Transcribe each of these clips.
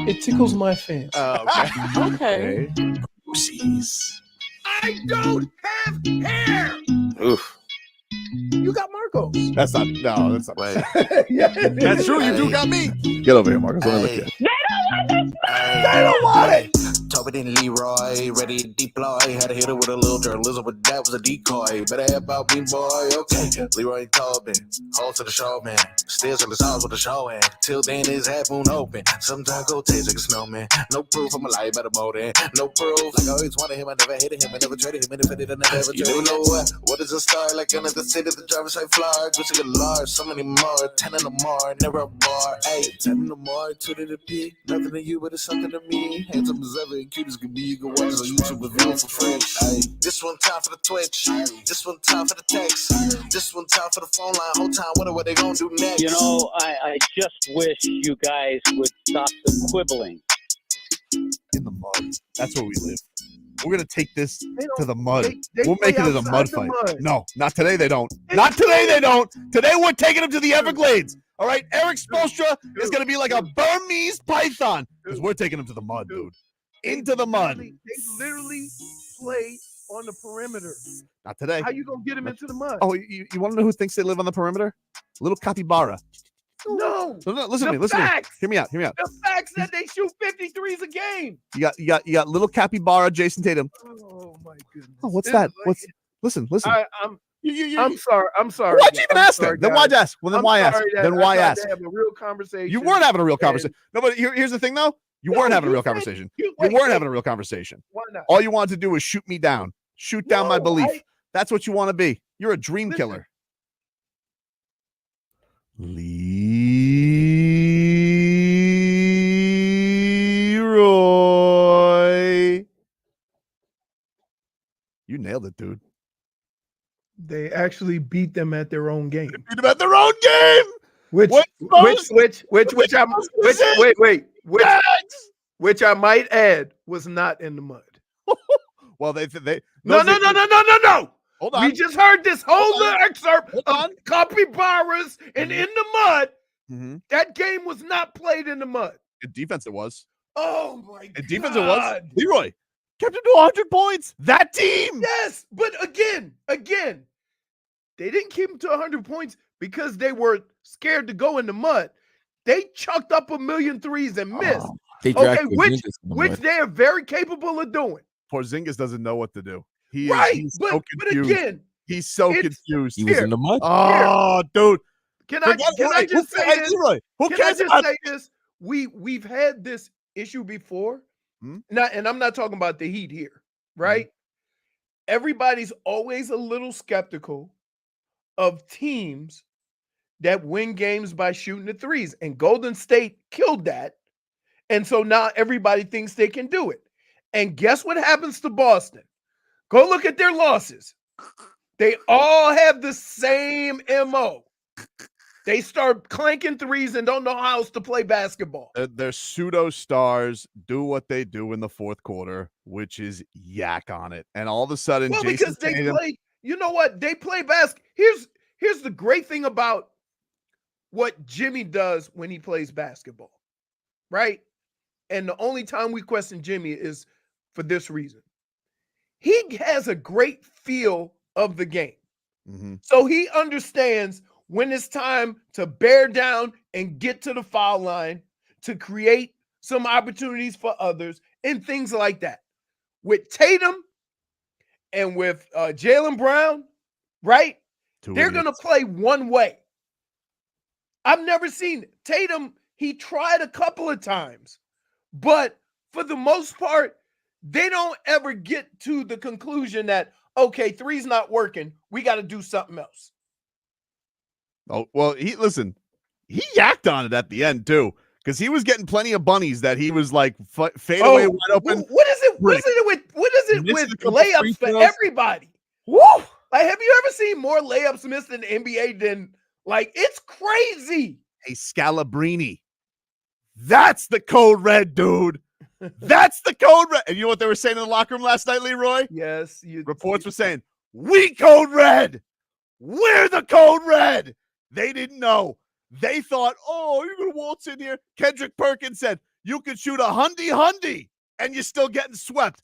It tickles my fancy. Okay. Goosies. I don't have hair. Oof. You got Marcos. That's not. Wait. Yeah, That's true. You do got me. Get over here, Marcus. Let me look at you. They don't want it. Tobin and Leroy, ready to deploy. Had to hit her with a little journalism, but that was a decoy. Better have about me, boy. Okay, Leroy and Tobin, hold to the show, man. Still till it's all with the show, and till then his half moon open. Sometimes go taste like a snowman. No proof, I'm alive by the motor. No proof, like I always wanted him. I never hated him. I never traded him. And if I did, I never ever traded him. You know what is a star? Like another city, the driver's side floor. Just a large, so many more. 10 in the more, never a bar. 8, 10 in the more, 2 to the P. Nothing to you, but it's something to me. Handsome as ever, and cute as can be. You can watch it on YouTube with view for free. Ay. This one time for the Twitch. This one time for the text. This one time for the phone line. Whole time, wonder what they gonna do next. You know, I just wish you guys would stop the quibbling. In the mud. That's where we live. We're gonna take this to the mud. They We'll make it as a mud fight. No, not today. They don't. Not today. They don't. Today we're taking them to the Everglades. All right. Erik Spoelstra is gonna be like a Burmese python because we're taking them to the mud, dude. Into the mud. They literally play on the perimeter. Not today. How you gonna get them into the mud? Oh, you want to know who thinks they live on the perimeter? Little capybara. No. Listen to me. Listen to me. Hear me out. The facts that they shoot 53s a game. You got little capybara, Jason Tatum. Oh my goodness. Oh, what's that? What's? Listen. I'm sorry. Why'd you even ask then? Then why'd ask? Well, then why ask? Then why ask? Have a real conversation. You weren't having a real conversation. No, but here's the thing, though. You weren't having a real conversation. You weren't having a real conversation. Why not? All you wanted to do was shoot me down. Shoot down my belief. That's what you want to be. You're a dream killer. Leroy. You nailed it, dude. They actually beat them at their own game. They beat them at their own game. Which I might add was not in the mud. Well, they no. Hold on. We just heard this whole excerpt of capybaras and in the mud. Mm-hmm. That game was not played in the mud. In defense, it was. Oh my god! In defense, it was. Leroy kept it to 100 points. That team. Yes, but again, they didn't keep them to 100 points because they were scared to go in the mud. They chucked up 1,000,000 threes and missed. Which they are very capable of doing. Porzingis doesn't know what to do. He's but again, he's so confused. He was in the mud. Oh, dude. Can I just say this? Who cares about this? We've had this issue before. And I'm not talking about the Heat here, right? Everybody's always a little skeptical of teams that win games by shooting the threes. And Golden State killed that. And so now everybody thinks they can do it. And guess what happens to Boston? Go look at their losses. They all have the same MO. They start clanking threes and don't know how else to play basketball. Their pseudo stars do what they do in the fourth quarter, which is yak on it. And all of a sudden, because they play, you know what? They play basketball. Here's the great thing about what Jimmy does when he plays basketball, right? And the only time we question Jimmy is for this reason. He has a great feel of the game. Mm-hmm. So he understands when it's time to bear down and get to the foul line to create some opportunities for others and things like that. With Tatum and with Jaylen Brown, right? They're going to play one way. I've never seen it. Tatum, he tried a couple of times, but for the most part, they don't ever get to the conclusion that, okay, three's not working. We got to do something else. Oh, well, he yacked on it at the end too, because he was getting plenty of bunnies that he was like fade away wide open. What is it with layups for everybody? Woo! Like, have you ever seen more layups missed in the NBA than it's crazy? Hey, Scalabrine. That's the code red, dude. That's the code red. And you know what they were saying in the locker room last night, Leroy? Yes. Reports were saying, we code red. We're the code red. They didn't know. They thought, oh, you're going to waltz in here. Kendrick Perkins said, you could shoot a hundy, and you're still getting swept.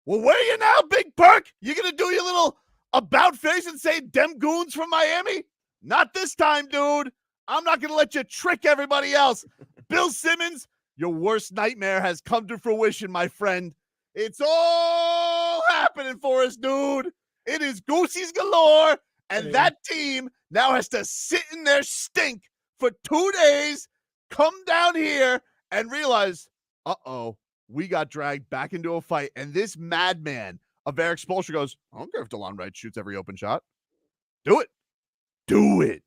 Well, where are you now, Big Perk? You going to do your little about face and say, dem goons from Miami? Not this time, dude. I'm not going to let you trick everybody else. Bill Simmons, your worst nightmare has come to fruition, my friend. It's all happening for us, dude. It is Goosies galore, and that team now has to sit in their stink for 2 days, come down here, and realize, uh-oh, we got dragged back into a fight. And this madman of Erik Spoelstra goes, I don't care if DeLon Wright shoots every open shot. Do it. Do it.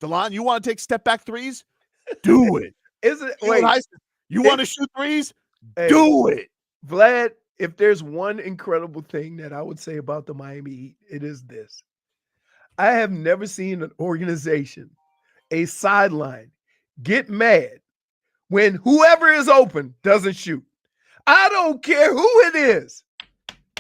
DeLon, you want to take step-back threes? Do it. You want to shoot threes? Do it. Vlad, if there's one incredible thing that I would say about the Miami Heat, it is this. I have never seen an organization, a sideline, get mad when whoever is open doesn't shoot. I don't care who it is.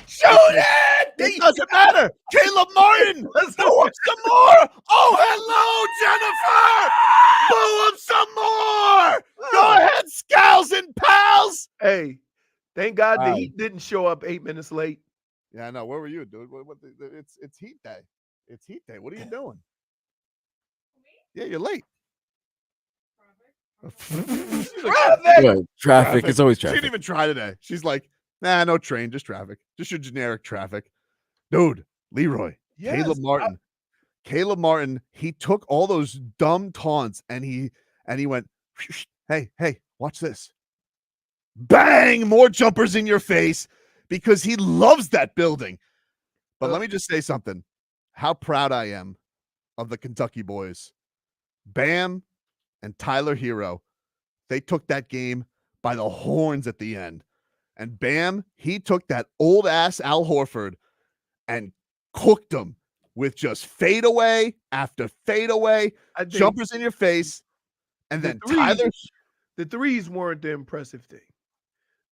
Shoot it! It doesn't matter. Caleb Martin, blow up some more. Oh, hello, Jennifer. Blow up some more. Go ahead, Scals and pals. Hey, thank God the Heat didn't show up 8 minutes late. Yeah, I know. Where were you, dude? It's Heat Day. It's Heat Day. What are you doing? Yeah, you're late. Traffic. It's always She traffic. didn't even try today. She's like, nah, no train, just traffic. Just your generic traffic. Dude, Leroy, Yes, Caleb Martin, he took all those dumb taunts and he went, hey, watch this. Bang! More jumpers in your face because he loves that building. But let me just say something. How proud I am of the Kentucky boys. Bam and Tyler Herro, they took that game by the horns at the end. And Bam, he took that old ass Al Horford and cooked him with just fadeaway after fadeaway, jumpers in your face. And then the threes weren't the impressive thing.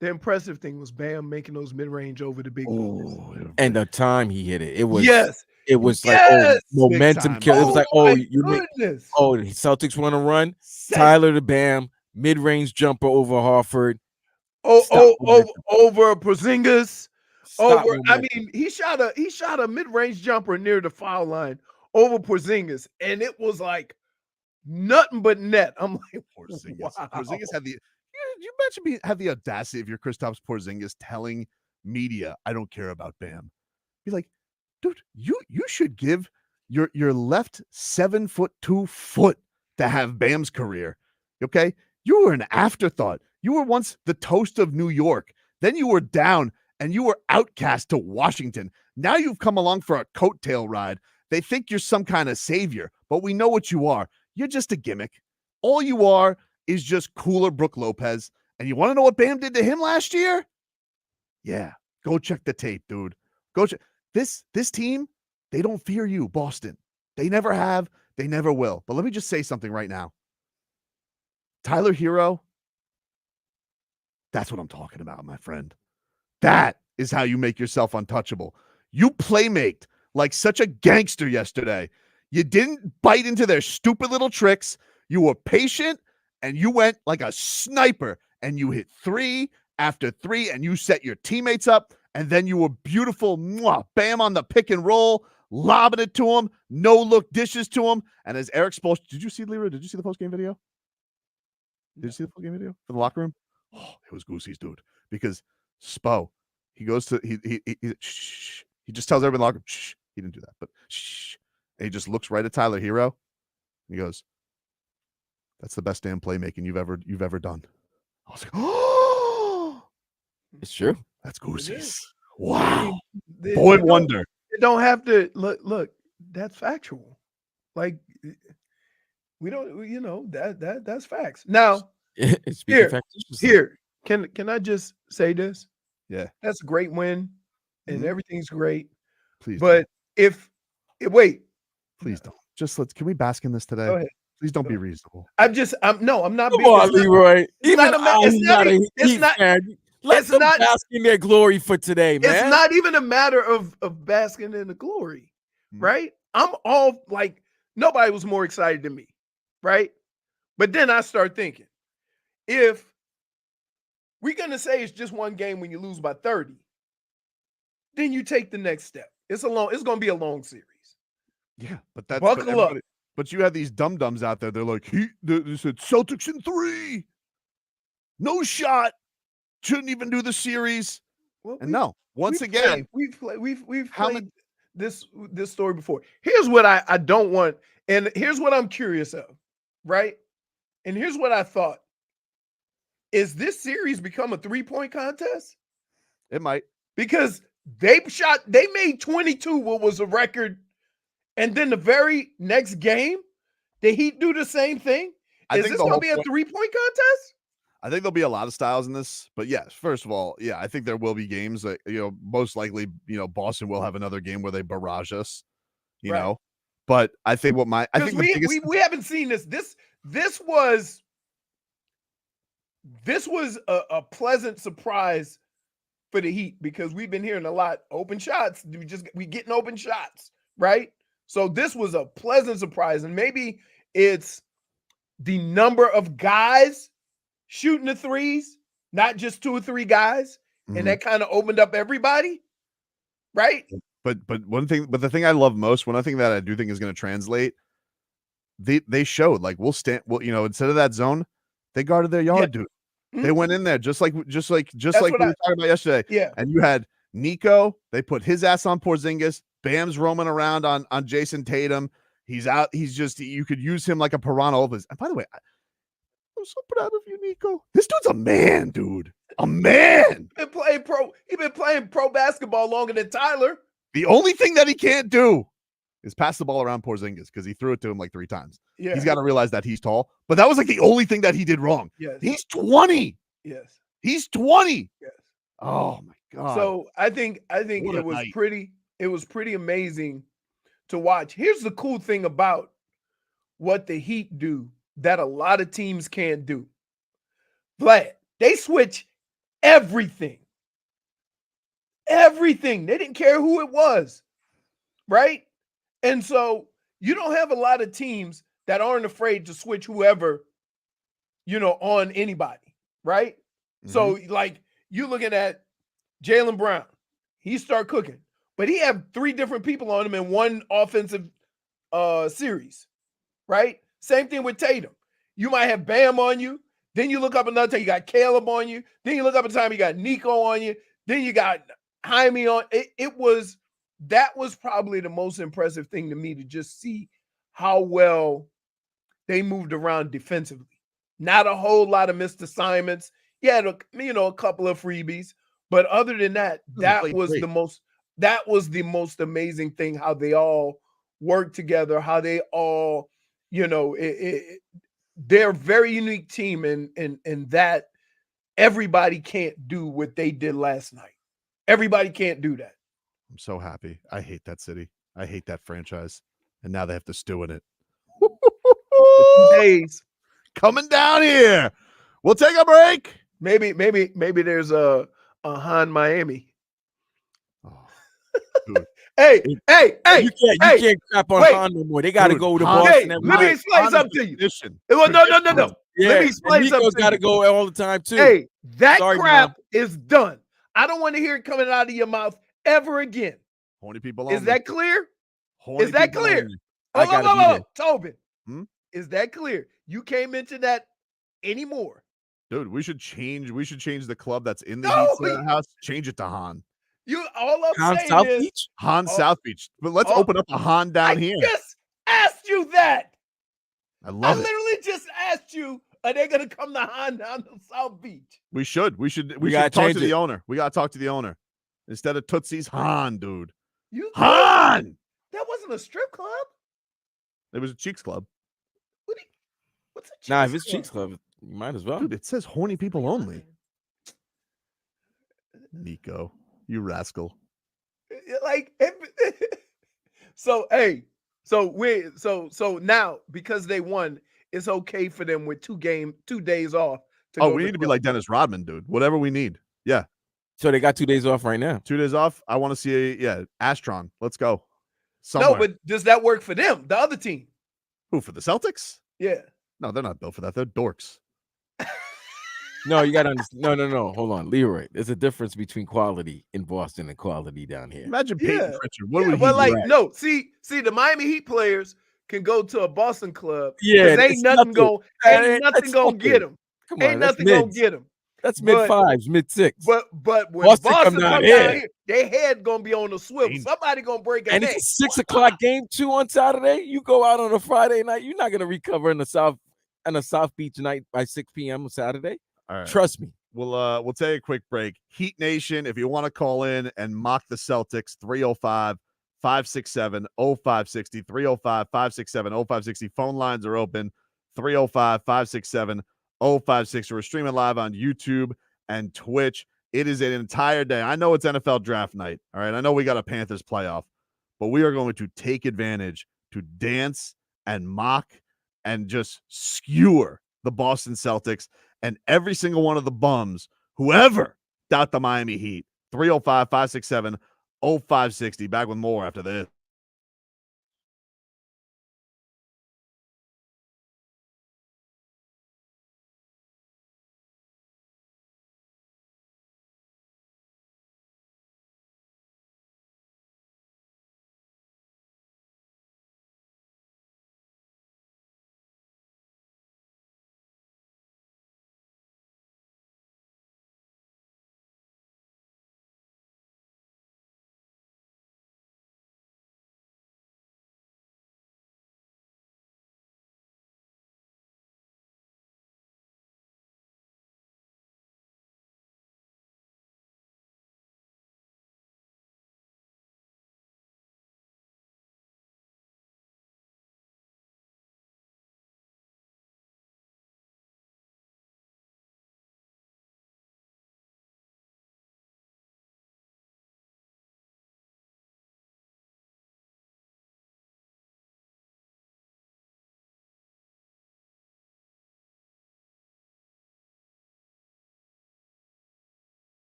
The impressive thing was Bam making those mid-range over the big boys. And the time he hit it. It was like momentum kill. It was like, the Celtics want to run. Tyler to Bam, mid-range jumper over Horford. Over Porzingis. He shot a mid-range jumper near the foul line over Porzingis, and it was like nothing but net. I'm like, Porzingis. Wow. Porzingis had have the audacity of your Kristaps Porzingis telling media, I don't care about Bam. Be like, dude, you should give your left 7'2" foot to have Bam's career. Okay, you were an afterthought. You were once the toast of New York. Then you were down and you were outcast to Washington. Now you've come along for a coattail ride. They think you're some kind of savior, but we know what you are. You're just a gimmick. All you are is just cooler Brook Lopez. And you want to know what Bam did to him last year? Yeah, go check the tape, dude. Go check. This team, they don't fear you, Boston. They never have. They never will. But let me just say something right now. Tyler Herro, that's what I'm talking about, my friend. That is how you make yourself untouchable. You playmaked like such a gangster yesterday. You didn't bite into their stupid little tricks. You were patient, and you went like a sniper, and you hit 3 after 3, and you set your teammates up, and then you were beautiful, Bam on the pick and roll, lobbing it to him, no-look dishes to him. And as Erik Spoelstra, did you see Leroy? Did you see the post-game video? Did you see the post-game video for the locker room? Oh, it was Goosies, dude. Because Spo, he goes to he just tells everybody in the locker room, shh. He didn't do that, but shh. And he just looks right at Tyler Herro. And he goes, "That's the best damn playmaking you've ever done." I was like, "Oh, it's true. That's Goosies." Wow, boy wonder. It don't have to look. That's factual. Like we don't, that's facts. Now, here, can I just say this? Yeah, that's a great win, and everything's great. Please, but wait, please don't. Can we bask in this today? Go ahead. Please don't be reasonable. I'm not. Come on, Leroy. It's not basking their glory for today, man. It's not even a matter of basking in the glory, right? I'm all like, nobody was more excited than me, right? But then I start thinking, if we're going to say it's just one game when you lose by 30, then you take the next step. It's going to be a long series. Yeah, but that's Buckle up. But you have these dum-dums out there. They're like, they said Celtics in 3. No shot. Shouldn't even do the series. Well, and no, once again, we've played this story before. Here's what I don't want, and here's what I'm curious of, right? And here's what I thought. Is this series become a 3-point contest? It might. Because they made 22, what was a record, and then the very next game, the Heat do the same thing. Is this going to be a 3-point contest? I think there'll be a lot of styles in this, but yes, first of all, yeah, I think there will be games that, most likely, Boston will have another game where they barrage us, you know, but I think we haven't seen this. This was a pleasant surprise for the Heat because we've been hearing a lot open shots. We getting open shots, right? So this was a pleasant surprise, and maybe it's the number of guys shooting the threes, not just 2 or 3 guys, and that kind of opened up everybody, right? But the thing I love most, one thing that I do think is going to translate, they showed instead of that zone, they guarded their yard, dude. Mm-hmm. They went in there just like we were talking about yesterday. Yeah, and you had Nico. They put his ass on Porzingis. Bam's roaming around on Jason Tatum. He's out. You could use him like a piranha. And by the way, I'm so proud of you, Nico. This dude's a man, dude. A man. He's been playing pro basketball longer than Tyler. The only thing that he can't do is pass the ball around Porzingis because he threw it to him like 3 times. Yeah. He's got to realize that he's tall. But that was like the only thing that he did wrong. Yes. He's 20. Yes. He's 20. Yes. Oh my God. So I think it was pretty amazing to watch. Here's the cool thing about what the Heat do that a lot of teams can't do. Vlad, they switch everything. Everything. They didn't care who it was, right? And so you don't have a lot of teams that aren't afraid to switch whoever, on anybody, right? Mm-hmm. So, like, you looking at Jaylen Brown. He start cooking, but he have 3 different people on him in one offensive series, right? Same thing with Tatum. You might have Bam on you. Then you look up another time, you got Caleb on you. Then you look up a time, you got Nico on you. Then you got Jaime on. That was probably the most impressive thing to me, to just see how well they moved around defensively. Not a whole lot of missed assignments. Yeah, a couple of freebies. But other than that, that was the most amazing thing, how they all work together, how they all, they're a very unique team, and that everybody can't do what they did last night. Everybody can't do that. I'm so happy. I hate that city. I hate that franchise. And now they have to stew in it. 2 days. Coming down here. We'll take a break. Maybe there's a Hahn Miami. Oh, hey! You can't crap on Hahn no more. They got to go to Boston. Hey, let me explain something to you. No. Yeah, let me explain something. Nico's got to go all the time too. Hey, that crap is done. I don't want to hear it coming out of your mouth ever again. Horny people. Is that clear? Is that clear? Tobin. Is that clear? You can't mention that anymore. Dude, we should change the club that's in the Heat house. Change it to Hahn. Hahn South Beach? Hahn South Beach. But let's open up a Hahn down here. I just asked you that. I literally just asked you, are they going to come to Hahn down to South Beach? We should talk to the owner. We got to talk to the owner. Instead of Tootsie's, Hahn, dude. Hahn! That wasn't a strip club. It was a Cheeks Club. What's a Cheeks Club? If it's Cheeks Club, you might as well. Dude, it says horny people only. Nico, you rascal. So now, because they won, it's okay for them with 2 days off. We need to be like Dennis Rodman, dude. Whatever we need. Yeah. So they got 2 days off right now. 2 days off. I want to see Astron. Let's go. Somewhere. No, but does that work for them? The other team? Who, for the Celtics? Yeah. No, they're not built for that. They're dorks. No, you got to understand. No. Hold on, Leroy. There's a difference between quality in Boston and quality down here. Imagine Peyton Pritchard. What would he but like, do? no, see, the Miami Heat players can go to a Boston club. Yeah, ain't nothing gonna get them. Come Ain't on, nothing gonna get them. That's mid-5s, mid-6. But when Boston Boston come down here, their head gonna be on the swivel. Somebody gonna break a and neck. it's a 6 o'clock game too on Saturday. You go out on a Friday night, you're not gonna recover in the South Beach night by 6 p.m. on Saturday. All right. Trust me. We'll take a quick break. Heat Nation, if you want to call in and mock the Celtics, 305-567-0560, 305-567-0560. Phone lines are open, 305-567-0560. We're streaming live on YouTube and Twitch. It is an entire day. I know it's NFL draft night. All right. I know we got a Panthers playoff, but we are going to take advantage to dance and mock and just skewer the Boston Celtics and every single one of the bums, whoever doubt the Miami Heat. 305-567-0560. Back with more after this.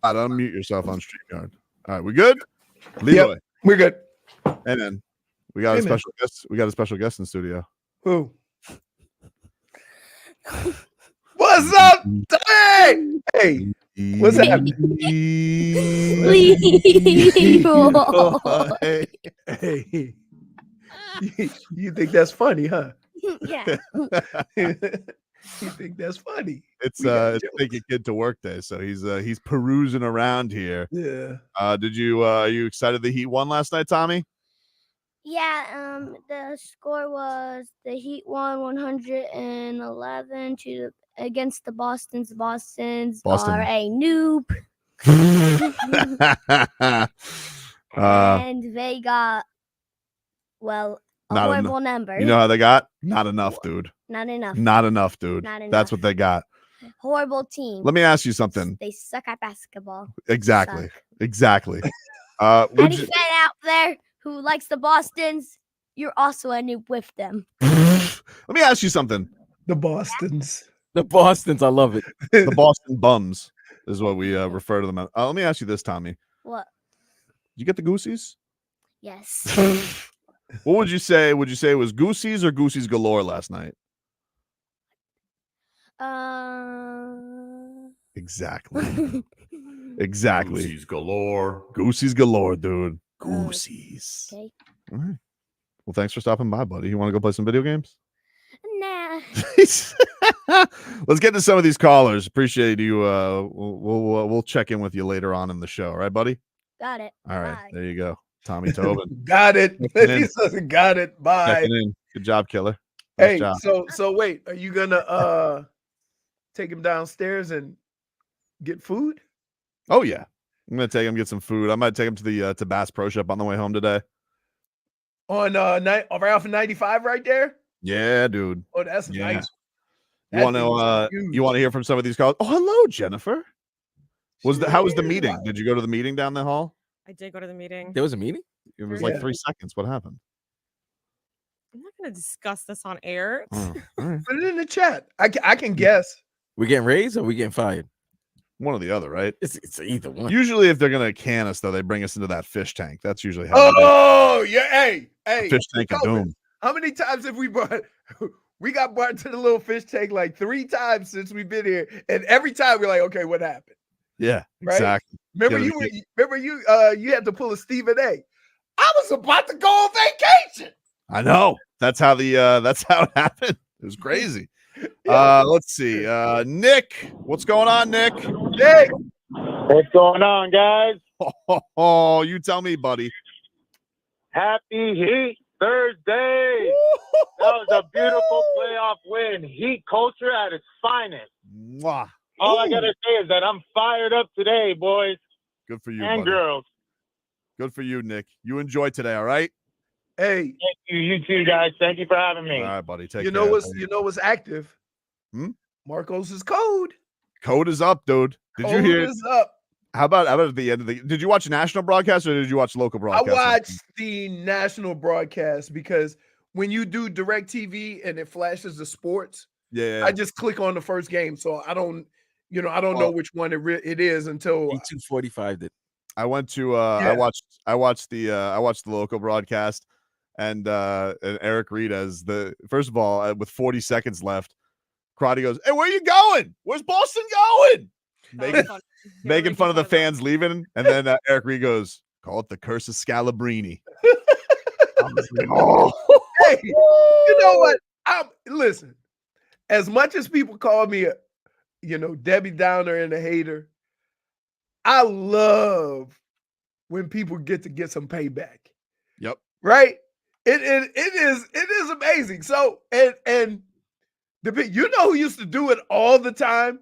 Unmute yourself on StreamYard. All right, we good? Leroy. Yep, we're good. Hey man, we got a special guest. We got a special guest in studio. Who? What's up? Hey, what's happening? Hey. You think that's funny, huh? Yeah. You think that's funny? It's take a kid to work day, so he's perusing around here. Yeah. Did you are you excited the Heat won last night, Tommy? Yeah, the score was the Heat won 111 against the Bostons. The Bostons are a noob. And they got, a horrible number. You know how they got? Not enough, dude. Not enough. Not enough, dude. Not enough. That's what they got. Horrible team. Let me ask you something. They suck at basketball. Exactly. Exactly. Any fan out there who likes the Bostons, you're also a noob with them. Let me ask you something. The Bostons. The Bostons, I love it. The Boston Bums is what we refer to them as. Let me ask you this, Tommy. What? Did you get the Goosies? Yes. What would you say? Would you say it was Goosies or Goosies galore last night? Exactly. Exactly. Goosies galore. Goosies galore, dude. Goosies. Okay. All right. Well, thanks for stopping by, buddy. You want to go play some video games? Nah. Let's get to some of these callers. Appreciate you. We'll check in with you later on in the show. All right, buddy? Got it. All right. Bye. There you go. Tommy Tobin. Got it. Checking He in. says, got it. Bye. Checking in. Good job, killer. Nice Hey, job. so wait, are you gonna take him downstairs and get food? Oh yeah. I'm gonna take him get some food. I might take him to the to Bass Pro Shop on the way home today. On right off of 95 right there? Yeah, dude. Oh, that's Yeah. nice. You want to you want to hear from some of these calls? Oh, hello, Jennifer. How was the meeting? Did you go to the meeting down the hall? I did go to the meeting. There was a meeting? It was Yeah. like 3 seconds. What happened? I'm not going to discuss this on air. Oh, all right. Put it in the chat. I can guess. We getting raised or we getting fired? One or the other, right? It's either one. Usually, if they're gonna can us, though, they bring us into that fish tank. That's usually how. Oh, yeah. Hey. Fish tank of Tobin, doom. How many times have we brought? We got brought to the little fish tank like 3 times since we've been here, and every time we're like, okay, what happened? Yeah, Right? exactly. Remember you had to pull a Stephen A. I was about to go on vacation. I know. That's how it happened. It was crazy. Let's see. Nick, what's going on, Nick? Nick, What's going on, guys? Oh, you tell me, buddy. Happy Heat Thursday. That was a beautiful playoff win. Heat culture at its finest. Mwah. All I got to say is that I'm fired up today, boys Good for you, and buddy. girls. Good for you, Nick. You enjoy today, all right? hey, Thank you. You too, guys. Thank you for having me. All right, buddy. Take you care. know what's active? Hmm? Marcos's code. Code is up, dude. Did you Code hear? is up. How about at the end of the? Did you watch national broadcast or did you watch local I broadcast? watched the national broadcast because when you do direct TV and it flashes the sports, Yeah. I just click on the first game. So I don't know which one it is until E245 did. I went to I watched the local broadcast and Eric Reed as the first of all with 40 seconds left, Crotty goes, "Hey, where you going? Where's Boston going?" Making fun of the fans leaving, and then Eric Reed goes, "Call it the curse of Scalabrine." I was like, oh. Hey, you know what? Listen, as much as people call me a Debbie Downer and a hater, I love when people get some payback. Yep. Right? It is amazing. So and you know who used to do it all the time?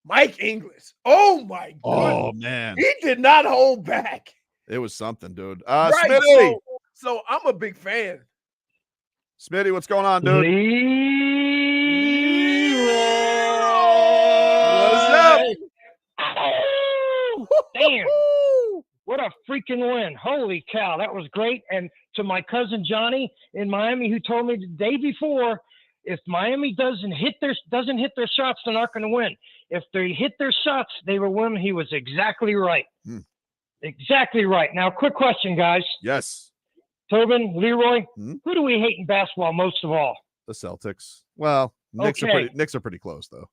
Mike English. Oh my god. Oh man. He did not hold back. It was something, dude. Right. Smitty. So I'm a big fan. Smitty, what's going on, dude? What's up? Damn. What a freaking win. Holy cow. That was great. And to my cousin Johnny in Miami, who told me the day before If Miami doesn't hit their shots, they're not going to win. If they hit their shots, they will win. He was exactly right. Exactly right. Now, quick question, guys. Yes. Tobin, Leroy, who do we hate in basketball most of all? The Celtics. Well, Knicks are pretty close though.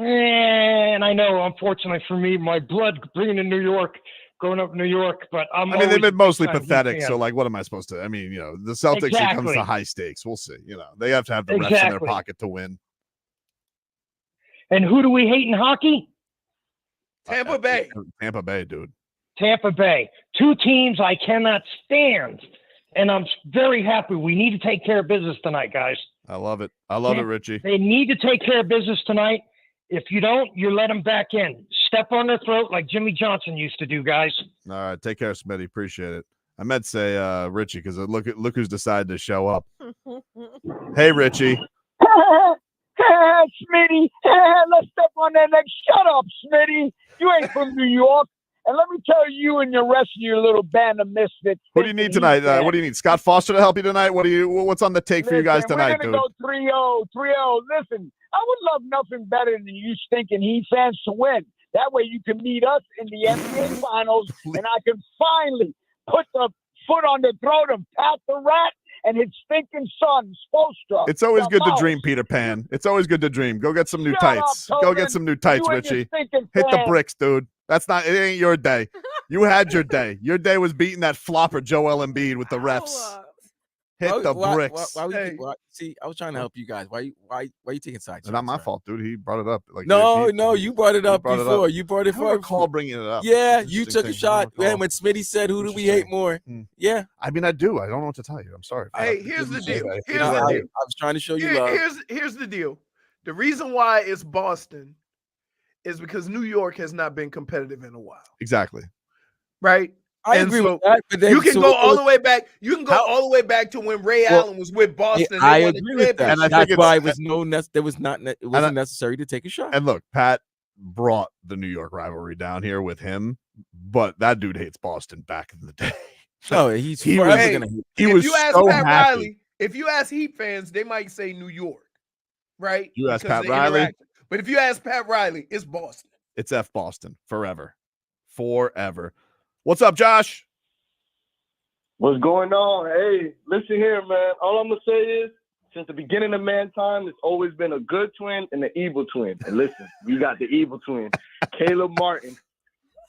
And I know, unfortunately for me, my blood bringing in New York, growing up in New York, but they've been mostly pathetic. So, like, what am I supposed to? I mean, the Celtics, it comes to high stakes. We'll see. They have to have the refs in their pocket to win. And who do we hate in hockey? Tampa Bay. Tampa Bay, dude. Tampa Bay. Two teams I cannot stand. And I'm very happy. We need to take care of business tonight, guys. I love it. I love it, Richie. They need to take care of business tonight. If you don't, you let them back in. Step on their throat like Jimmy Johnson used to do, guys. All right. Take care, Smitty. Appreciate it. I meant to say Richie, because look who's decided to show up. Hey, Richie. Smitty, let's step on that neck. Shut up, Smitty. You ain't from New York. And let me tell you and the rest of your little band of misfits. What do you need tonight? What do you need? Scott Foster to help you tonight? What's on the take for you guys tonight, dude? We're going to go 3-0. Listen, I would love nothing better than you stinking Heat fans to win. That way you can meet us in the NBA Finals, and I can finally put the foot on the throat of Pat the Rat and his stinking son, Spoelstra. It's always good to dream, Peter Pan. It's always good to dream. Go get some new tights. Go get some new tights, Richie. Hit the bricks, dude. It ain't your day. You had your day. Your day was beating that flopper Joel Embiid with the refs. Hit the bricks. See, I was trying to help you guys. Why you taking sides? It's not my fault, dude. He brought it up. No, you brought it up before. You brought it I recall bringing it up. Yeah, you took a shot. And when Smitty said, "Who do we hate more?" Yeah, I mean, I do. I don't know what to tell you. I'm sorry. Hey, here's the deal. I was trying to show you love. Here's the deal. The reason why it's Boston is because New York has not been competitive in a while. Exactly. Right? I agree with that. But then, you can go all the way back. You can go all the way back to when Ray Allen was with Boston. I agree with that. And that's why it wasn't necessary to take a shot. And look, Pat brought the New York rivalry down here with him, but that dude hates Boston back in the day. Oh, he forever gonna hate. If you ask Pat Riley, if you ask Heat fans, they might say New York, right? You ask Pat Riley, but if you ask Pat Riley, it's Boston. It's F Boston forever. What's up, Josh? What's going on? Hey, listen here, man. All I'm going to say is, since the beginning of mankind, there's always been a good twin and an evil twin. And listen, you got the evil twin, Caleb Martin.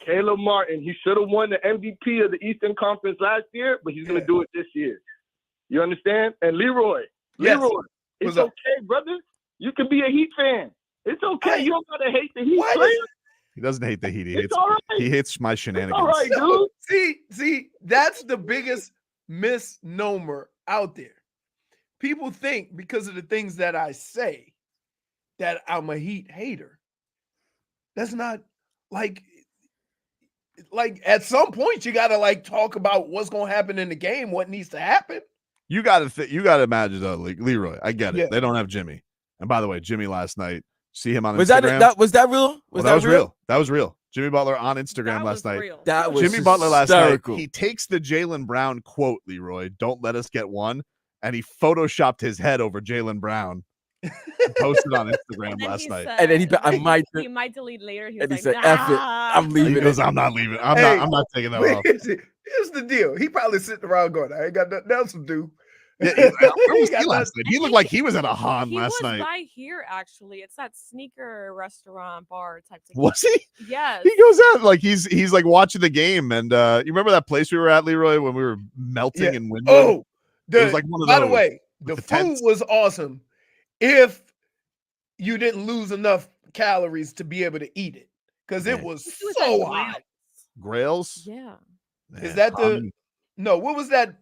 Caleb Martin, he should have won the MVP of the Eastern Conference last year, but he's going to do it this year. You understand? And Leroy, it's okay, brother. You can be a Heat fan. It's okay. You don't got to hate the Heat players. He doesn't hate the Heat. He hates my shenanigans. All right, dude. See, that's the biggest misnomer out there. People think because of the things that I say that I'm a Heat hater. That's not like at some point you got to talk about what's going to happen in the game, what needs to happen. You got to imagine though, Leroy. I get it. Yeah. They don't have Jimmy. And by the way, Jimmy last night. See him on Instagram. Was that real? That was real. That was real. Jimmy Butler on Instagram last night. Real. That was Jimmy Butler last night. He takes the Jaylen Brown quote, Leroy, "Don't let us get one," and he photoshopped his head over Jaylen Brown. Posted on Instagram last night. And then he might delete later. He said, "F it, I'm leaving." He goes, "I'm not leaving. I'm not taking that off." Here's the deal. He probably sitting around going, "I ain't got nothing else to do." Yeah, where was he last night? He looked like he was at a Hahn last night. He was by here, actually. It's that sneaker restaurant bar type thing. Was he? Yes. He goes out like he's like watching the game. And you remember that place we were at, Leroy, when we were melting in Windward? Oh, it was like one of by those, the way, the food was awesome if you didn't lose enough calories to be able to eat it. Because it was so hot. Grails? Yeah. Is that no, what was that?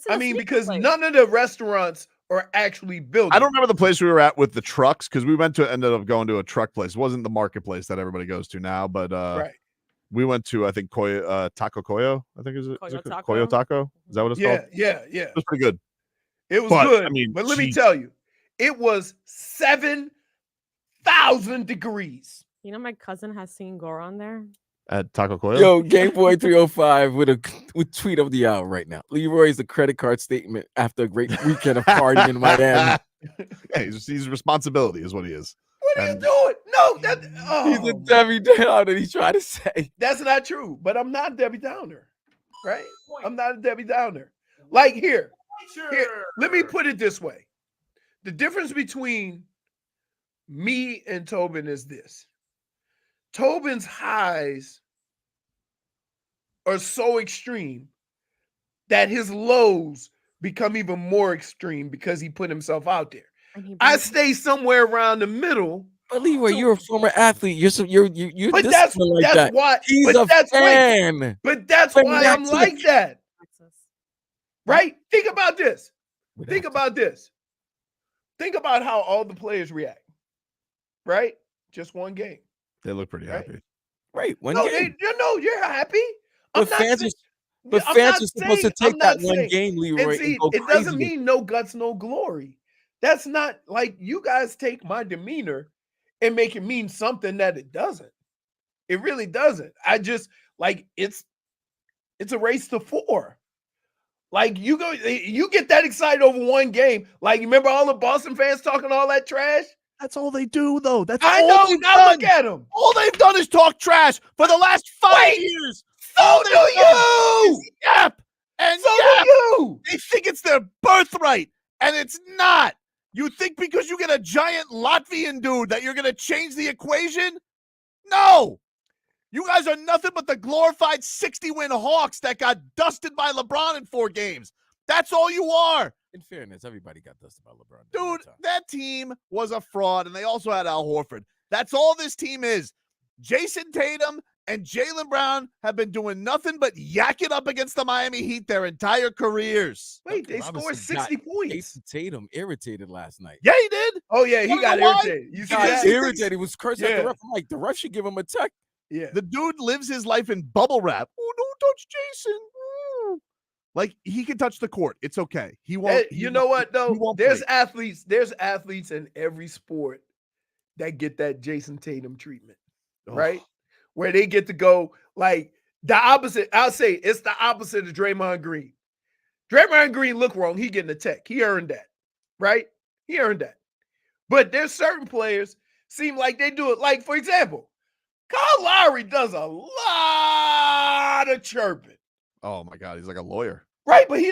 Because none of the restaurants are actually built. I don't remember the place we were at with the trucks because we ended up going to a truck place. It wasn't the marketplace that everybody goes to now, but we went to, I think, Taco Coyo. I think is it Coyo Taco? Is that what it's called? Yeah. It was pretty good. It was good. But let me tell you, it was 7,000 degrees. You know, my cousin has seen Goron there. At Taco Coyo? Yo, Game Boy 305 with tweet of the hour right now. Leroy is the credit card statement after a great weekend of partying in Miami. Hey, he's responsibility is what he is. What are you doing? No, he's a Debbie Downer. He's trying to say that's not true. But I'm not a Debbie Downer, right? I'm not a Debbie Downer. Like here, let me put it this way: the difference between me and Tobin is this: Tobin's highs are so extreme that his lows become even more extreme because he put himself out there. I stay somewhere around the middle. But Leroy, you're a former athlete. You're but that's like why he's a fan. But that's why I'm like that. Right? Think about this. Think about this. Think about how all the players react. Right? Just one game. They look pretty happy. Right. One game. You're happy. But fans are supposed to take that one game, Leroy. And see, it doesn't mean no guts, no glory. That's not like you guys take my demeanor and make it mean something that it doesn't. It really doesn't. I just like it's a race to 4. Like you get that excited over one game. Like you remember all the Boston fans talking all that trash? That's all they do, though. I know. Now look at them. All they've done is talk trash for the last 5 years. So do you. Yep. And so do you. They think it's their birthright, and it's not. You think because you get a giant Latvian dude that you're going to change the equation? No. You guys are nothing but the glorified 60-win Hawks that got dusted by LeBron in 4 games. That's all you are. In fairness, everybody got dusted by LeBron. Dude, that team was a fraud, and they also had Al Horford. That's all this team is. Jason Tatum and Jaylen Brown have been doing nothing but yak it up against the Miami Heat their entire careers. Wait, they scored 60 points. Jason Tatum irritated last night. Yeah, he did. Oh, yeah, he got irritated. You got irritated. He was cursing at the ref. I'm like, the ref should give him a tech. Yeah. The dude lives his life in bubble wrap. Oh, don't touch Jason. Ooh. Like, he can touch the court. It's okay. He won't. You know what, though? There's athletes in every sport that get that Jason Tatum treatment, right? Where they get to go like the opposite. I'll say it's the opposite of Draymond Green. Draymond Green look wrong. He getting a tech. He earned that, right? He earned that. But there's certain players seem like they do it. Like, for example, Kyle Lowry does a lot of chirping. Oh, my God. He's like a lawyer. Right, but he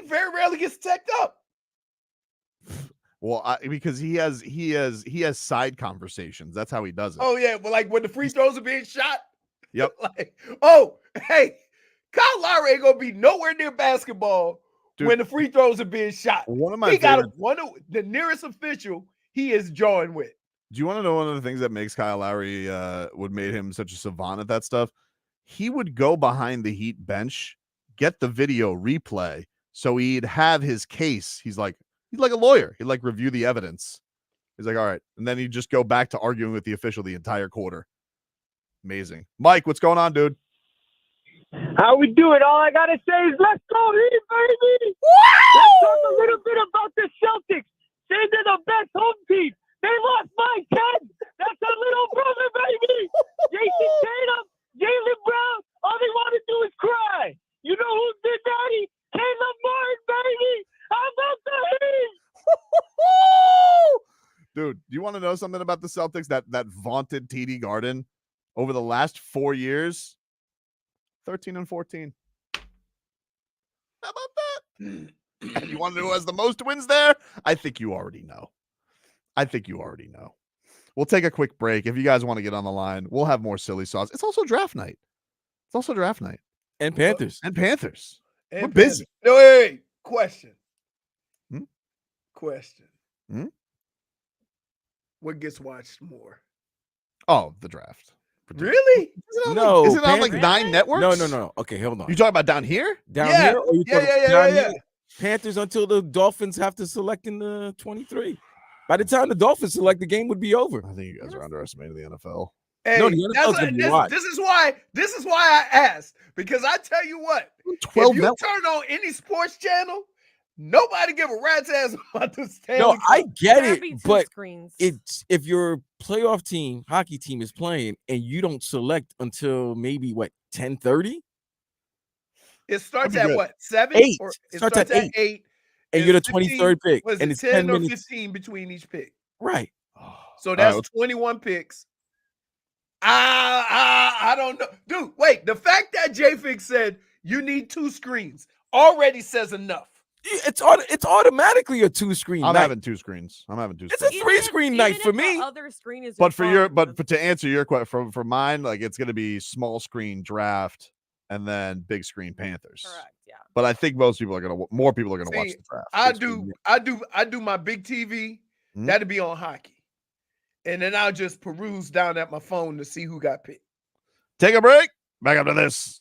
very rarely gets teched up. Well, because he has side conversations. That's how he does it. Oh, yeah. Well, like when the free throws are being shot. Yep. Like, oh, hey, Kyle Lowry ain't going to be nowhere near basketball when the free throws are being shot. One of my he got the nearest official he is jawing with. Do you want to know one of the things that makes Kyle Lowry would made him such a savant at that stuff? He would go behind the Heat bench, get the video replay, so he'd have his case. He's like a lawyer. He'd like review the evidence. He's like, all right. And then he'd just go back to arguing with the official the entire quarter. Amazing. Mike, what's going on, dude? How we do it? All I got to say is let's go Heat, baby. Woo! Let's talk a little bit about the Celtics. Say they're the best home team. They lost by 10. That's a little brother, baby. Jason Tatum, Jaylen Brown, all they want to do is cry. You know who did that? Caleb Martin, baby. How about the Heat? Dude, do you want to know something about the Celtics? That vaunted TD Garden over the last 4 years, 13-14. How about that? And you want to know who has the most wins there? I think you already know. We'll take a quick break. If you guys want to get on the line, we'll have more silly sauce. It's also draft night. And Panthers. We're busy. No, wait. Question. What gets watched more? Oh, the draft. Really? No. Is it on like 9 networks? No. Okay, hold on. You talking about down here? Down here? Or you down here? Panthers until the Dolphins have to select in the 23. By the time the Dolphins select, the game would be over. I think you guys are underestimating the NFL. Hey, no, the NFL's gonna be watched. This is why I asked, because I tell you what, if you turn on any sports channel, nobody give a rat's ass about the Stanley Cup. I get it, but it's if your playoff team, hockey team is playing and you don't select until maybe 10:30. It starts at what, 7? 8. Or it starts at 8. and you're the 23rd pick, Was and it it's 10 10 or minutes. 15 between each pick? Right. So that's right, 21 picks. I don't know. Dude, wait. The fact that JFix said you need 2 screens already says enough. It's automatically a 2-screen I'm night. having 2 screens. I'm having 2 It's screens. a 3-screen night for The me. other screen is But for your, fun. but to answer your question, for mine, like it's going to be small screen draft and then big screen Panthers. Correct. Yeah. But I think more people are going to watch the draft. I do my big TV. Mhm. That'd be on hockey. And then I'll just peruse down at my phone to see who got picked. Take a break. Back up to this.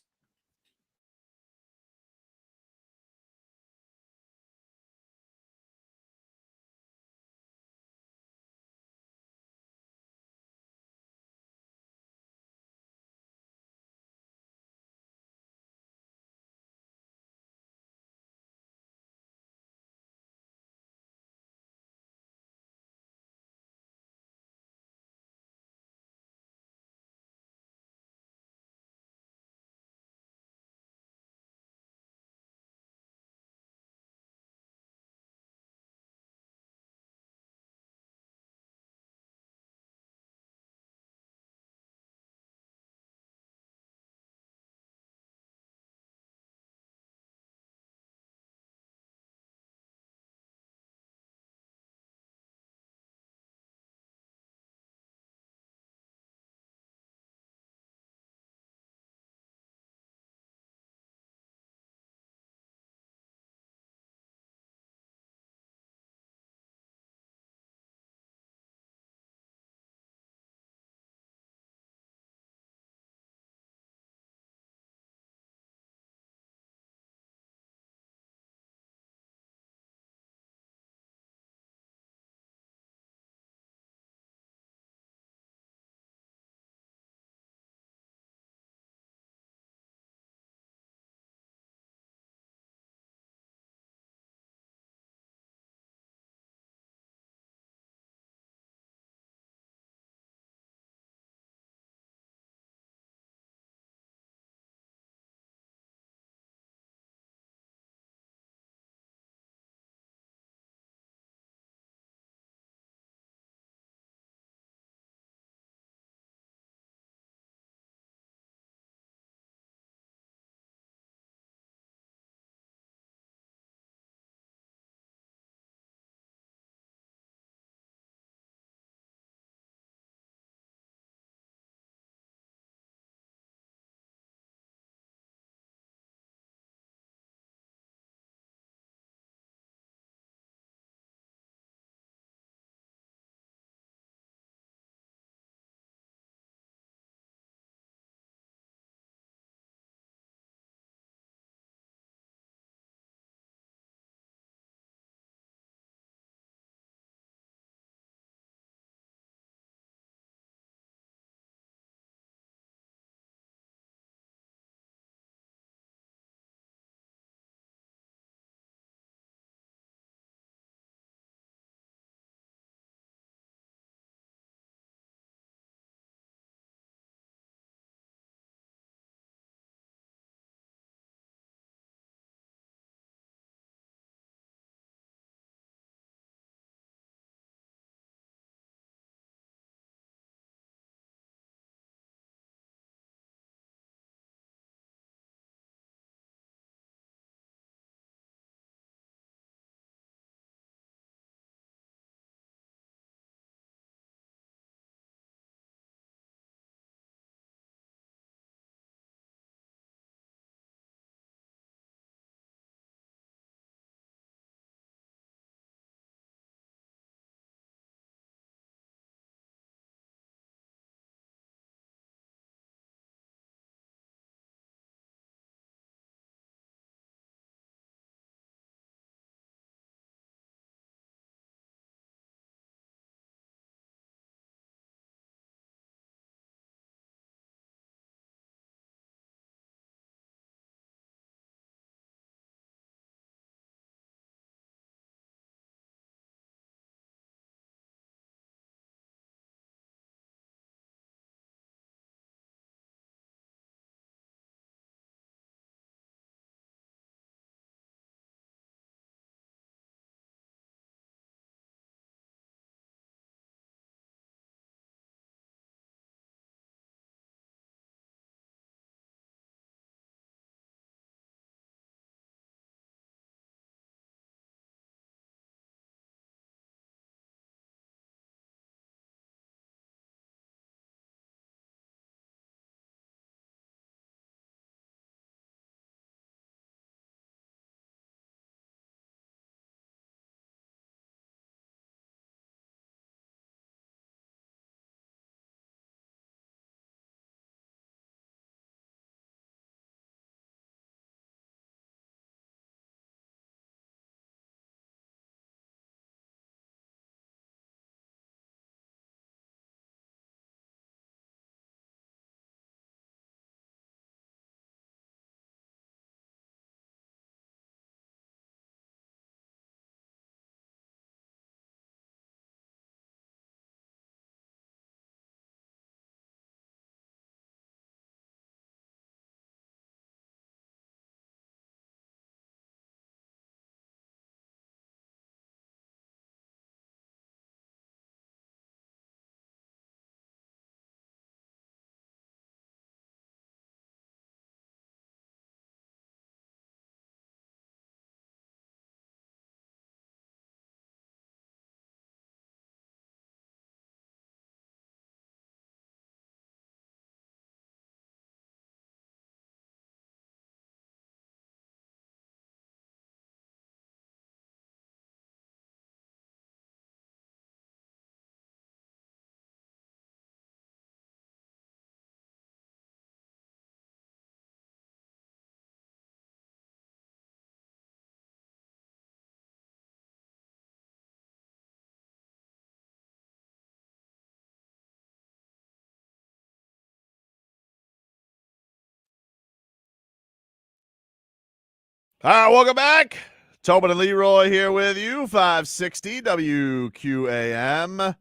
All right, welcome back. Tobin and Leroy here with you, 560 WQAM.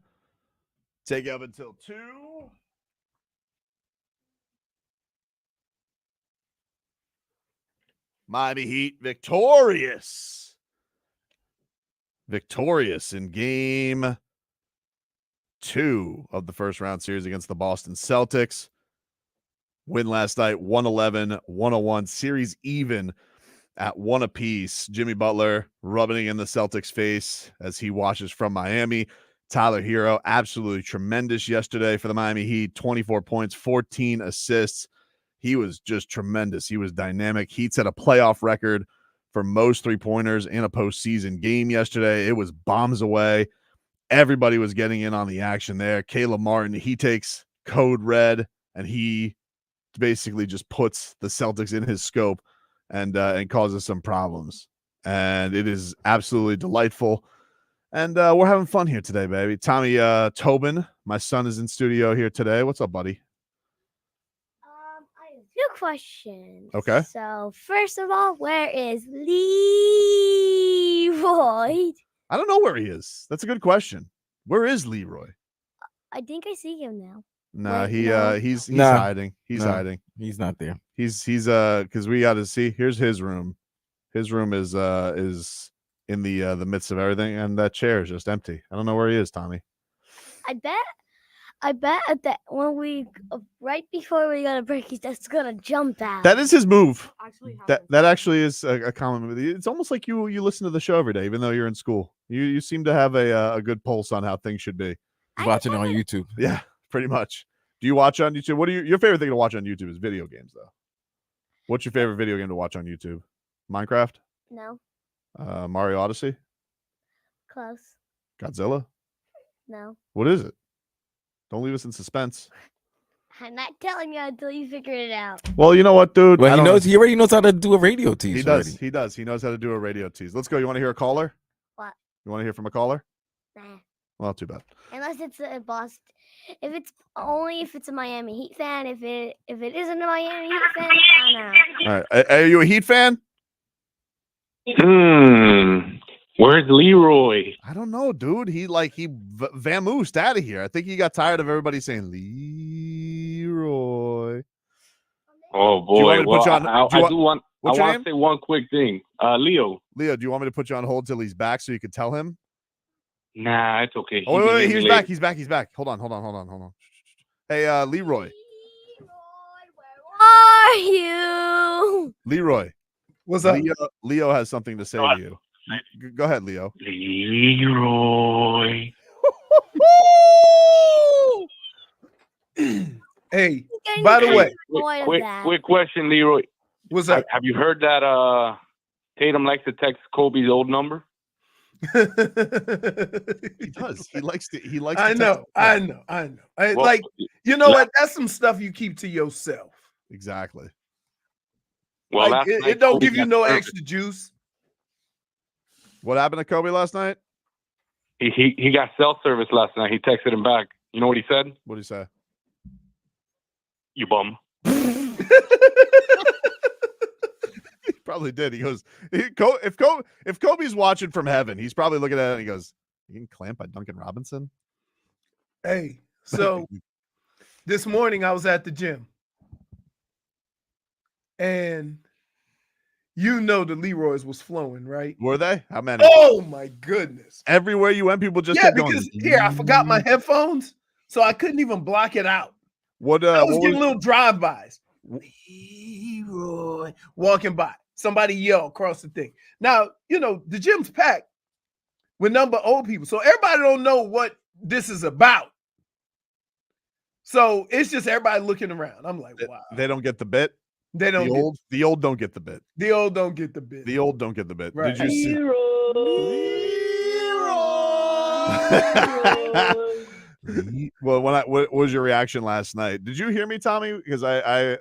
Take you up until 2. Miami Heat victorious. Victorious in game 2 of the first round series against the Boston Celtics. Win last night, 111-101. Series even at 1 apiece. Jimmy Butler rubbing in the Celtics' face as he watches from Miami. Tyler Herro, absolutely tremendous yesterday for the Miami Heat. 24 points, 14 assists. He was just tremendous. He was dynamic. Heat set a playoff record for most three-pointers in a postseason game yesterday. It was bombs away. Everybody was getting in on the action there. Caleb Martin, he takes code red, and he basically just puts the Celtics in his scope and causes some problems. And it is absolutely delightful. And we're having fun here today, baby. Tommy Tobin, my son, is in studio here today. What's up, buddy? I have 2 questions. Okay. So, first of all, where is Leroy? I don't know where he is. That's a good question. Where is Leroy? I think I see him now. Nah, Wait, he's Nah. hiding. He's hiding. He's not there. He's because we got to see. Here's his room. His room is in the midst of everything, and that chair is just empty. I don't know where he is, Tommy. I bet that when we right before we go to break, he's just gonna jump out. That is his move. Actually That actually is a common move. It's almost like you listen to the show every day, even though you're in school. You seem to have a good pulse on how things should be. He's watching it on YouTube. Yeah, pretty much. Do you watch on YouTube? What are your favorite thing to watch on YouTube is video games, though. What's your favorite video game to watch on YouTube? Minecraft? No, Mario Odyssey? close. Godzilla? No, What is it? Don't leave us in suspense. I'm not telling you until you figure it out. Well, you know what, dude? Well, he already knows how to do a radio tease. He does. He does. He knows how to do a radio tease. Let's go. You want to hear a caller? What? You want to hear from a caller? Nah. Well, too bad. Unless it's a Boston. If it's a Miami Heat fan. If it isn't a Miami Heat fan, I'm out. All right. Are you a Heat fan? Where's Leroy? I don't know, dude. He vamoosed out of here. I think he got tired of everybody saying Leroy. Oh boy! I want to say one quick thing. Leo. Leo, do you want me to put you on hold till he's back so you can tell him? Nah, it's okay. Oh, wait, he's back. He's back. Hold on. Hey, Leroy. Are you? Leroy. What's up? Leo has something to say to you. Go ahead, Leo. Leroy. Hey, by the way, quick question, Leroy. What's up? Have you heard that Tatum likes to text Kobe's old number? He does. He likes to. I know. Well, you know what? That's some stuff you keep to yourself. Exactly. Well, like, it don't give you no extra juice. What happened to Kobe last night? He got cell service last night. He texted him back. You know what he said? What did he say? You bum. He probably did. He goes, if Kobe's watching from heaven, he's probably looking at it and he goes, "You can clamp by Duncan Robinson." Hey, so this morning I was at the gym, and you know the Leroy's was flowing, right? Were they? How many? Oh my goodness! Everywhere you went, people just kept going. Because here I forgot my headphones, so I couldn't even block it out. I was getting little drive-bys. Leroy walking by. Somebody yell across the thing. Now, you know, the gym's packed with number of old people. So everybody don't know what this is about. So it's just everybody looking around. I'm like, wow. They don't get the bit. They don't the old don't get the bit. The old don't get the bit. The old don't get the bit. Right. Did you see? Leroy. Well, what was your reaction last night? Did you hear me, Tommy? Because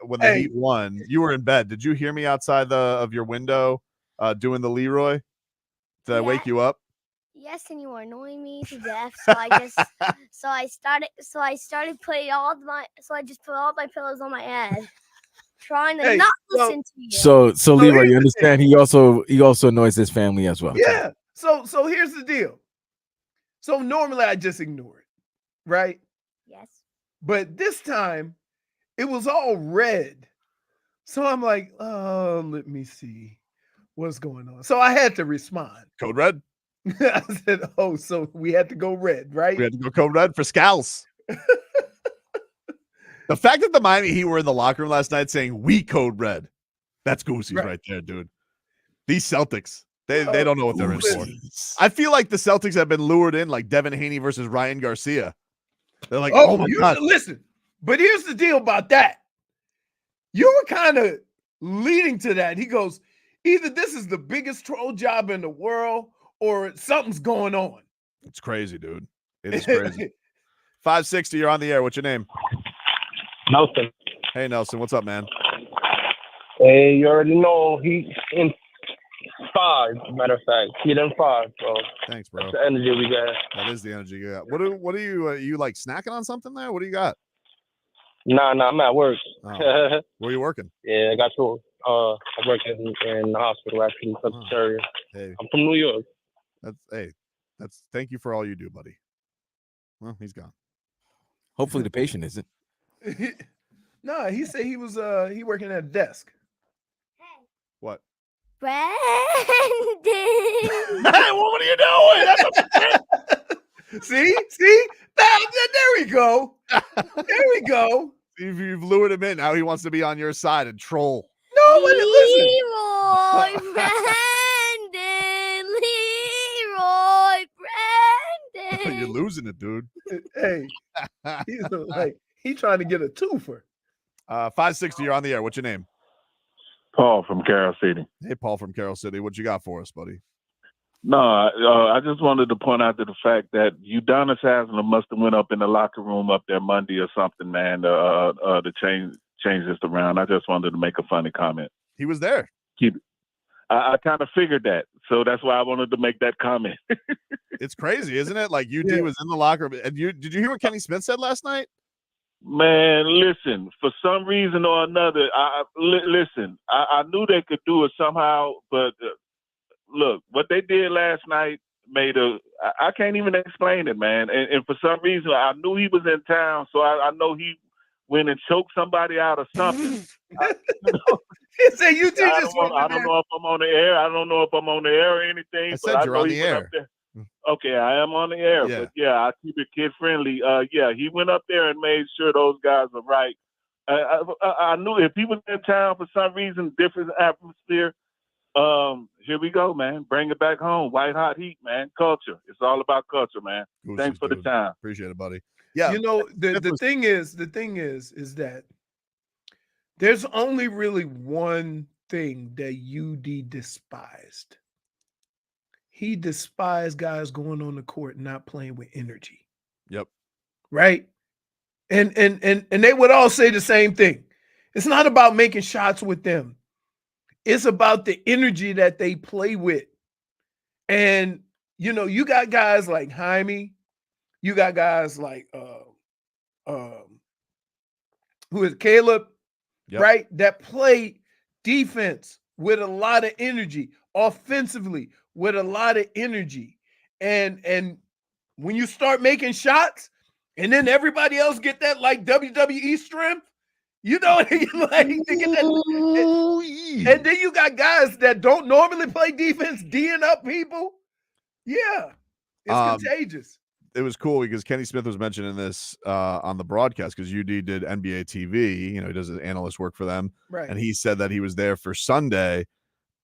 when the Heat won, you were in bed. Did you hear me outside of your window doing the Leroy? Did I wake you up? Yes, and you were annoying me to death. So I just put all my pillows on my head. trying to not listen to you. So Leroy, you understand? He also annoys his family as well. Yeah. So here's the deal. So normally I just ignore it, right? Yes. But this time it was all red. So I'm like, let me see what's going on. So I had to respond. Code red? I said, so we had to go red, right? We had to go code red for Scals. The fact that the Miami Heat were in the locker room last night saying we code red, that's Goosies right there, dude. These Celtics, they don't know what they're in for. I feel like the Celtics have been lured in like Devin Haney versus Ryan Garcia. They're like, oh my God. Listen, but here's the deal about that. You were kind of leading to that. He goes, either this is the biggest troll job in the world or something's going on. It's crazy, dude. It is crazy. 560, you're on the air. What's your name? Nelson. Hey, Nelson. What's up, man? Hey, you already know he's in 5, matter of fact. He's in 5, so thanks, bro. That's the energy we got. That is the energy you got. What are you like snacking on something there? What do you got? Nah, I'm at work. Oh. Where are you working? Yeah, I got to. I work in the hospital actually, in area. Hey, I'm from New York. That's thank you for all you do, buddy. Well, he's gone. Hopefully the patient isn't. No, he said he was he working at a desk. What? Brandon. What are you doing? See? There we go. There we go. You've lured him in. Now he wants to be on your side and troll. No, but listen. Leroy Brandon. You're losing it, dude. Hey, he's like he trying to get a twofer. 560, you're on the air. What's your name? Paul from Carroll City. Hey, Paul from Carroll City. What you got for us, buddy? No, I just wanted to point out to the fact that Udonis Haslem must have went up in the locker room up there Monday or something, man, to change this around. I just wanted to make a funny comment. He was there. I kind of figured that, so that's why I wanted to make that comment. It's crazy, isn't it? Like UD was in the locker room. And did you hear what Kenny Smith said last night? Man, listen, for some reason or another, I knew they could do it somehow, but look, what they did last night I can't even explain it, man. And for some reason, I knew he was in town, so I know he went and choked somebody out or something. He said you did I don't know if I'm on the air. I don't know if I'm on the air or anything. I said you're on the air. Okay, I am on the air, but I keep it kid friendly. He went up there and made sure those guys are right. I knew if he was in town for some reason, different atmosphere. Here we go, man. Bring it back home. White hot heat, man. Culture. It's all about culture, man. Goosies, thanks for the time. Appreciate it, buddy. Yeah, you know the thing is that there's only really one thing that UD despised. He despised guys going on the court not playing with energy. Yep. Right? And they would all say the same thing. It's not about making shots with them. It's about the energy that they play with. And you got guys like Jaime, you got guys like who is Caleb, right? That play defense with a lot of energy, offensively with a lot of energy. And when you start making shots and then everybody else get that like WWE strength, like to get that. And then you got guys that don't normally play defense D'ing up people. Yeah, it's contagious. It was cool because Kenny Smith was mentioning this on the broadcast because UD did NBA TV. He does analyst work for them. Right. And he said that he was there for Sunday.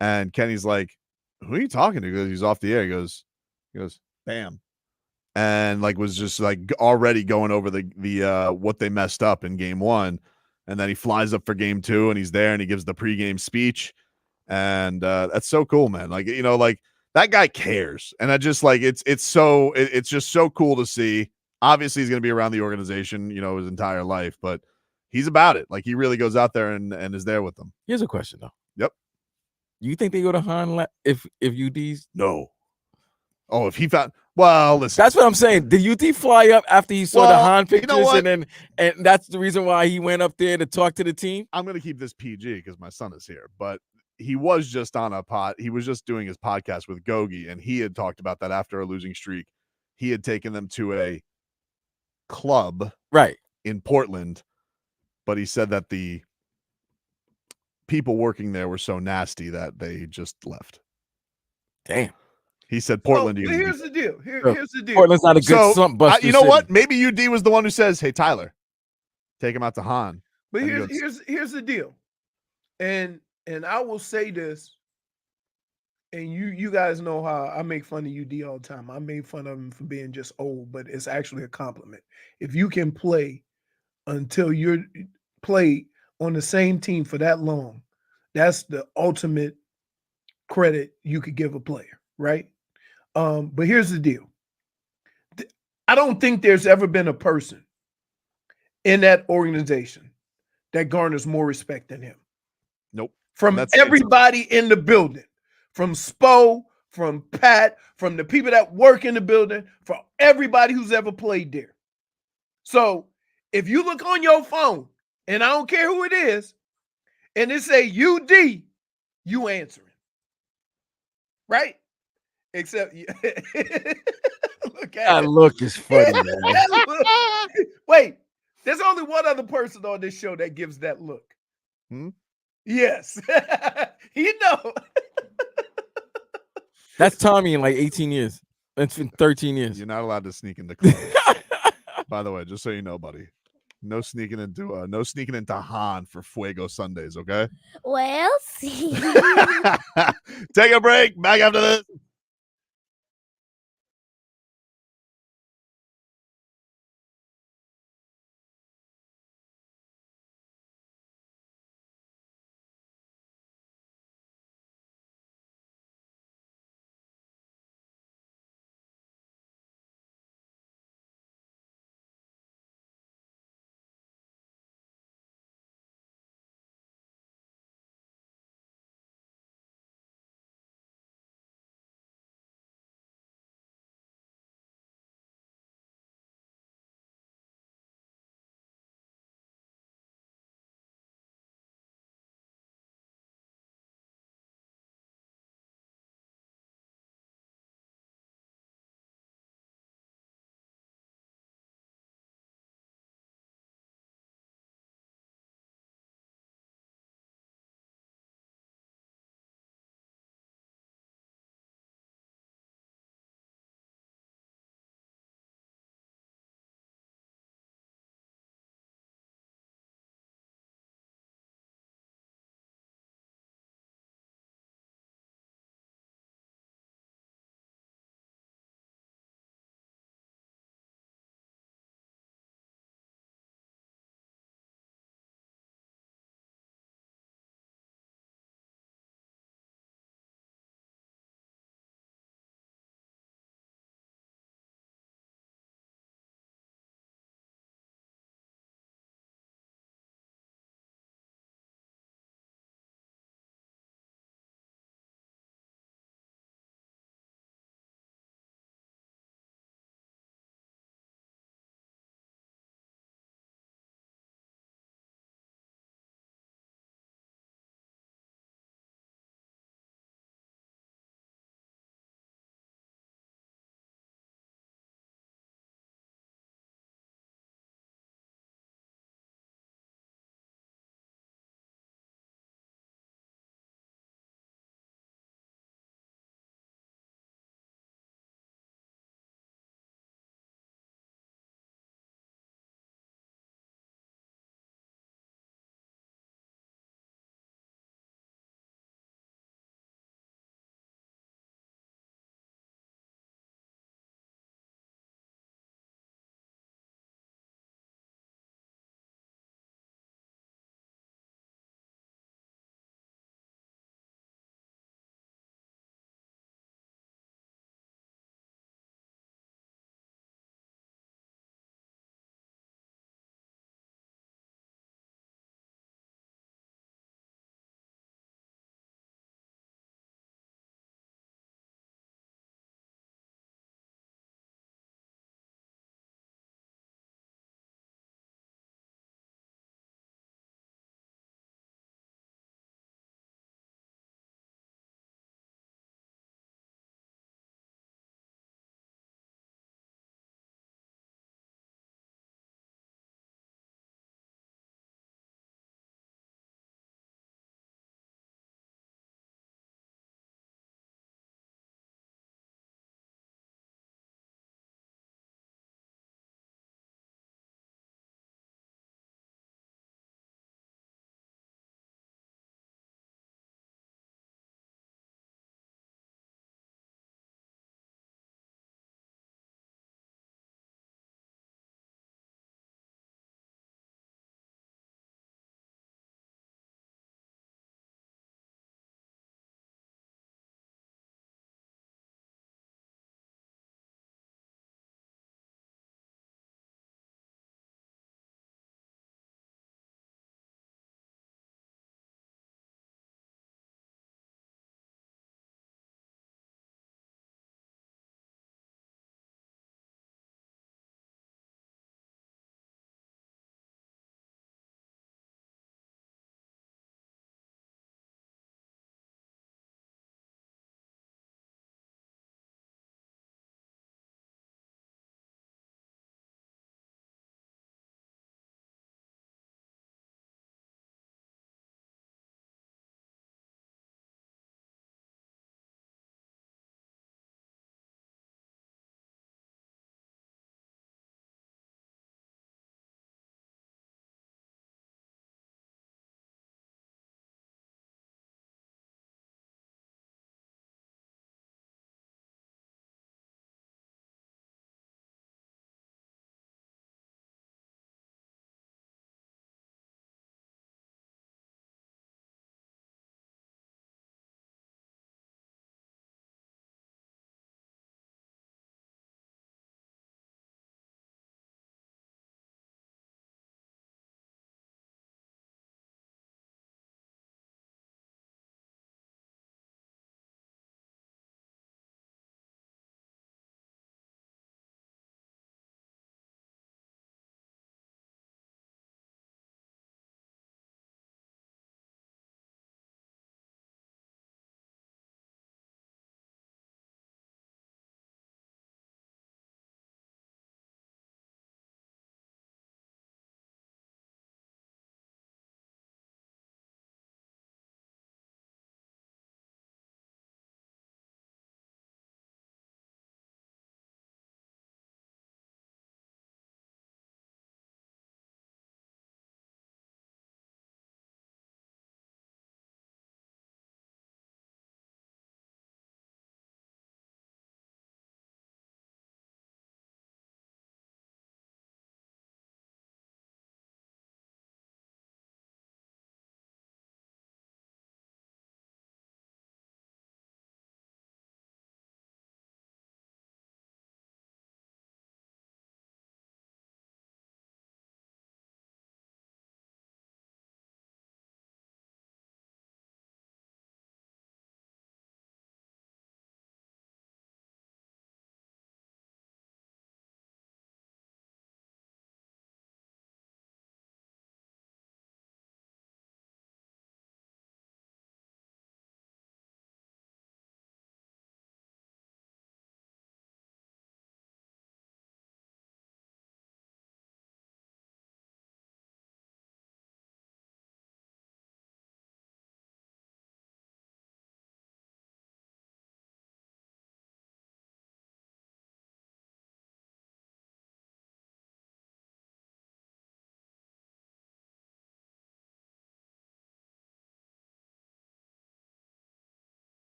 And Kenny's like, who are you talking to? He goes, he's off the air. He goes, bam. And was just already going over the what they messed up in game 1. And then he flies up for game 2 and he's there and he gives the pregame speech. And that's so cool, man. That guy cares. And I just it's just so cool to see. Obviously he's going to be around the organization, his entire life, but he's about it. He really goes out there and is there with them. Here's a question though. Yep. You think they go to Hahn if UD's? No. Oh, if he found Well, listen. That's what I'm saying. Did UT fly up after he saw the Hahn pictures, you know what? and that's the reason why he went up there to talk to the team? I'm going to keep this PG because my son is here, but he was just on a pod. He was just doing his podcast with Gogi, and he had talked about that after a losing streak. He had taken them to a club in Portland, but he said that the people working there were so nasty that they just left. Damn. He said Portland. Here's the deal. Here's the deal. Portland's not a good slump buster. You know what? Maybe UD was the one who says, "Hey, Tyler, take him out to Hahn." But here's the deal, and I will say this, and you guys know how I make fun of UD all the time. I made fun of him for being just old, but it's actually a compliment. If you can play until you're played on the same team for that long, that's the ultimate credit you could give a player, right? But here's the deal. I don't think there's ever been a person in that organization that garners more respect than him. Nope. From everybody in the building, from Spo, from Pat, from the people that work in the building, from everybody who's ever played there. So if you look on your phone, and I don't care who it is, and it say UD, you answering. Right? Except that look is funny, man. Wait, there's only one other person on this show that gives that look. Yes. You know. That's Tommy in like 18 years. It's been 13 years. You're not allowed to sneak into clubs. By the way, just so you know, buddy. No sneaking into Hahn for Fuego Sundays, okay? Well, see. Take a break. Back after this.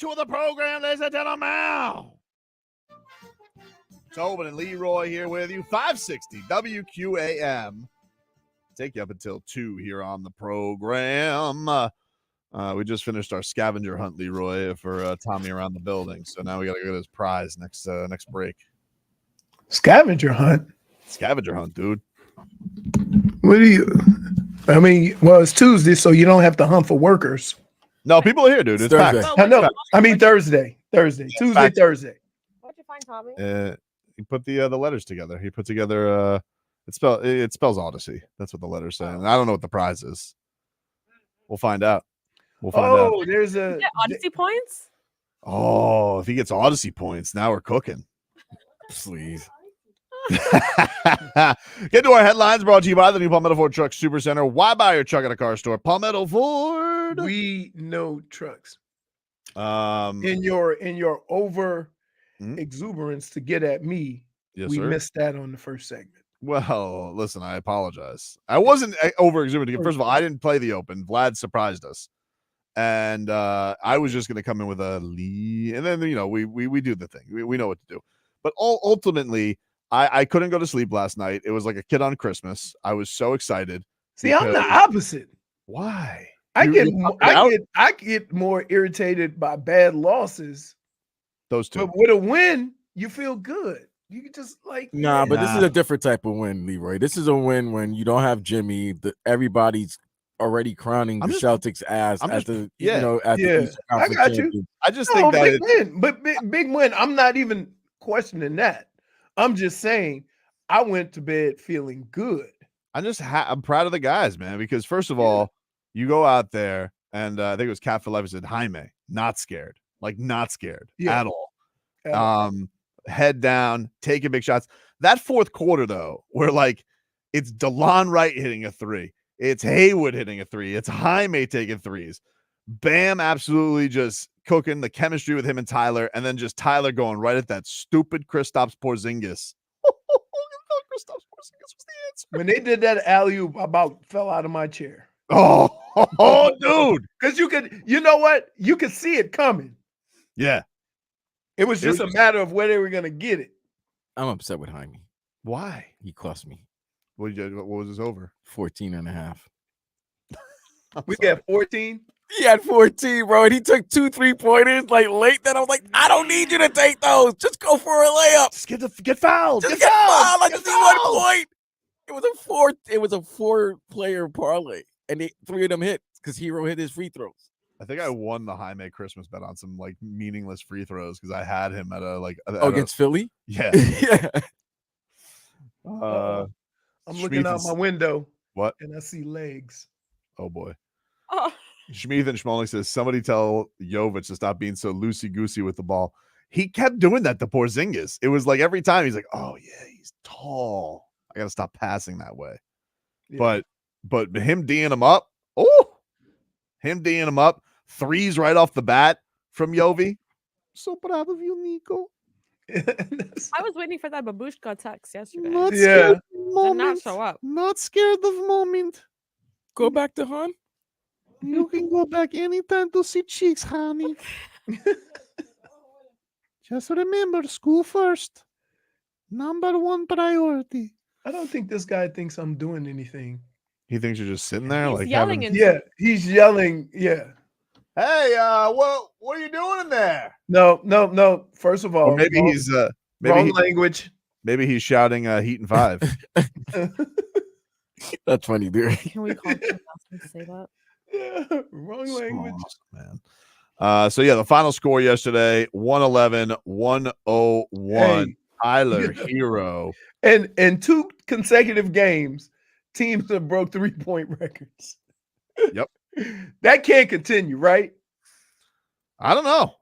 2 of the program, ladies and gentlemen. Tobin and Leroy here with you. 560 WQAM. Take you up until 2 here on the program. We just finished our scavenger hunt, Leroy, for Tommy around the building. So now we got to go to his prize next break. Scavenger hunt? Scavenger hunt, dude. What do you... I mean, well, it's Tuesday, so you don't have to hunt for workers. No, people are here, dude. It's Thursday. packed. I know. I mean, Thursday. Tuesday, Thursday. What'd you find, Tommy? He put the letters together. He put together it spells Odyssey. That's what the letters say. And I don't know what the prize is. We'll find out. Oh, there's a Odyssey points. Oh, if he gets Odyssey points, now we're cooking. Please. Get to our headlines brought to you by the new Palmetto Ford Truck Super Center. Why buy your truck at a car store? Palmetto Ford. We know trucks. In your over exuberance to get at me, yes, we sir. missed that on the first segment. Well, listen, I apologize. I wasn't over exuberant. First of all, I didn't play the open. Vlad surprised us. And I was just going to come in with a Lee. And then, we do the thing. We know what to do. But ultimately, I couldn't go to sleep last night. It was like a kid on Christmas. I was so excited. I'm the opposite. Why? I get more irritated by bad losses. Those two. But with a win, you feel good. You can just like but this is a different type of win, Leroy. This is a win when you don't have Jimmy. Everybody's already crowning the Celtics as the I got you. I just think that big win, but big win. I'm not even questioning that. I'm just saying I went to bed feeling good. I'm proud of the guys, man, because first of all, you go out there and I think it was Cat for Life said Jaime, not scared at all. Head down, taking big shots. That fourth quarter, though, where like it's DeLon Wright hitting a 3, it's Haywood hitting a 3, it's Jaime taking 3s. Bam, absolutely just cooking the chemistry with him and Tyler, and then just Tyler going right at that stupid Kristaps Porzingis. Kristaps Porzingis was the answer. When they did that alley-oop, I about fell out of my chair. Oh, dude. Because you know what? You could see it coming. Yeah. It was just a matter of where they were going to get it. I'm upset with Jaime. Why? He cost me. What was his over? 14.5. We got 14. He had 14, bro, and he took 2 3-pointers like late. Then I was like, I don't need you to take those. Just go for a layup. Just get fouled. Just get fouled. I just need 1 point. It was a 4-player parlay, and 3 of them hit because Herro hit his free throws. I think I won the Jaime Christmas bet on some like meaningless free throws because I had him at against Philly. Yeah. Yeah. I'm looking out my window. What? And I see legs. Oh boy. Oh. Schmeeth and Schmolik says, somebody tell Jovic to stop being so loosey-goosey with the ball. He kept doing that to Porzingis. It was like every time he's like, oh yeah, he's tall. I gotta stop passing that way. Yeah. But him D'ing him up. Him D'ing him up. 3s right off the bat from Yovi. So proud of you, Nico. I was waiting for that babushka text yesterday. Yeah. Did not show up. Not scared of moment. Go back to Hahn. You can go back anytime to see cheeks, honey. Just remember, school first. Number 1 priority. I don't think this guy thinks I'm doing anything. He thinks you're just sitting there, He's like yelling. He's yelling. Yeah. Hey, what are you doing in there? No. First of all, or maybe he's wrong language. Maybe he's shouting Heat and 5. That's funny, dude. Can we call him and say that? Yeah, wrong language, man. So yeah, the final score yesterday: 111-101. Tyler Herro. And in 2 consecutive games, teams have broke 3-point records. Yep. That can't continue, right? I don't know.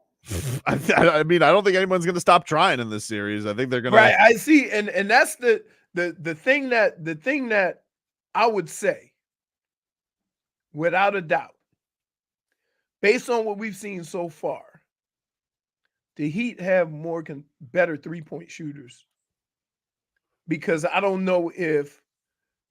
I mean, I don't think anyone's going to stop trying in this series. I think they're going to. Right. I see, and that's the thing that I would say, without a doubt, based on what we've seen so far, the Heat have better 3-point shooters, because I don't know if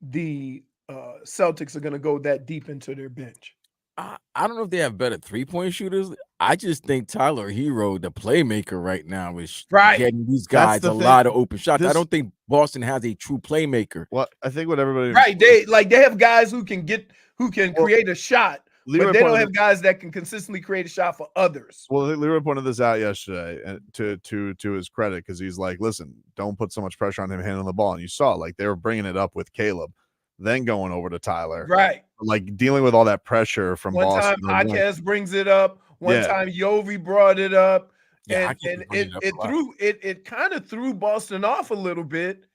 the Celtics are going to go that deep into their bench. I don't know if they have better 3-point shooters. I just think Tyler Herro, the playmaker right now, is Right. getting these guys a lot of open shots. I don't think Boston has a true playmaker. Well, I think what everybody right. They have guys who can create a shot, but they don't have guys that can consistently create a shot for others. Well, Leroy pointed this out yesterday, and to his credit, because he's like, listen, don't put so much pressure on him handling the ball. And you saw, like, they were bringing it up with Caleb, then going over to Tyler, right? Like dealing with all that pressure from one Boston. time. Podcast brings it up. One time, Yovi brought it up, and it kind of threw Boston off a little bit,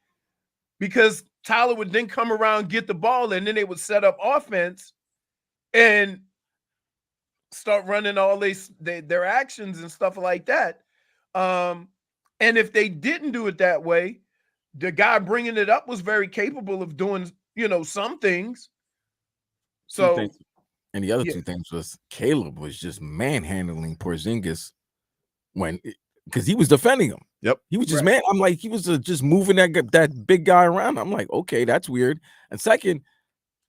because Tyler would then come around, get the ball, and then they would set up offense and start running all their actions and stuff like that. And if they didn't do it that way, the guy bringing it up was very capable of doing, some things. So, and the other two things was Caleb was just manhandling Porzingis because he was defending him. Yep, he was just man. I'm like, he was just moving that big guy around. I'm like, okay, that's weird. And second,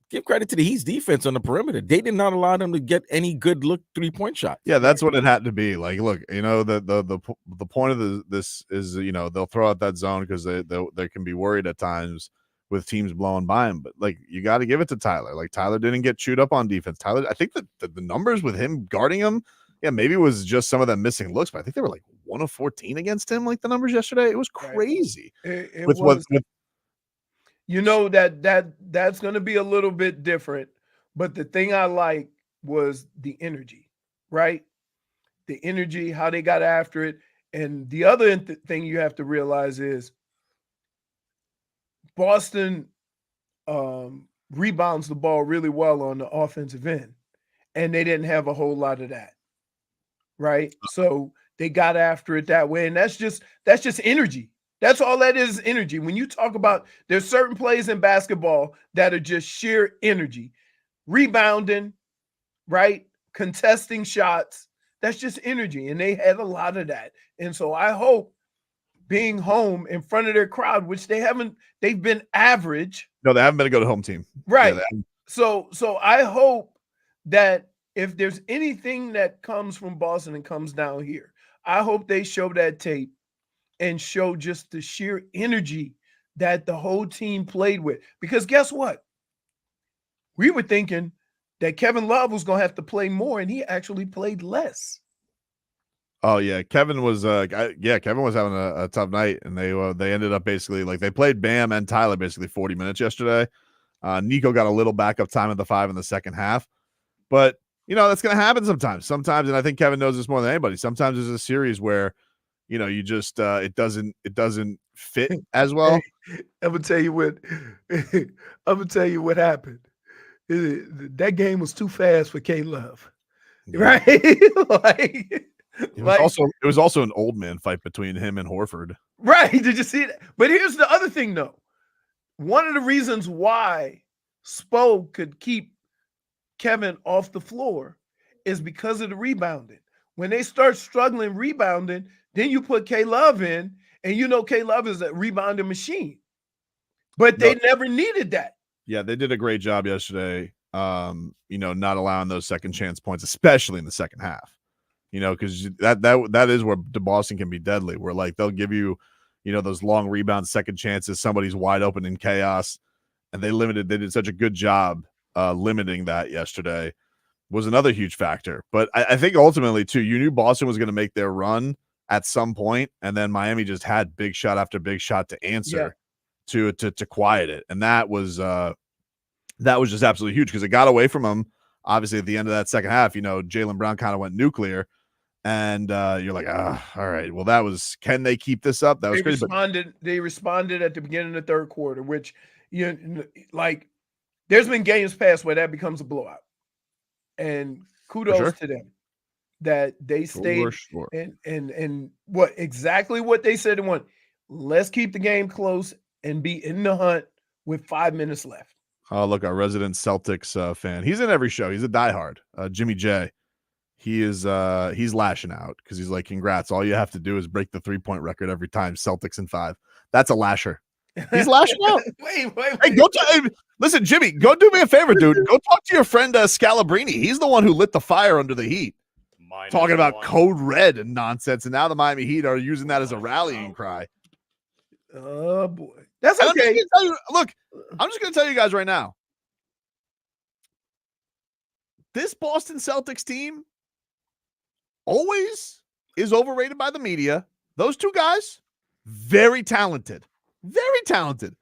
give credit to the Heat's defense on the perimeter. They did not allow them to get any good look 3-point shot. Yeah, that's what it had to be. Like, look, the point of this is, they'll throw out that zone because they can be worried at times with teams blowing by him. But, like, you got to give it to Tyler. Like, Tyler didn't get chewed up on defense. Tyler, I think that the numbers with him guarding him, maybe it was just some of them missing looks, but I think they were like 1 of 14 against him, like the numbers yesterday. It was crazy. It was. That's going to be a little bit different. But the thing I like was the energy, right? The energy, how they got after it. And the other thing you have to realize is Boston rebounds the ball really well on the offensive end, and they didn't have a whole lot of that, right? So they got after it that way, and that's just energy. That's all that is energy. When you talk about, there's certain plays in basketball that are just sheer energy. Rebounding, right? Contesting shots. That's just energy. And they had a lot of that. And so I hope being home in front of their crowd, which they've been average. No, they haven't been a good home team. Right. Yeah, so I hope that if there's anything that comes from Boston and comes down here, I hope they show that tape and show just the sheer energy that the whole team played with. Because guess what? We were thinking that Kevin Love was going to have to play more, and he actually played less. Oh, yeah. Kevin was having a tough night, and they ended up basically, like, they played Bam and Tyler basically 40 minutes yesterday. Nico got a little backup time at the 5 in the second half. But, that's going to happen sometimes. And I think Kevin knows this more than anybody. Sometimes there's a series where you just it doesn't fit as well. I'm gonna tell you what happened. That game was too fast for K Love, right? It was also an old man fight between him and Horford. Right? Did you see that? But here's the other thing, though. One of the reasons why Spo could keep Kevin off the floor is because of the rebounding. When they start struggling rebounding, then you put K-Love in, and K-Love is a rebounding machine. But they never needed that. Yeah, they did a great job yesterday, not allowing those second chance points, especially in the second half. Because that is where Boston can be deadly, where, like, they'll give you, those long rebounds, second chances, somebody's wide open in chaos, and they did such a good job limiting that yesterday. Was another huge factor. But I think ultimately, too, you knew Boston was going to make their run at some point, and then Miami just had big shot after big shot to answer to quiet it. And that was just absolutely huge because it got away from them. Obviously, at the end of that second half, Jaylen Brown kind of went nuclear, and you're like, all right, well, can they keep this up? That was crazy. They responded at the beginning of the third quarter, which, there's been games past where that becomes a blowout. And kudos to them that they stayed and exactly what they said they want. Let's keep the game close and be in the hunt with 5 minutes left. Oh, look, our resident Celtics fan. He's in every show. He's a diehard. Jimmy J. He's lashing out because he's like, congrats. All you have to do is break the 3-point record every time. Celtics in 5. That's a lasher. He's lashing out. Wait. Hey, listen, Jimmy, go do me a favor, dude. Go talk to your friend Scalabrine. He's the one who lit the fire under the Heat. talking about code red and nonsense, and now the Miami Heat are using that as a rallying cry. Oh boy, that's And okay. I'm just going to tell you guys right now. This Boston Celtics team always is overrated by the media. Those two guys, very talented. Very talented.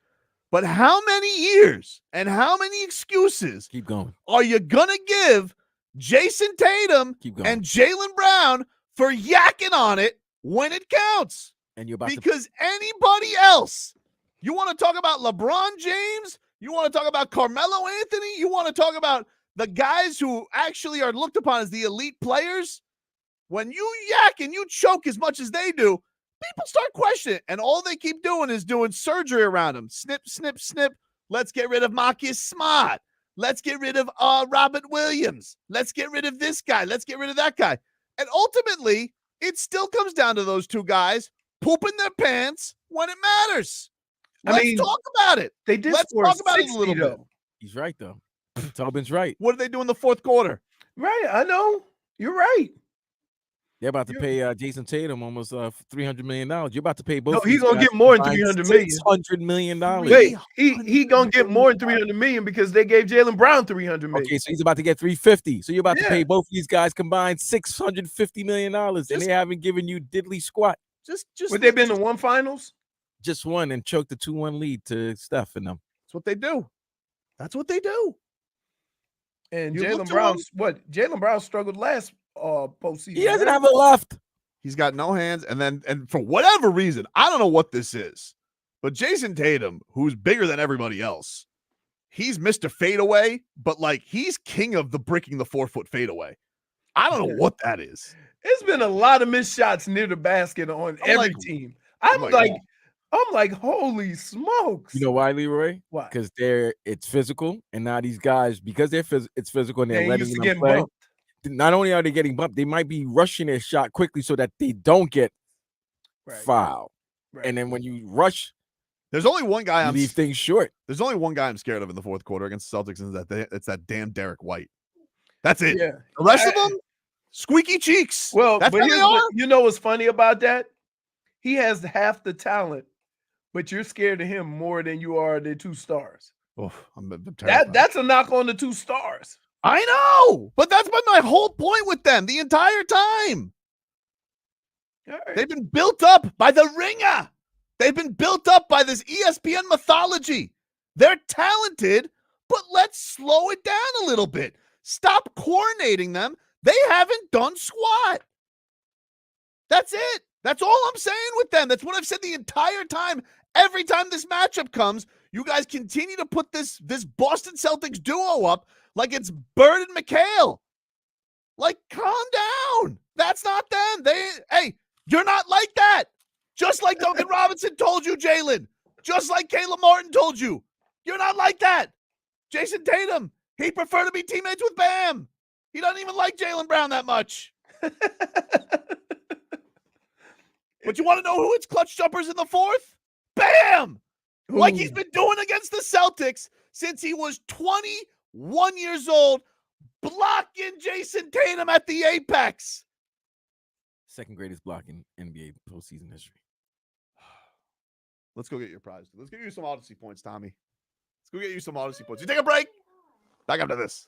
But how many years and how many excuses Keep going. are you going to give Jason Tatum and Jaylen Brown for yakking on it when it counts? And you're about because anybody else, you want to talk about LeBron James? You want to talk about Carmelo Anthony? You want to talk about the guys who actually are looked upon as the elite players? When you yak and you choke as much as they do, people start questioning. And all they keep doing is doing surgery around them. Snip, snip, snip. Let's get rid of Marcus Smart. Let's get rid of Robert Williams. Let's get rid of this guy. Let's get rid of that guy. And ultimately, it still comes down to those two guys pooping their pants when it matters. Let's talk about it. They did Let's score talk about 60, it a little bit. He's right, though. Tobin's right. What did they do in the fourth quarter? Right, I know. You're right. They're about to pay Jason Tatum almost $300 million. You're about to pay both. No, he's gonna get more than $300 million. $600 million. Wait, he gonna get more than $300 million because they gave Jaylen Brown $300 million. Okay, so he's about to get $350. So you're about to pay both these guys combined $650 million, and they haven't given you diddly squat. Just. But they've been to one finals. Just one and choked the 2-1 lead to Steph and them. That's what they do. That's what they do. And Jaylen Brown, Jaylen Brown struggled last postseason. He doesn't have a left. He's got no hands, and for whatever reason, I don't know what this is, but Jason Tatum, who's bigger than everybody else, he's Mr. Fadeaway, but like he's king of the bricking the 4-foot fadeaway. I don't know what that is. It's been a lot of missed shots near the basket on every team. I'm like, holy smokes. You know why, Leroy? Why? Because it's physical, and now these guys, because it's physical and they're letting them play. Bumped. Not only are they getting bumped, they might be rushing their shot quickly so that they don't get fouled. Right. And then when you rush, there's only one guy leave things short. There's only one guy I'm scared of in the fourth quarter against the Celtics, and it's that damn Derek White. That's it. Yeah. The rest of them, squeaky cheeks. Well, that's but what they are. You know what's funny about that? He has half the talent, but you're scared of him more than you are the two stars. Oh, I'm terrified. That's a knock on the two stars. I know, but that's been my whole point with them the entire time. Right. They've been built up by the ringer. They've been built up by this ESPN mythology. They're talented, but let's slow it down a little bit. Stop coronating them. They haven't done squat. That's it. That's all I'm saying with them. That's what I've said the entire time. Every time this matchup comes, you guys continue to put this Boston Celtics duo up like it's Bird and McHale. Like, calm down. That's not them. Hey, you're not like that. Just like Duncan Robinson told you, Jaylen. Just like Caleb Martin told you. You're not like that. Jason Tatum, he'd prefer to be teammates with Bam. He doesn't even like Jaylen Brown that much. But you want to know who its clutch jumpers in the fourth? Bam! Ooh. Like he's been doing against the Celtics since he was 21 years old, blocking Jason Tatum at the apex. Second greatest block in NBA postseason history. Let's go get your prize. Let's get you some Odyssey points, Tommy. Let's go get you some Odyssey points. You take a break. Back after this.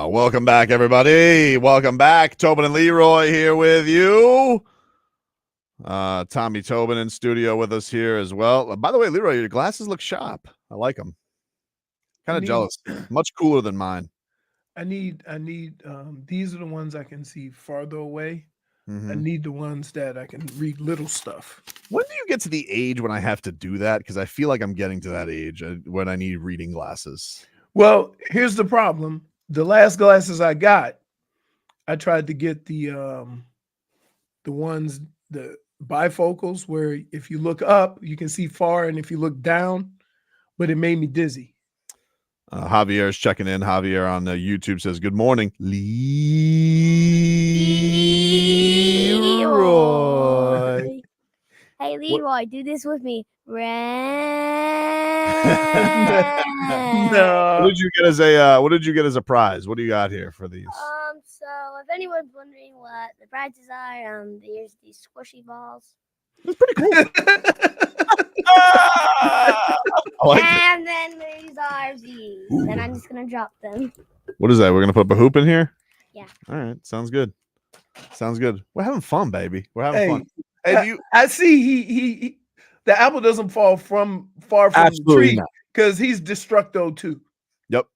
Welcome back, everybody. Welcome back. Tobin and Leroy here with you. Tommy Tobin in studio with us here as well. By the way, Leroy, your glasses look sharp. I like them. Kind of jealous. Much cooler than mine. I need these are the ones I can see farther away. I need the ones that I can read little stuff. When do you get to the age when I have to do that? Because I feel like I'm getting to that age when I need reading glasses. Well, here's the problem. The last glasses I got, I tried to get the ones, the bifocals, where if you look up, you can see far, and if you look down, but it made me dizzy. Javier is checking in. Javier on YouTube says, good morning, Leroy. Hey, Leroy, do this with me. No. What did you get as a prize? What do you got here for these? So if anyone's wondering what the prizes are, there's these squishy balls. That's pretty cool. I like and then there's are these. And I'm just gonna drop them. What is that? We're gonna put a hoop in here? Yeah. All right. Sounds good. Sounds good. We're having fun, baby. We're having fun. Hey, I see he the apple doesn't fall far from the tree because he's destructo too. Yep.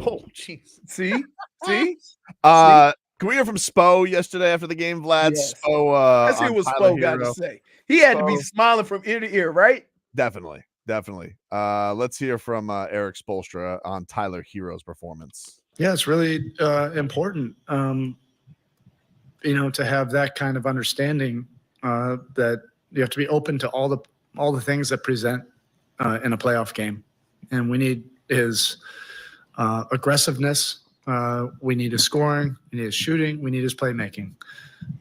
Oh, jeez. See? Can we hear from Spo yesterday after the game, Vlad? Yes. Spo, Let's hear what Spo got to say. He had to be smiling from ear to ear, right? Definitely. Let's hear from Erik Spoelstra on Tyler Herro's performance. Yeah, it's really important, to have that kind of understanding that you have to be open to all the things that present in a playoff game, and we need his aggressiveness. We need his scoring. We need his shooting. We need his playmaking.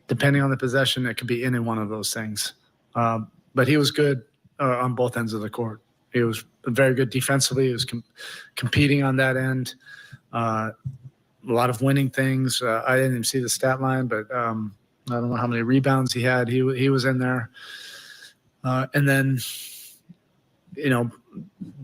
Depending on the possession, it could be any one of those things. But he was good on both ends of the court. He was very good defensively. He was competing on that end. A lot of winning things. I didn't even see the stat line, but I don't know how many rebounds he had. He was in there. And then,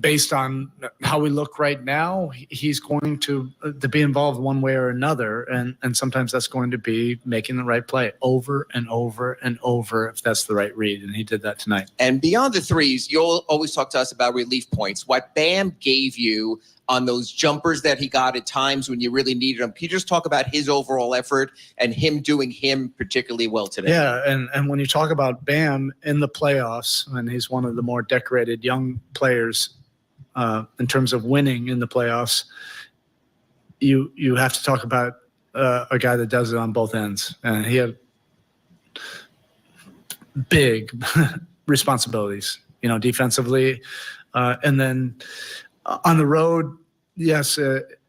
based on how we look right now, he's going to be involved one way or another. And sometimes that's going to be making the right play over and over and over if that's the right read. And he did that tonight. And beyond the threes, you'll always talk to us about relief points. What Bam gave you on those jumpers that he got at times when you really needed him. Can you just talk about his overall effort and him doing him particularly well today? Yeah, and when you talk about Bam in the playoffs, and he's one of the more decorated young players in terms of winning in the playoffs, you have to talk about a guy that does it on both ends. And he had big responsibilities, defensively. And then on the road, yes, it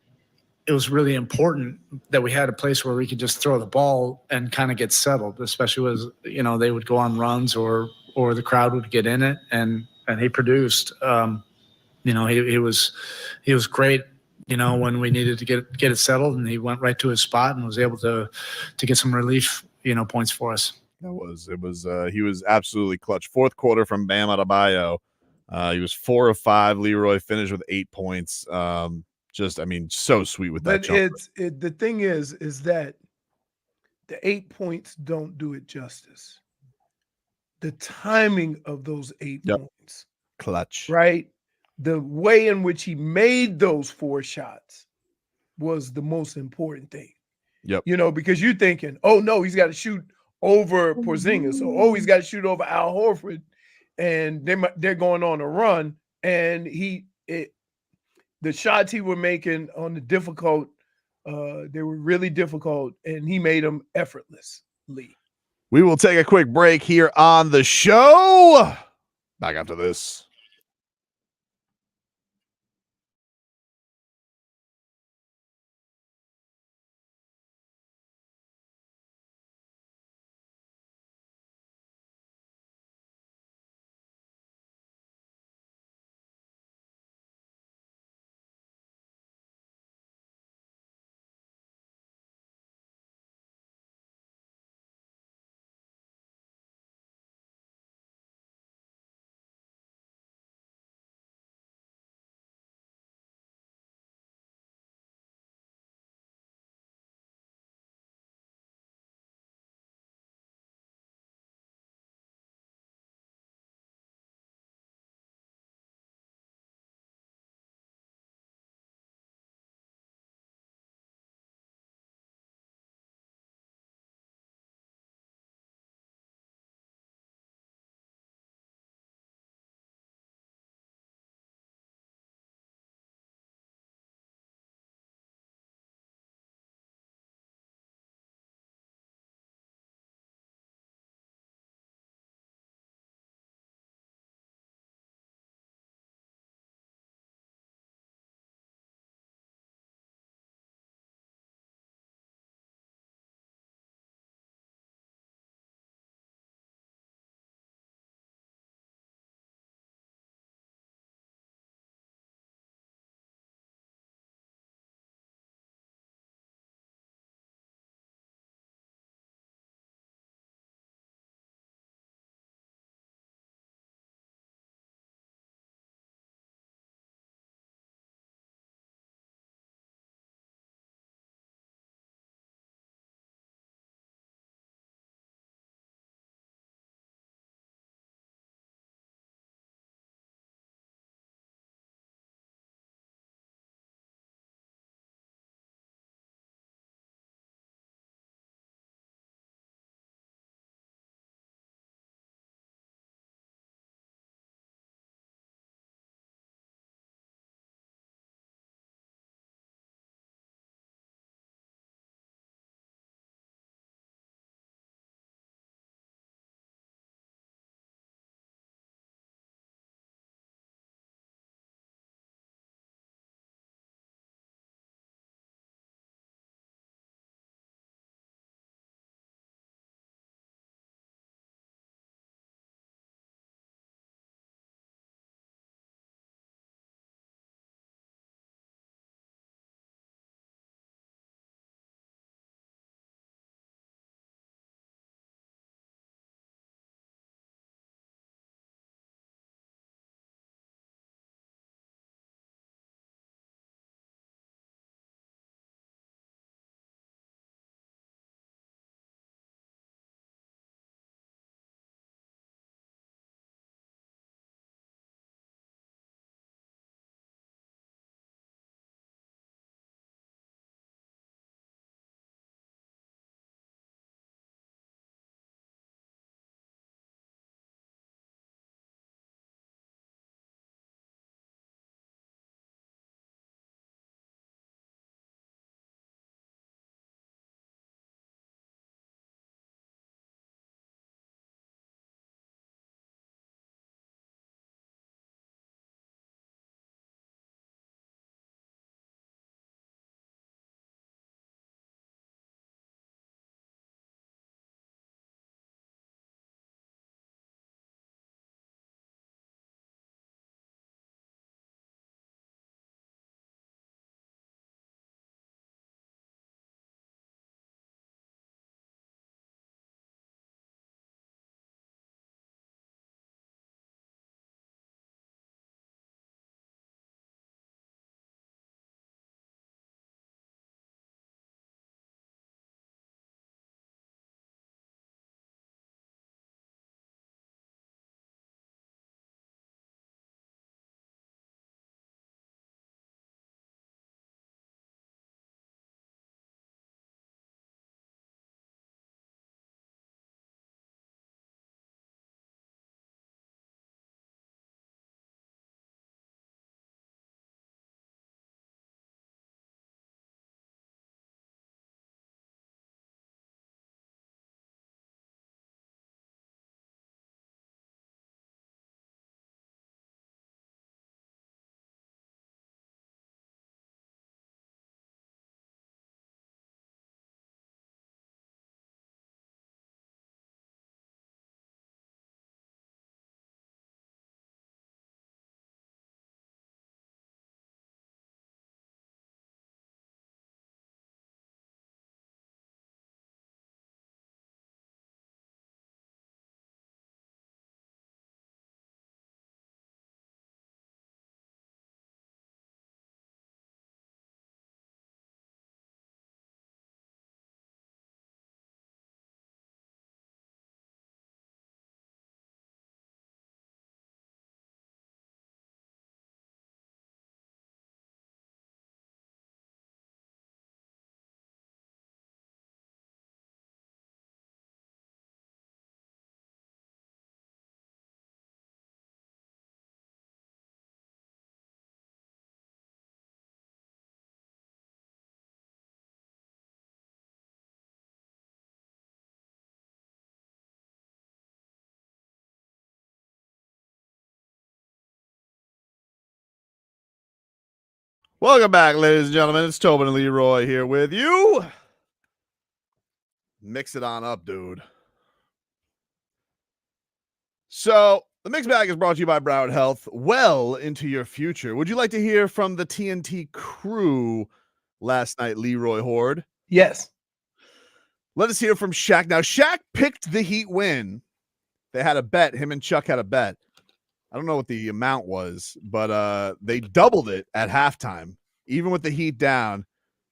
was really important that we had a place where we could just throw the ball and kind of get settled, especially as, they would go on runs or the crowd would get in it. And he produced, he was great, when we needed to get it settled, and he went right to his spot and was able to get some relief, points for us. He was absolutely clutch. Fourth quarter from Bam Adebayo. He was 4 of 5. Leroy finished with 8 points. So sweet with that jumper. The thing is that the 8 points don't do it justice. The timing of those 8 points. Clutch. Right? The way in which he made those 4 shots was the most important thing. Yep. Because you're thinking, oh no, he's got to shoot over Porzingis, or he's got to shoot over Al Horford, and they're going on a run, and the shots he were making on the difficult, they were really difficult, and he made them effortlessly. We will take a quick break here on the show. Back after this. Welcome back, ladies and gentlemen. It's Tobin and Leroy here with you. Mix it on up, dude. So the mixed bag is brought to you by Broward Health. Well into your future. Would you like to hear from the TNT crew last night, Leroy Horde? Yes. Let us hear from Shaq. Now, Shaq picked the Heat win. They had a bet. Him and Chuck had a bet. I don't know what the amount was, but they doubled it at halftime. Even with the Heat down,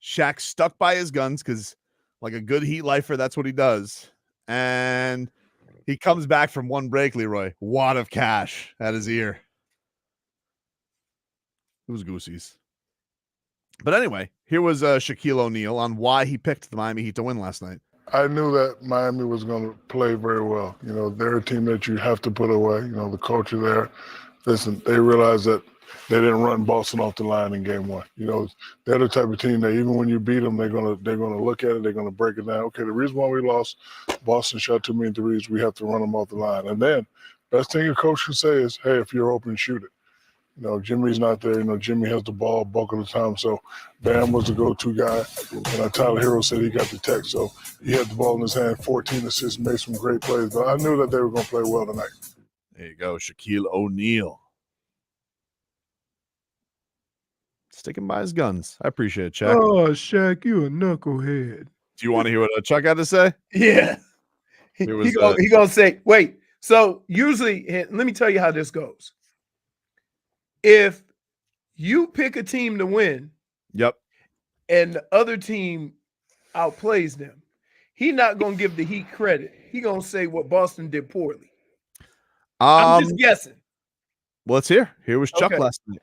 Shaq stuck by his guns because, like a good Heat lifer, that's what he does. And he comes back from one break, Leroy. Wad of cash at his ear. It was Goosies. But anyway, here was Shaquille O'Neal on why he picked the Miami Heat to win last night. I knew that Miami was going to play very well. You know, they're a team that you have to put away. You know, the culture there. Listen, they realized that they didn't run Boston off the line in game one. You know, they're the type of team that even when you beat them, they're gonna look at it, they're gonna break it down. Okay, the reason why we lost, Boston shot too many threes, we have to run them off the line. And then best thing a coach can say is, hey, if you're open, shoot it. You know, Jimmy's not there. You know, Jimmy has the ball bulk of the time. So Bam was the go-to guy. And Tyler Herro said he got the tech. So he had the ball in his hand, 14 assists, made some great plays. But I knew that they were going to play well tonight. There you go, Shaquille O'Neal. Sticking by his guns. I appreciate it, Chuck. Oh, Shaq, you a knucklehead. Do you want to hear what Chuck had to say? Yeah. He gonna say, wait. So usually, let me tell you how this goes. If you pick a team to win, yep, and the other team outplays them, he's not gonna give the Heat credit. He's gonna say what Boston did poorly. I'm just guessing. Well, let's hear. Here was Chuck Okay. last night.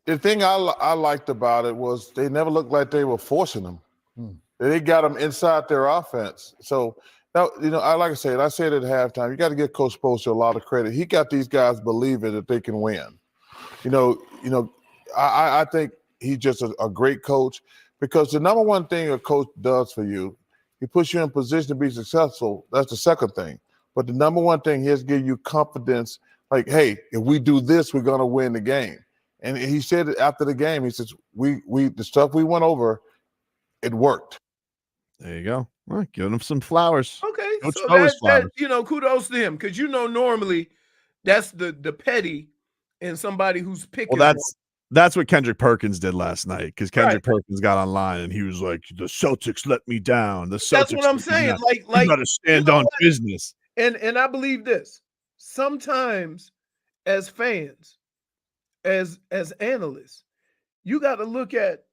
The thing I liked about it was they never looked like they were forcing them. They got them inside their offense. So, now, you know, I said at halftime, you got to give Coach Spoelstra a lot of credit. He got these guys believing that they can win. I think he's just a great coach because the number one thing a coach does for you, he puts you in position to be successful. That's the second thing. But the number one thing, he has to give you confidence. Like, hey, if we do this, we're going to win the game. And he said it after the game. He says, "We the stuff we went over, it worked." There you go. All right, giving him some flowers. Okay, Coach so Spo's that kudos to him because normally that's the petty and somebody who's picking. Well, that's what Kendrick Perkins did last night because Kendrick Perkins got online and he was like, "The Celtics let me down. The Celtics." That's what I'm saying. Like you got to stand on business. And I believe this. Sometimes, as fans, as analysts, you got to look at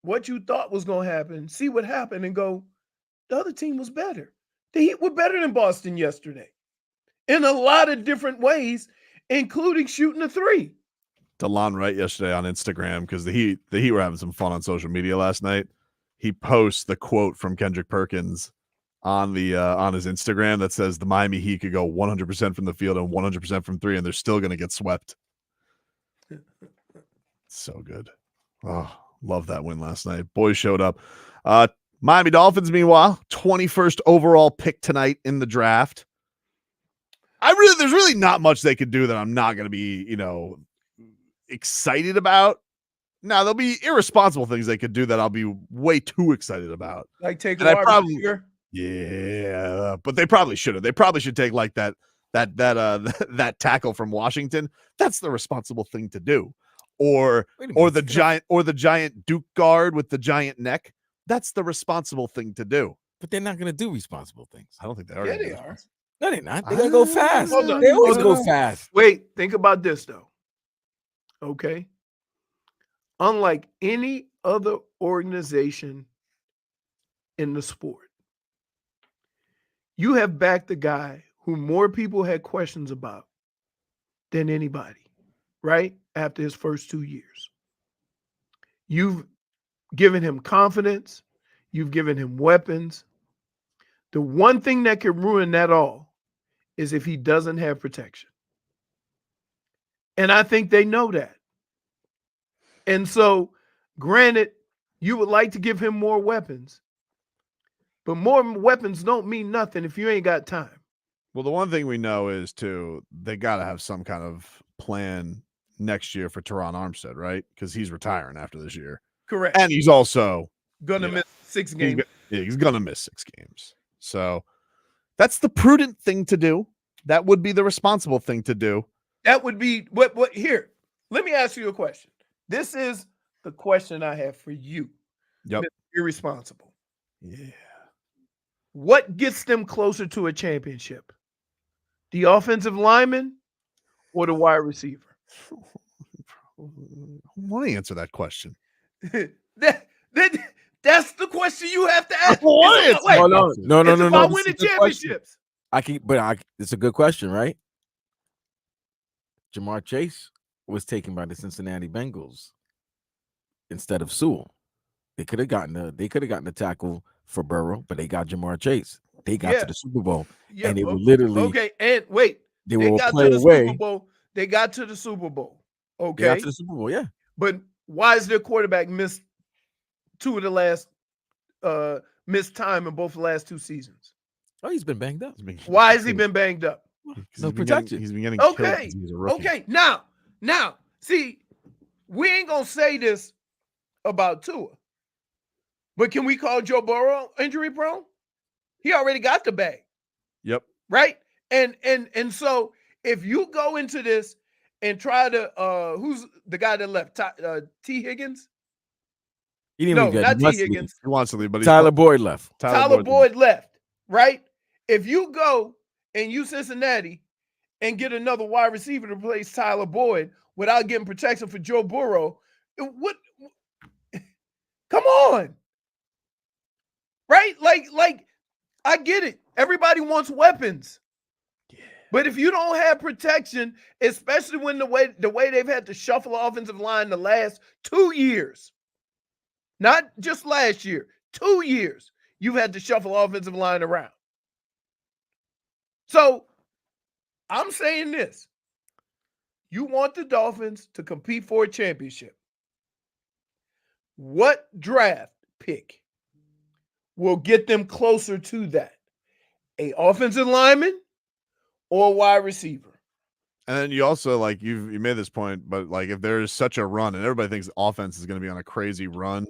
what you thought was going to happen, see what happened, and go, the other team was better. The Heat were better than Boston yesterday in a lot of different ways, including shooting a three. DeLon Wright yesterday on Instagram because the Heat were having some fun on social media last night. He posts the quote from Kendrick Perkins on his Instagram that says the Miami Heat could go 100% from the field and 100% from three, and they're still going to get swept. So good. Oh, love that win last night. Boys showed up. Miami Dolphins, meanwhile, 21st overall pick tonight in the draft. There's really not much they could do that I'm not going to be, excited about. Now, there'll be irresponsible things they could do that I'll be way too excited about. Like take a wide receiver? Yeah, but they probably should have. They probably should take like that tackle from Washington. That's the responsible thing to do. Or the giant Duke guard with the giant neck. That's the responsible thing to do. But they're not going to do responsible things. I don't think they are. Yeah, they are. No, they're not. They're going to go fast. Hold on. They always go fast. Wait, think about this, though. Okay? Unlike any other organization in the sport, you have backed the guy who more people had questions about than anybody, right? After his first 2 years. You've given him confidence. You've given him weapons. The one thing that could ruin that all is if he doesn't have protection. And I think they know that. And so, granted, you would like to give him more weapons, but more weapons don't mean nothing if you ain't got time. Well, the one thing we know is, too, they got to have some kind of plan next year for Teron Armstead, right? Because he's retiring after this year. Correct. And he's also gonna miss 6 games. He's gonna miss 6 games. So that's the prudent thing to do. That would be the responsible thing to do. That would be what here. Let me ask you a question. This is the question I have for you. Yep. Mr. Irresponsible. Yeah. What gets them closer to a championship? The offensive lineman or the wide receiver? I want to answer that question. That's the question you have to ask. No. It's about winning championships. It's a good question, right? Jamar Chase was taken by the Cincinnati Bengals instead of Sewell. They could have gotten the tackle for Burrow, but they got Jamar Chase. They got to the Super Bowl, and they were literally okay. And wait, they were got play to the away. Super Bowl. They got to the Super Bowl. Okay, They got to the Super Bowl, yeah. But why is their quarterback missed 2 of the last missed time in both the last 2 seasons? Oh, he's been banged up. Why has he been banged up? No protection. He's been getting Okay. killed since he was a rookie. Okay. Now, see, we ain't gonna say this about Tua, but can we call Joe Burrow injury prone? He already got the bag. Yep. Right. And so if you go into this and try to who's the guy that left? T. Higgins? He didn't even not get T. Higgins. He wants to leave, but Tyler Boyd left. Tyler Boyd left, right? If you go and you Cincinnati and get another wide receiver to replace Tyler Boyd without getting protection for Joe Burrow, what? Come on, right? Like I get it. Everybody wants weapons, but if you don't have protection, especially when the way they've had to shuffle the offensive line the last 2 years. Not just last year, 2 years, you've had to shuffle offensive line around. So I'm saying this. You want the Dolphins to compete for a championship. What draft pick will get them closer to that? A offensive lineman or a wide receiver? And then you also you made this point, but if there's such a run and everybody thinks offense is going to be on a crazy run,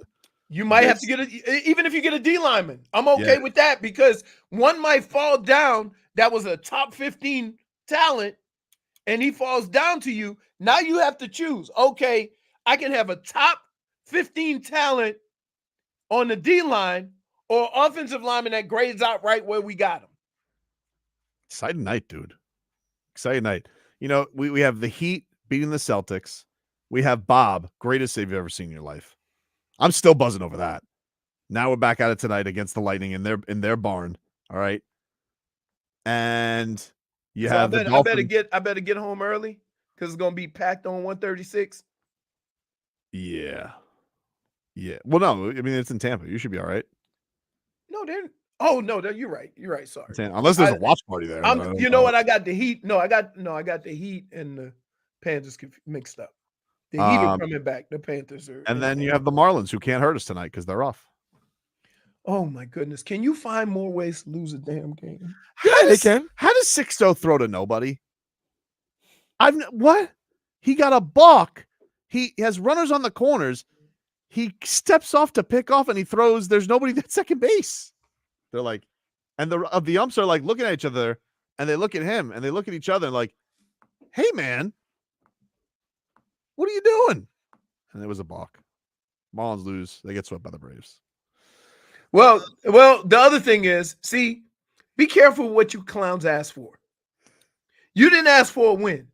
you might have to get even if you get a D lineman. I'm okay with that because one might fall down that was a top 15 talent and he falls down to you. Now you have to choose. Okay, I can have a top 15 talent on the D line or offensive lineman that grades out right where we got him. Exciting night, dude. Exciting night. You know, we have the Heat beating the Celtics. We have Bob, greatest save you've ever seen in your life. I'm still buzzing over that. Now we're back at it tonight against the Lightning in their barn. All right. And you have the Dolphins. I better get home early because it's gonna be packed on 136. Yeah. Yeah. Well, no, I mean it's in Tampa. You should be all right. No, they're no, you're right. You're right. Sorry. Unless there's a watch party there. You know what? I got the Heat. I got the Heat and the Panthers mixed up. The Heat are coming back. The Panthers are. And then you have the Marlins who can't hurt us tonight because they're off. Oh my goodness! Can you find more ways to lose a damn game? Yeah, they can. How does Sixto throw to nobody? What? He got a balk. He has runners on the corners. He steps off to pick off and he throws. There's nobody at second base. They're like, and the umps are looking at each other and they look at him and they look at each other and hey man, what are you doing? And it was a balk. Marlins lose. They get swept by the Braves. Well, the other thing is, see, be careful what you clowns ask for. You didn't ask for a win.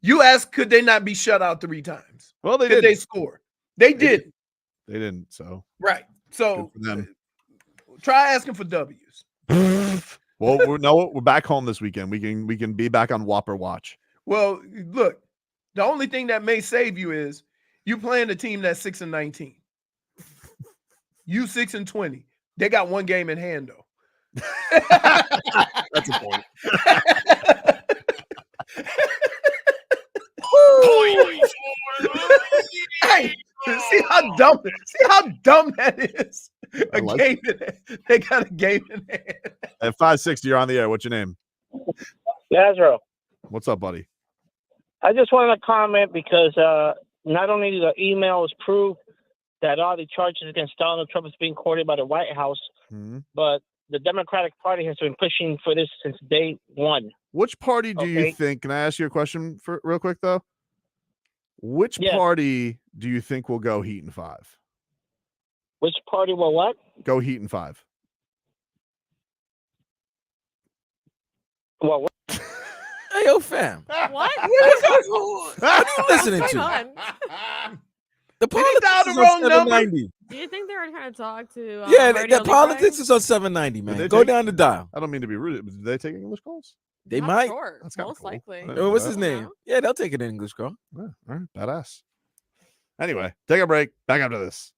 You asked, could they not be shut out 3 times? Well, they did. Did they score? They didn't. They didn't. So right. So try asking for W's. Well, we're back home this weekend. We can be back on Whopper Watch. Well, look, the only thing that may save you is you playing a team that's 6-19. You 6-20. They got 1 game in hand though. That's a point. Hey, see how dumb that is. Game they got a game in hand. At 560, you're on the air. What's your name? Yazro. What's up, buddy? I just wanted to comment because not only the email is proof that all the charges against Donald Trump is being courted by the White House, but the Democratic Party has been pushing for this since day one. Which party do you think? Can I ask you a question real quick though? Which party do you think will go Heat in 5? Which party will what? Go Heat in 5. Well, what? Hey, yo, fam. What? What are you listening What's to? going on? The politics dialed the is wrong on 790. Do you think they were trying to talk to? Yeah, Radio the politics is on 790, man. Go down the dial. I don't mean to be rude, but do they take English calls? They Not might. sure. That's kinda Most cool. likely. Yeah. What's his name? Yeah, they'll take it in English, girl. Yeah, all right, badass. Anyway, take a break. Back after this.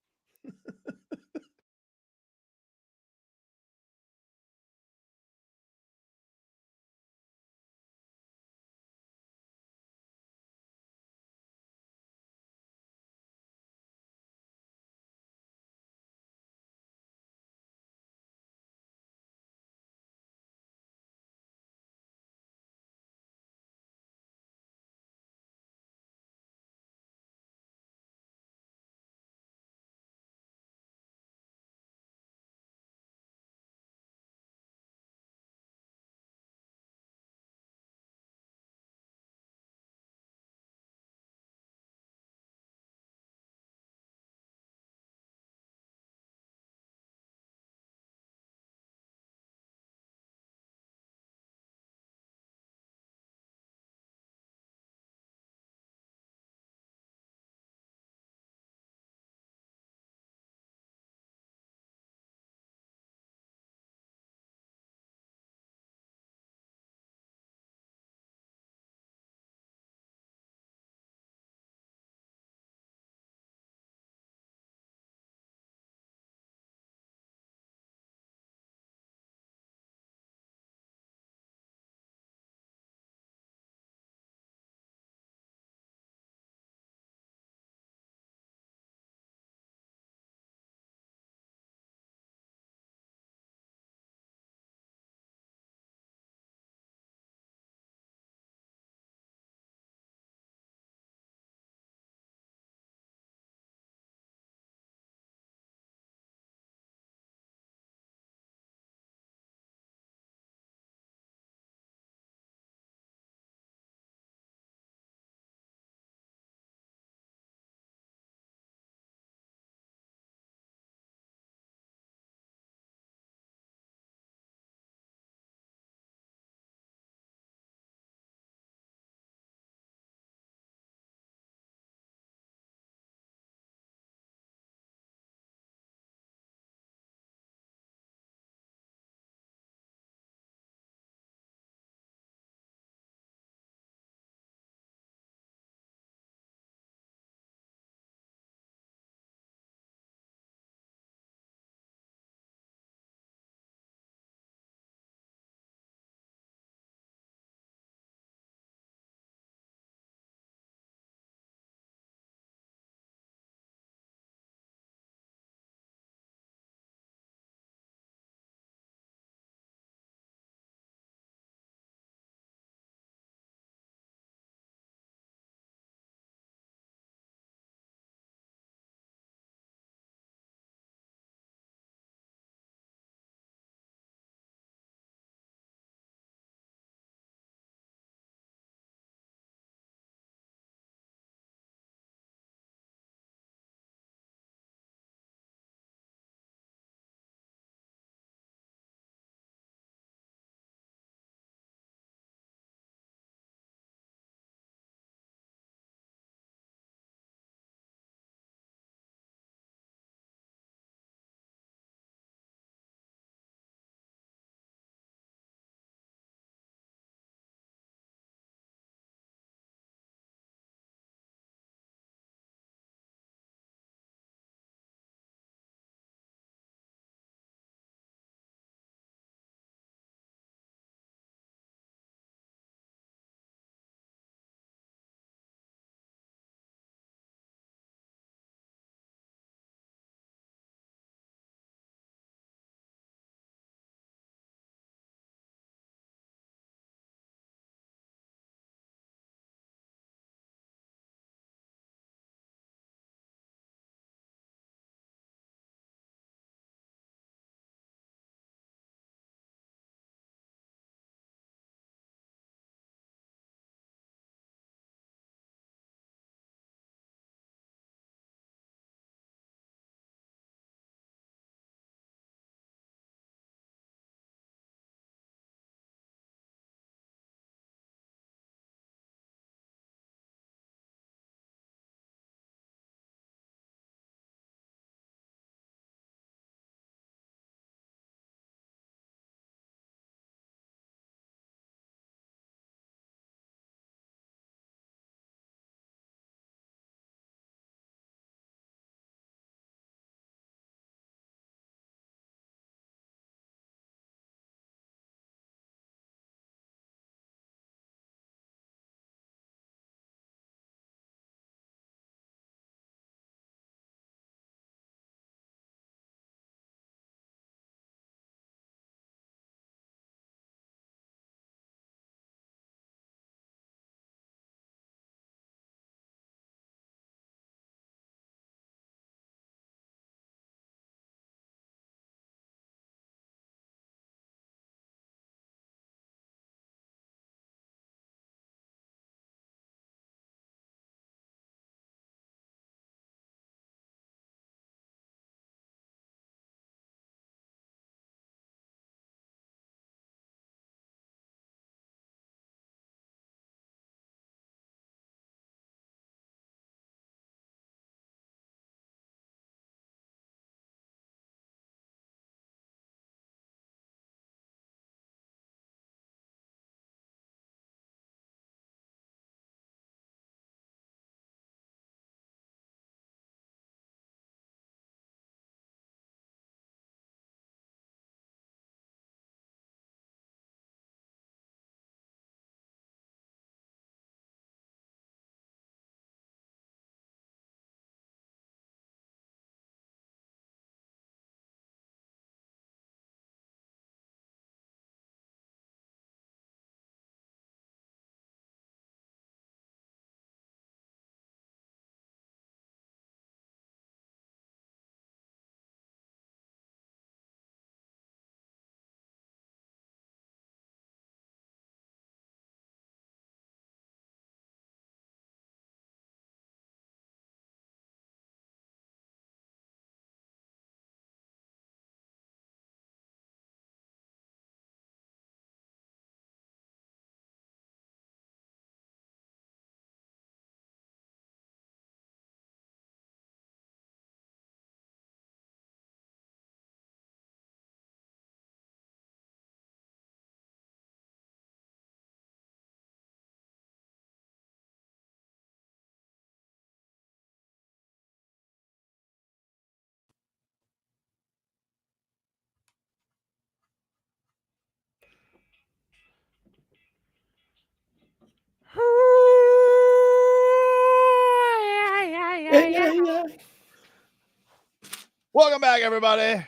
Welcome back, everybody.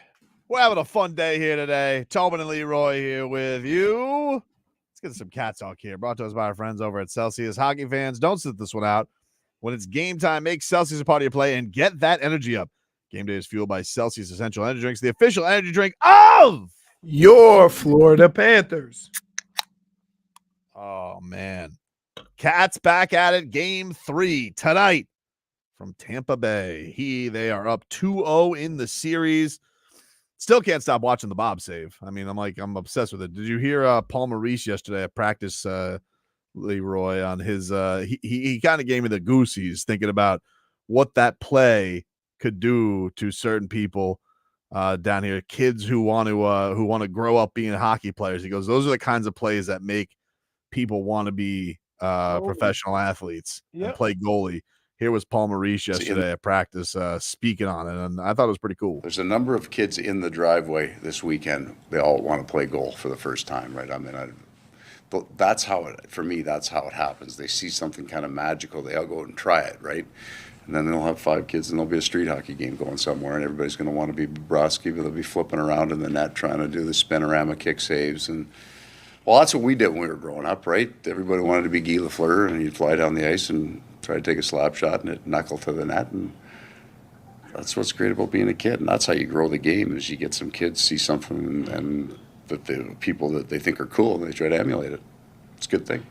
We're having a fun day here today. Tobin and Leroy here with you. Let's get some cat talk here. Brought to us by our friends over at Celsius. Hockey fans, don't sit this one out. When it's game time, make Celsius a part of your play and get that energy up. Game day is fueled by Celsius Essential Energy Drinks, the official energy drink of your Florida Panthers. Oh, man. Cats back at it. Game 3 tonight from Tampa Bay. They are up 2-0 in the series. Still can't stop watching the Bob save. I mean, I'm obsessed with it. Did you hear Paul Maurice yesterday at practice, Leroy, on his he kind of gave me the Goosies thinking about what that play could do to certain people down here, kids who want to grow up being hockey players. He goes, those are the kinds of plays that make people want to be professional athletes and play goalie. Here was Paul Maurice yesterday at practice speaking on it, and I thought it was pretty cool. There's a number of kids in the driveway this weekend. They all want to play goal for the first time, right? I mean, that's how it happens. They see something kind of magical. They all go out and try it, right? And then they'll have 5 kids, and there'll be a street hockey game going somewhere, and everybody's going to want to be Bobrovsky, but they'll be flipping around in the net trying to do the spinorama kick saves. And, well, that's what we did when we were growing up, right? Everybody wanted to be Guy Lafleur, and you'd fly down the ice and try to take a slap shot, and it knuckle to the net. And that's what's great about being a kid, and that's how you grow the game, is you get some kids see something and that the people that they think are cool, and they try to emulate it. It's a good thing.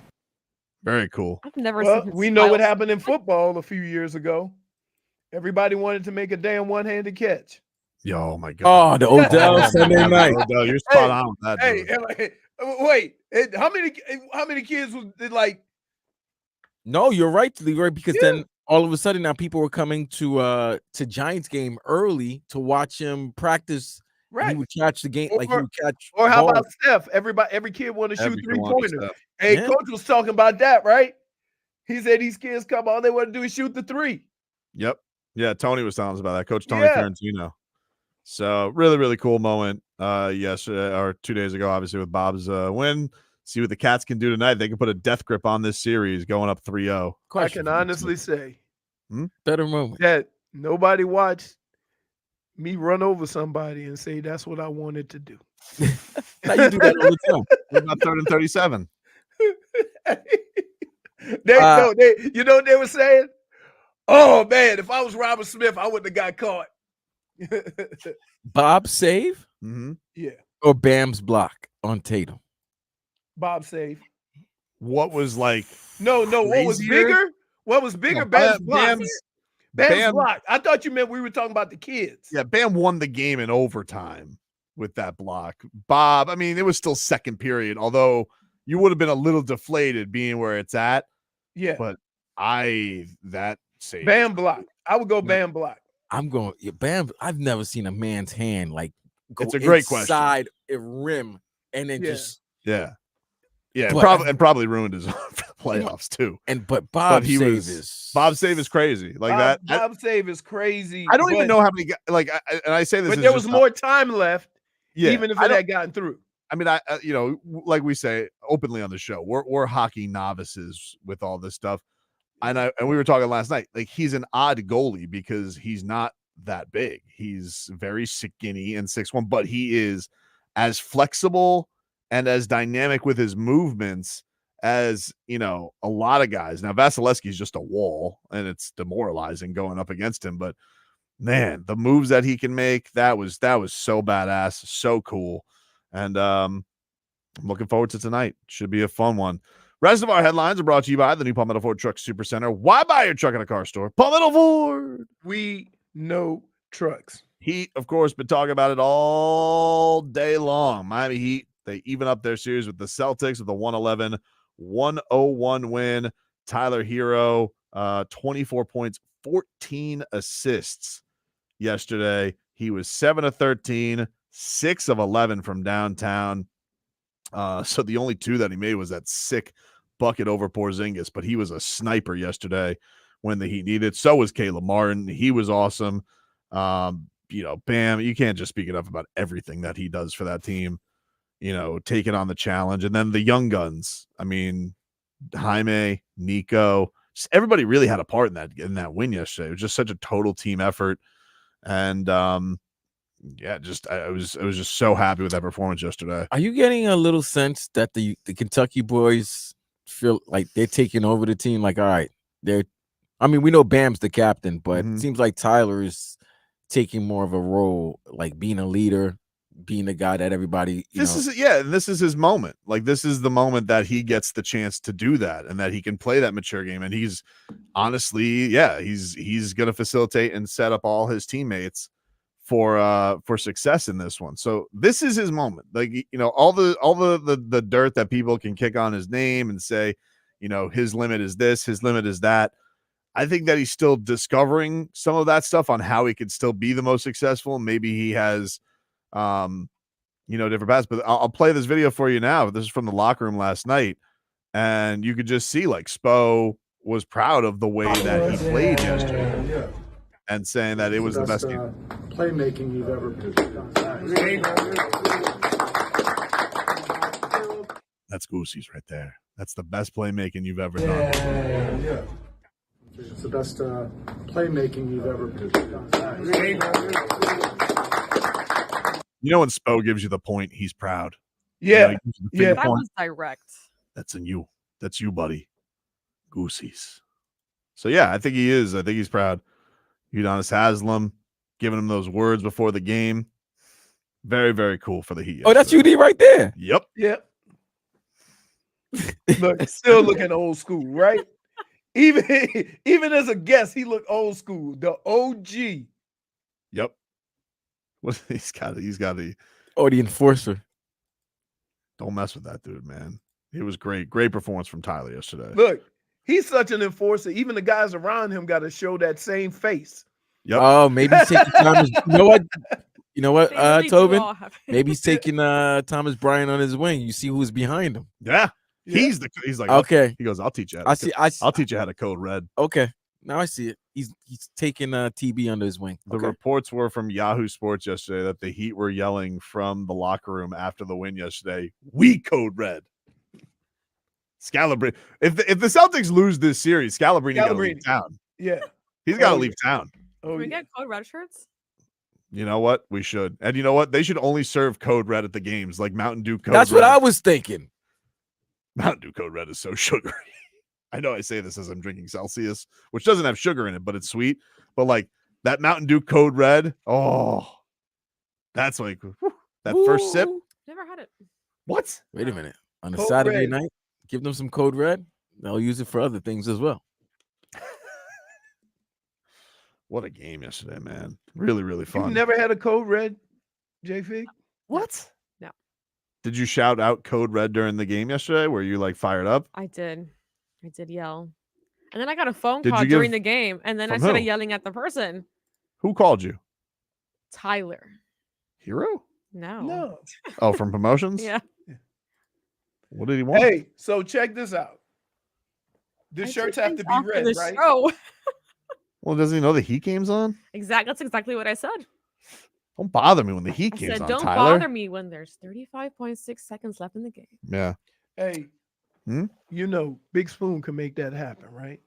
Very cool. I've never seen we know what happened in football a few years ago. Everybody wanted to make a damn one-handed catch. Yo, my God. Oh, the Odell Sunday night. Odell, you're spot on with that. Hey, wait. How many kids was like? No, you're right, Leroy, because then all of a sudden now people were coming to Giants game early to watch him practice. Right. He would catch the game, like he would catch. Or how balls. about Steph? Every kid want to shoot 3-pointers. Hey, coach was talking about that, right? He said these kids come all they want to do is shoot the 3. Yep. Yeah, Tony was telling us about that. Coach Tony Ferentino. So really, really cool moment yesterday or 2 days ago, obviously, with Bob's win. See what the Cats can do tonight. They can put a death grip on this series going up 3-0. I can honestly say better moment that nobody watched me run over somebody and say that's what I wanted to do. Now you do that all the time. What about 3rd and 37? You know what they were saying? Oh man, if I was Robert Smith, I wouldn't have got caught. Bob save? Mm-hmm. Yeah. Or Bam's block on Tatum? Bob save. What was like? No. What was bigger? What was bigger? Bam's block. Bam's block. I thought you meant we were talking about the kids. Yeah, Bam won the game in overtime with that block. Bob, I mean, it was still second period, although you would have been a little deflated being where it's at. Yeah. But that save. Bam block. I would go Bam block. I'm going Bam. I've never seen a man's hand like go it's a great inside a rim and then just probably ruined his playoffs too. But Bob save is crazy like that. Bob save is crazy. I don't even know how many and I say this, but there was more time left. Yeah, even if it had gotten through. I mean, like we say openly on the show, we're hockey novices with all this stuff. And we were talking last night, like he's an odd goalie because he's not that big. He's very skinny and 6'1", but he is as flexible and as dynamic with his movements as, a lot of guys. Now, Vasilevsky's just a wall, and it's demoralizing going up against him. But, man, the moves that he can make, that was so badass, so cool. And I'm looking forward to tonight. Should be a fun one. Rest of our headlines are brought to you by the new Palmetto Ford Truck Super Center. Why buy your truck at a car store? Palmetto Ford. We know trucks. Heat, of course, been talking about it all day long. Miami Heat, they even up their series with the Celtics with a 111-101 win. Tyler Herro, 24 points, 14 assists yesterday. He was 7 of 13, 6 of 11 from downtown. So the only 2 that he made was that sick bucket over Porzingis, but he was a sniper yesterday when the Heat needed. So was Caleb Martin. He was awesome. Bam, you can't just speak enough about everything that he does for that team, taking on the challenge. And then the young guns. I mean, Jaime, Nico, just everybody really had a part in that win yesterday. It was just such a total team effort. And Yeah, I was just so happy with that performance yesterday. Are you getting a little sense that the Kentucky boys feel like they're taking over the team? Like, all right, I mean, we know Bam's the captain, but it seems like Tyler is taking more of a role, like being a leader, being the guy that everybody. This is his moment. Like, this is the moment that he gets the chance to do that, and that he can play that mature game. And he's honestly, he's going to facilitate and set up all his teammates for success in this one. So this is his moment. Like, all the dirt that people can kick on his name and say, his limit is this, his limit is that. I think that he's still discovering some of that stuff on how he could still be the most successful. Maybe he has, different paths. But I'll play this video for you now. This is from the locker room last night, and you could just see like Spo was proud of the way that he played yesterday, and saying that it was the best game. Playmaking you've ever That's Goosies right there. That's the best playmaking you've ever done. It's the best playmaking you've ever When Spo gives you the point, he's proud. Yeah, That was direct. That's in you. That's you, buddy. Goosies. So yeah, I think he is. I think he's proud. Udonis Haslem giving him those words before the game. Very, very cool for the Heat. Oh, that's UD right there. Yep. Yep. Look, still looking old school, right? Even as a guest, he looked old school. The OG. Yep. What he's got the enforcer. Don't mess with that dude, man. It was great. Great performance from Tyler yesterday. Look, he's such an enforcer. Even the guys around him got to show that same face. Yep. Oh, maybe he's taking Thomas. You know what, They really do Tobin? all have- Maybe he's taking Thomas Bryant on his wing. You see who's behind him. Yeah. He's like, okay. He goes, I'll teach you. I see. I'll teach you how to code red. Okay. Now I see it. He's taking TB under his wing. The reports were from Yahoo Sports yesterday that the Heat were yelling from the locker room after the win yesterday, "We code red." Scalabrine. If the Celtics lose this series, Scalabrine got to leave town. Yeah. He's got to leave town. Can we get code red shirts? You know what? We should. And you know what? They should only serve code red at the games, like Mountain Dew code That's red. what I was thinking. Mountain Dew code red is so sugary. I know I say this as I'm drinking Celsius, which doesn't have sugar in it, but it's sweet. But like that Mountain Dew code red, that's like that first sip. Never had it. What? Wait a minute. On a Code Saturday red. night, give them some code red. They'll use it for other things as well. What a game yesterday, man. Really, really fun. You've never had a code red, J-Fig? What? No. Did you shout out code red during the game yesterday? Were you like fired up? I did yell. And then I got a phone Did call you give- during the game, and then I from started who? yelling at the person. Who called you? Tyler. Hero? No. Oh, from promotions? Yeah. What did he want? Hey, so check this out. The shirts have to be After red, the right? show. Well, doesn't he know the Heat game's on? That's exactly what I said. Don't bother me when the Heat I game's said, on, don't Tyler. bother me when there's 35.6 seconds left in the game. Yeah. Hey, you know, Big Spoon can make that happen, right?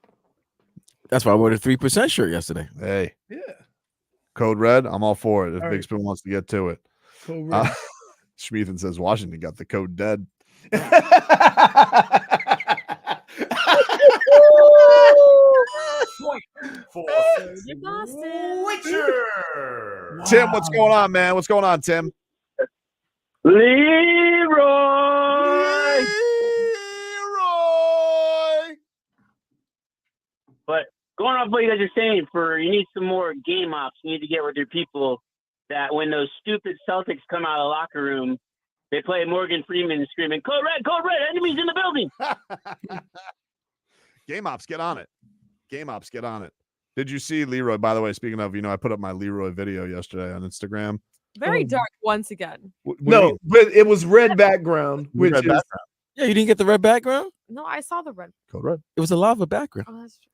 That's why I wore the 3% shirt yesterday. Hey. Yeah. Code red, I'm all for it if All Big right. Spoon wants to get to it. Code red. Schmeathan says Washington got the code dead. Tim, what's going on, man? What's going on, Tim? Leroy. But going off what you guys are saying, you need some more game ops. You need to get with your people that when those stupid Celtics come out of the locker room, they play Morgan Freeman screaming, code red, enemies in the building. Game ops, get on it. Game ops, get on it. Did you see Leroy? By the way, speaking of, I put up my Leroy video yesterday on Instagram. Very dark once again. No, but it was red background, which Red is background. Yeah, you didn't get the red background? No, I saw the red. Code red. It was a lava background. Oh, that's true.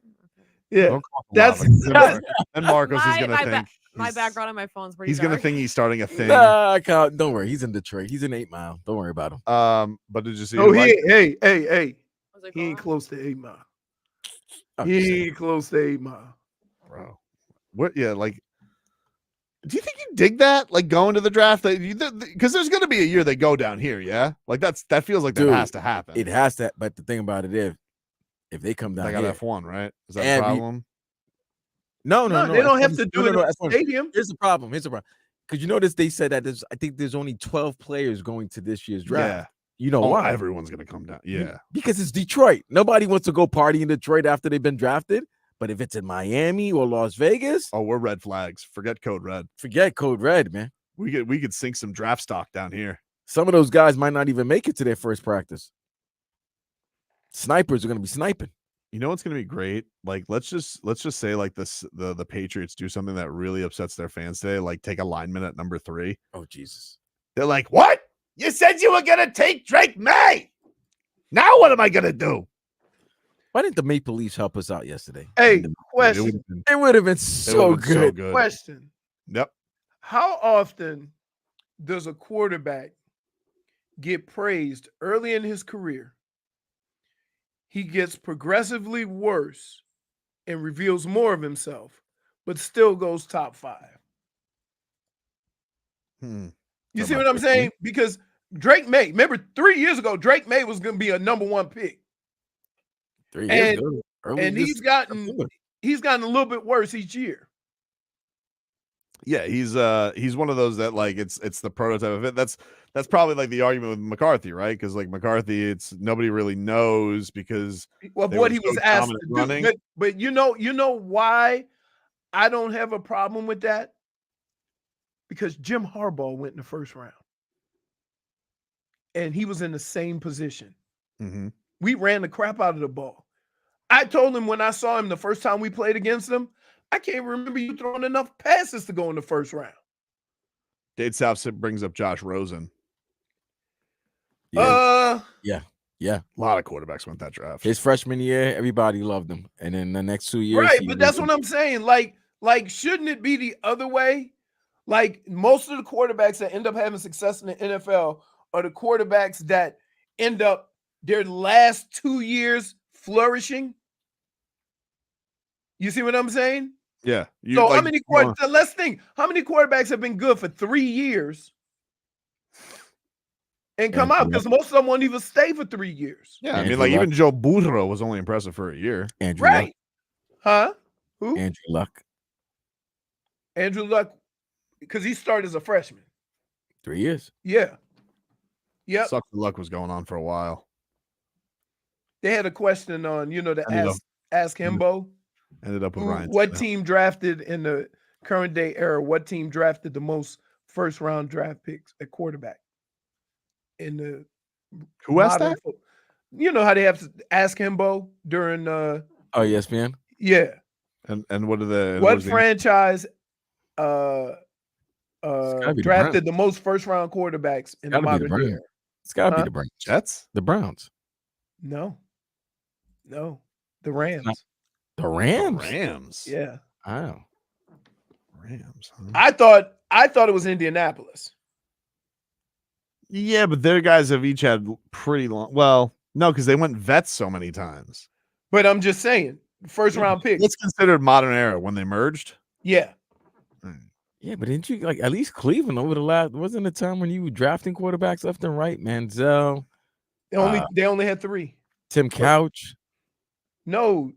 yeah. Don't call it That's lava. And Marcos is My- gonna my think My background on my phone's pretty he's gonna dark. think he's starting a thing. Nah, don't worry. He's in Detroit. He's in 8 Mile. Don't worry about him. But did you see? Oh, like- hey. He ain't close to 8 Mile. He ain't close to 8 Mile. Bro. What? Yeah, like Do you think you dig that? Like going to the draft? Because there's going to be a year they go down here, yeah? Like that feels like Dude, that has to happen. It has to. But the thing about it, if they come down they got here, F1, right? Is that a problem? No, they don't have to do it in the stadium. Here's the problem. Because you notice they said that I think there's only 12 players going to this year's draft. Yeah. You know why? Everyone's going to come down. Yeah. Because it's Detroit. Nobody wants to go party in Detroit after they've been drafted. But if it's in Miami or Las Vegas, we're red flags. Forget code red. Forget code red, man. We could sink some draft stock down here. Some of those guys might not even make it to their first practice. Snipers are going to be sniping. You know what's going to be great? Like let's just say like the Patriots do something that really upsets their fans today, like take a lineman at number 3. Oh Jesus. They're like, "What? You said you were going to take Drake May. Now what am I going to do?" Why didn't the Maple Leafs help us out yesterday? Hey, question. It would have been so good. Question. Yep. How often does a quarterback get praised early in his career? He gets progressively worse and reveals more of himself, but still goes top 5. You see what I'm saying? Because Drake May, remember 3 years ago, Drake May was going to be a number 1 pick. 3 years ago. And he's gotten a little bit worse each year. Yeah, he's one of those that like it's the prototype of it. That's probably like the argument with McCarthy, right? Because like McCarthy, it's nobody really knows because what he was asked to do. But you know why I don't have a problem with that? Because Jim Harbaugh went in the first round. And he was in the same position. Mm-hmm. We ran the crap out of the ball. I told him when I saw him the first time we played against him, I can't remember you throwing enough passes to go in the first round. Dade South brings up Josh Rosen. Yeah. A lot of quarterbacks went that draft. His freshman year, everybody loved him. And then the next 2 years. Right, but that's what I'm saying. Like, shouldn't it be the other way? Like, most of the quarterbacks that end up having success in the NFL are the quarterbacks that end up their last 2 years flourishing. You see what I'm saying? Yeah. How many let's think. How many quarterbacks have been good for 3 years and come out? Because most of them won't even stay for 3 years. Yeah, I mean, like even Joe Burrow was only impressive for a year. Andrew Luck. Huh? Who? Andrew Luck. Andrew Luck, because he started as a freshman. 3 years. Yeah. Yep. Sucks Luck was going on for a while. They had a question on, ask Hembo. Ended up with Ryan. What team drafted in the current day era? What team drafted the most first round draft picks at quarterback? In the who asked that? You know how they have to ask Hembo during ESPN? Yeah. And what franchise drafted the most first round quarterbacks in the modern era? It's gotta be the Browns. Jets? The Browns. No. The Rams. The Rams? Rams. Yeah. Oh. Rams. Huh? I thought it was Indianapolis. Yeah, but their guys have each had pretty long. Well, no, because they went vets so many times. But I'm just saying, first round pick. It's considered modern era when they merged. Yeah. Yeah, but didn't you at least Cleveland over the last? Wasn't a time when you were drafting quarterbacks left and right? Manziel. They only had 3. Tim Couch. No.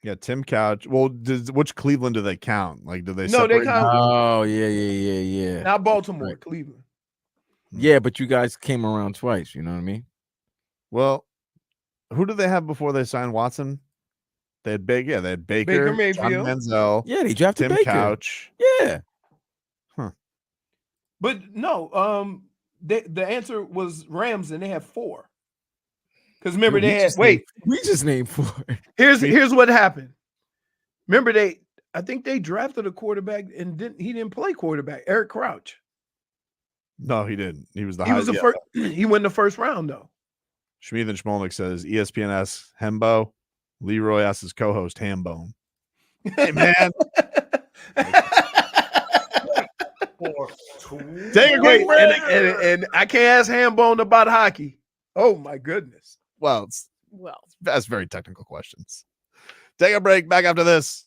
Yeah, Tim Couch. Well, which Cleveland do they count? Like, do they? No, they separate? count. Oh, yeah. Not Baltimore, Cleveland. Yeah, but you guys came around twice. You know what I mean? Well, who did they have before they signed Watson? They had Baker. They had Baker Mayfield, John Manziel. Yeah, they drafted Tim Baker. Couch. Yeah. Huh. But no. The answer was Rams, and they have 4. Because remember they had we just named 4. Here's what happened. Remember I think they drafted a quarterback and he didn't play quarterback. Eric Crouch. No, he didn't. He was the first. He went in the first round though. Schmeeth and Schmolnick says ESPN asks Hembo. Leroy asks his co-host Hambone. Hey man. Take a quick break. And I can't ask Hambone about hockey. Oh my goodness. Well, that's very technical questions. Take a break. Back after this.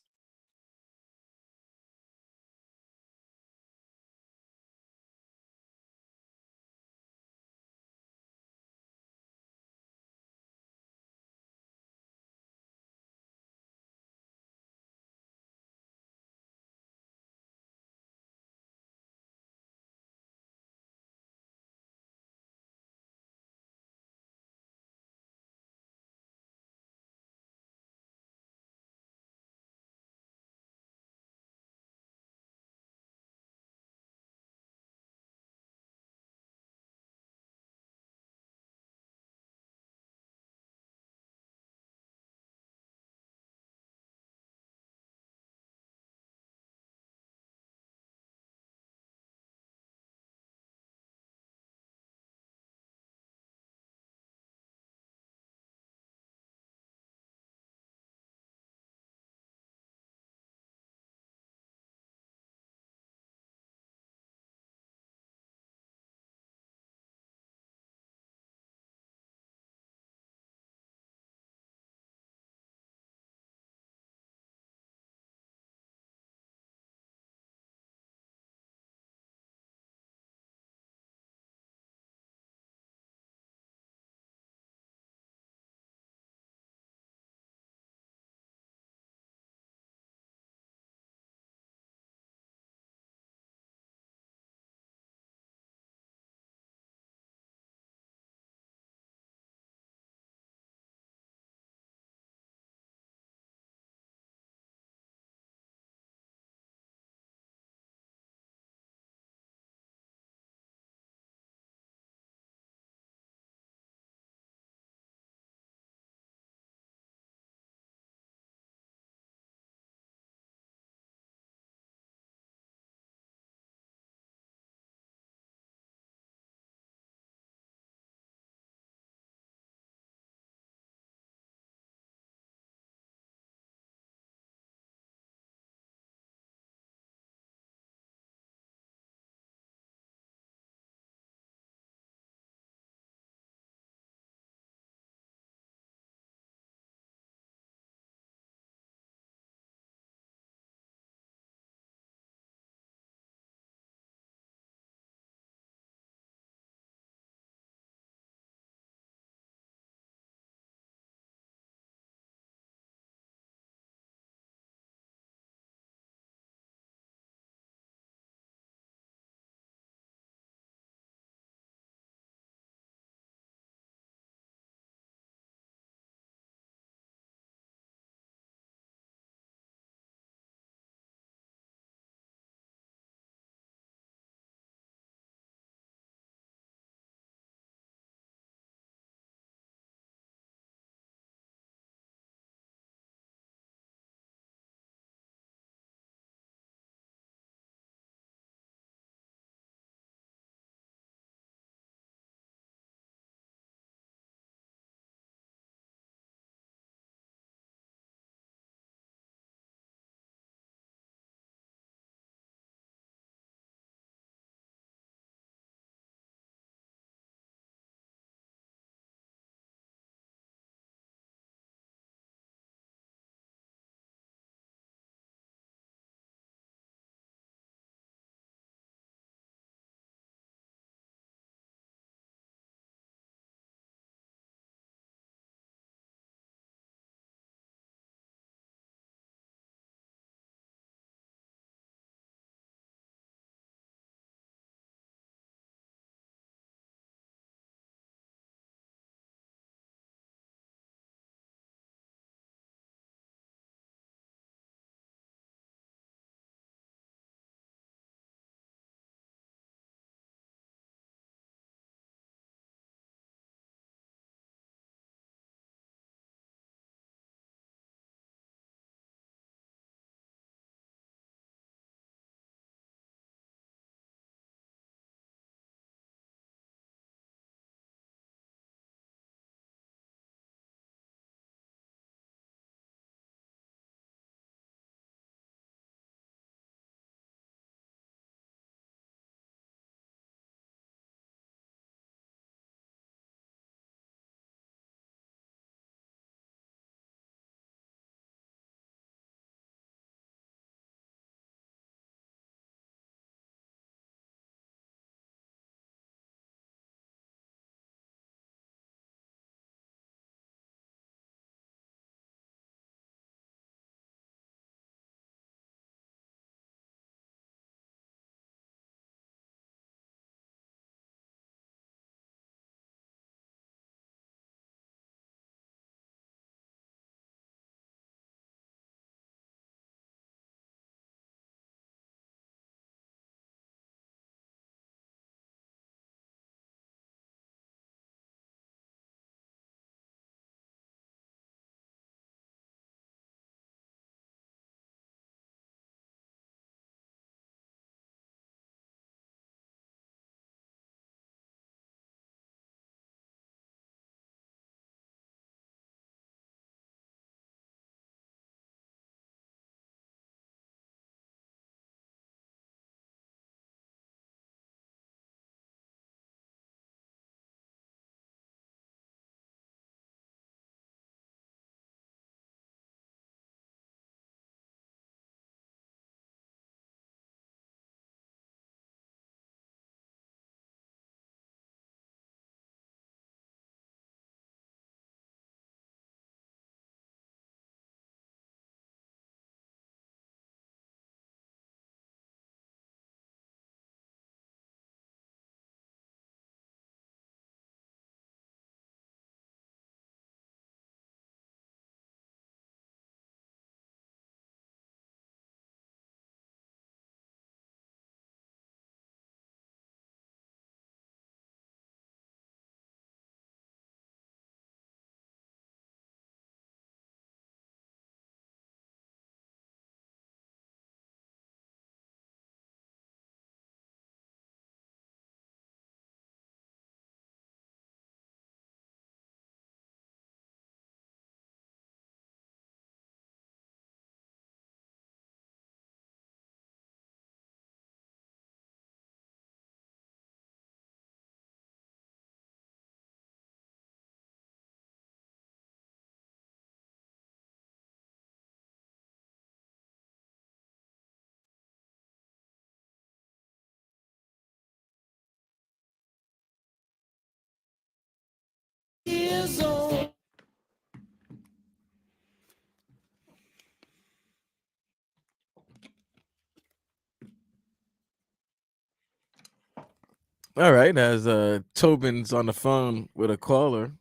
All right, as Tobin's on the phone with a caller.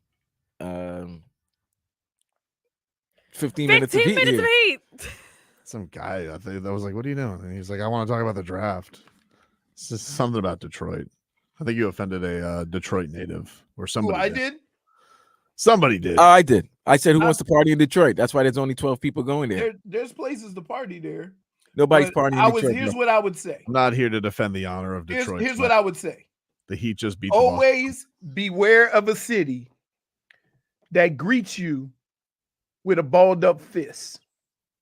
15 minutes of heat here. Some guy, I think that was like, "What are you doing?" And he's like, "I want to talk about the draft." It's just something about Detroit. I think you offended a Detroit native or somebody. I did. Somebody did. I did. I said, "Who wants to party in Detroit?" That's why there's only 12 people going there. There's places to party there. Nobody's partying in Detroit. Here's what I would say. I'm not here to defend the honor of Detroit. Here's what I would say. The Heat just beat. Always beware of a city that greets you with a balled up fist.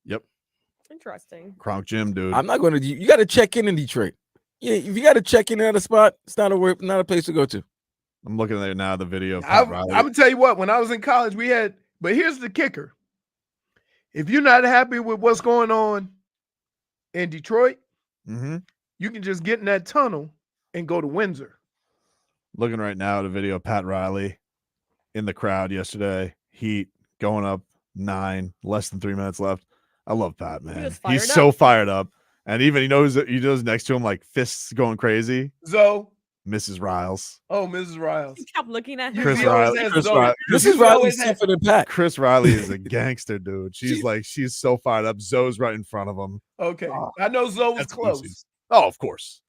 Yep. Interesting. Kronk Jim, dude. I'm not going to. You got to check in Detroit. Yeah, if you got to check in at a spot, it's not a place to go to. I'm looking at it now. The video. I would tell you what. When I was in college, we had. But here's the kicker: if you're not happy with what's going on in Detroit, you can just get in that tunnel and go to Windsor. Looking right now at a video of Pat Riley in the crowd yesterday. Heat going up 9, less than 3 minutes left. I love Pat, man. He's so fired up. And even he knows next to him, like fists going crazy. Zoe. Mrs. Riles. Oh, Mrs. Riles. He kept looking at him. Chris Riley. Mrs. Riley's tougher than Pat. Chris Riley is a gangster, dude. She's so fired up. Zoe's right in front of him. Okay. I know Zoe was close. Goosies. Oh, of course.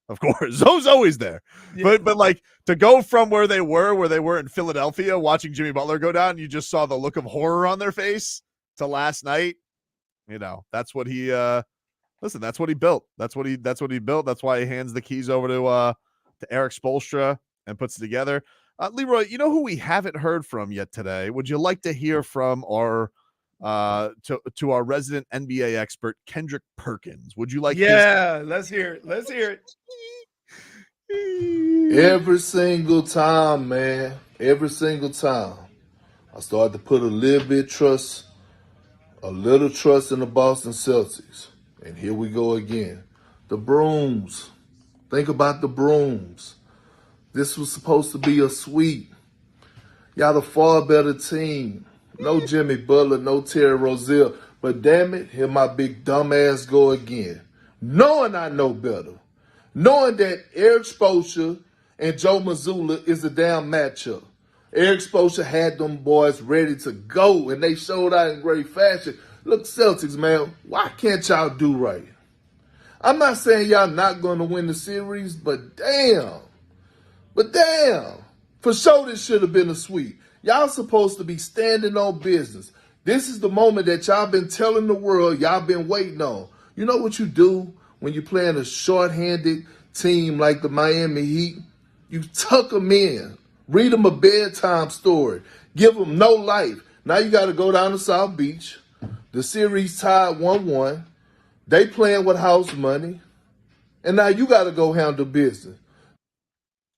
Of course. Zoe's always there. Yeah. But like to go from where they were in Philadelphia watching Jimmy Butler go down, you just saw the look of horror on their face to last night. You know, that's what he listen, that's what he built. That's what he built. That's why he hands the keys over to Erik Spoelstra and puts it together. Leroy, you know who we haven't heard from yet today? Would you like to hear from our to our resident NBA expert, Kendrick Perkins? Would you like? Let's hear it. Let's hear it. Every single time, man. Every single time, I started to put a little trust in the Boston Celtics. And here we go again. The brooms. Think about the brooms. This was supposed to be a sweep. Y'all a far better team. No Jimmy Butler, no Terry Rozier. But damn it, here my big dumb ass go again. Knowing I know better. Knowing that Erik Spoelstra and Joe Mazzulla is a damn matchup. Erik Spoelstra had them boys ready to go, and they showed out in great fashion. Look, Celtics, man, why can't y'all do right? I'm not saying y'all not going to win the series, but damn. For sure this should have been a sweep. Y'all supposed to be standing on business. This is the moment that y'all been telling the world y'all been waiting on. You know what you do when you're playing a short-handed team like the Miami Heat? You tuck them in. Read them a bedtime story. Give them no life. Now you got to go down to South Beach. The series tied 1-1. They playing with house money. And now you got to go handle business.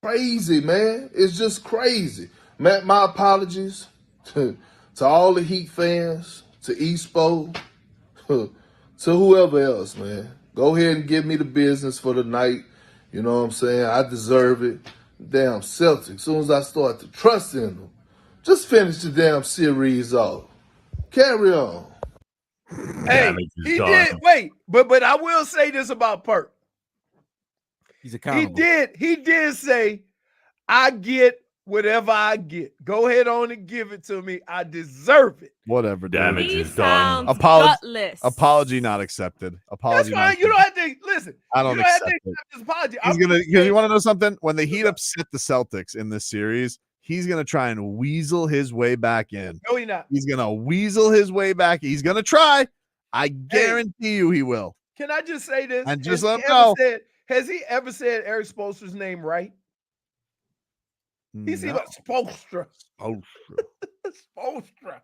Crazy, man. It's just crazy. Man, my apologies to all the Heat fans, to Espo, to whoever else, man. Go ahead and give me the business for the night. You know what I'm saying? I deserve it. Damn Celtics. As soon as I start to trust in them, just finish the damn series off. Carry on. Hey, he did. Wait, but I will say this about Perk. He's accountable. He did say, I get whatever I get. Go ahead on and give it to me. I deserve it. Whatever. Damage is done. Apology not accepted. Apology. That's fine. You don't have to listen. I don't accept it. This apology. He's gonna. Because you want to know something? When the Heat upset the Celtics in this series, he's gonna try and weasel his way back in. No, he's not. He's gonna weasel his way back. He's gonna try. I guarantee you, he will. Can I just say this? And just let him know. Has he ever said Erik Spoelstra's name right? He said Spoelstra. Spoelstra.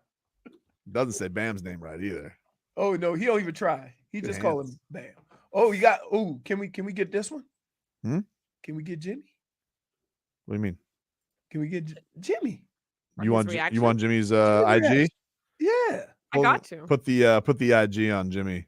Doesn't say Bam's name right either. Oh no, he don't even try. He just call him Bam. Oh, you got. Oh, can we get this one? Can we get Jimmy? What do you mean? Can we get Jimmy? You want Jimmy's IG? Yeah, I got you. Put the IG on Jimmy.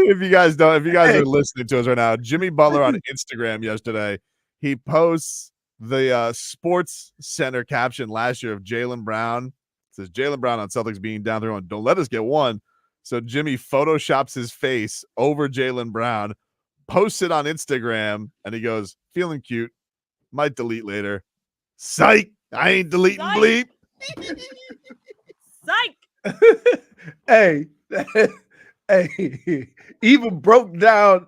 If you guys are listening to us right now, Jimmy Butler on Instagram yesterday, he posts the Sports Center caption last year of Jaylen Brown says Jaylen Brown on Celtics being down there on don't let us get one. So Jimmy photoshops his face over Jaylen Brown, posts it on Instagram, and he goes, feeling cute, might delete later. Psych! I ain't deleting bleep. Psych! Hey, hey, even broke down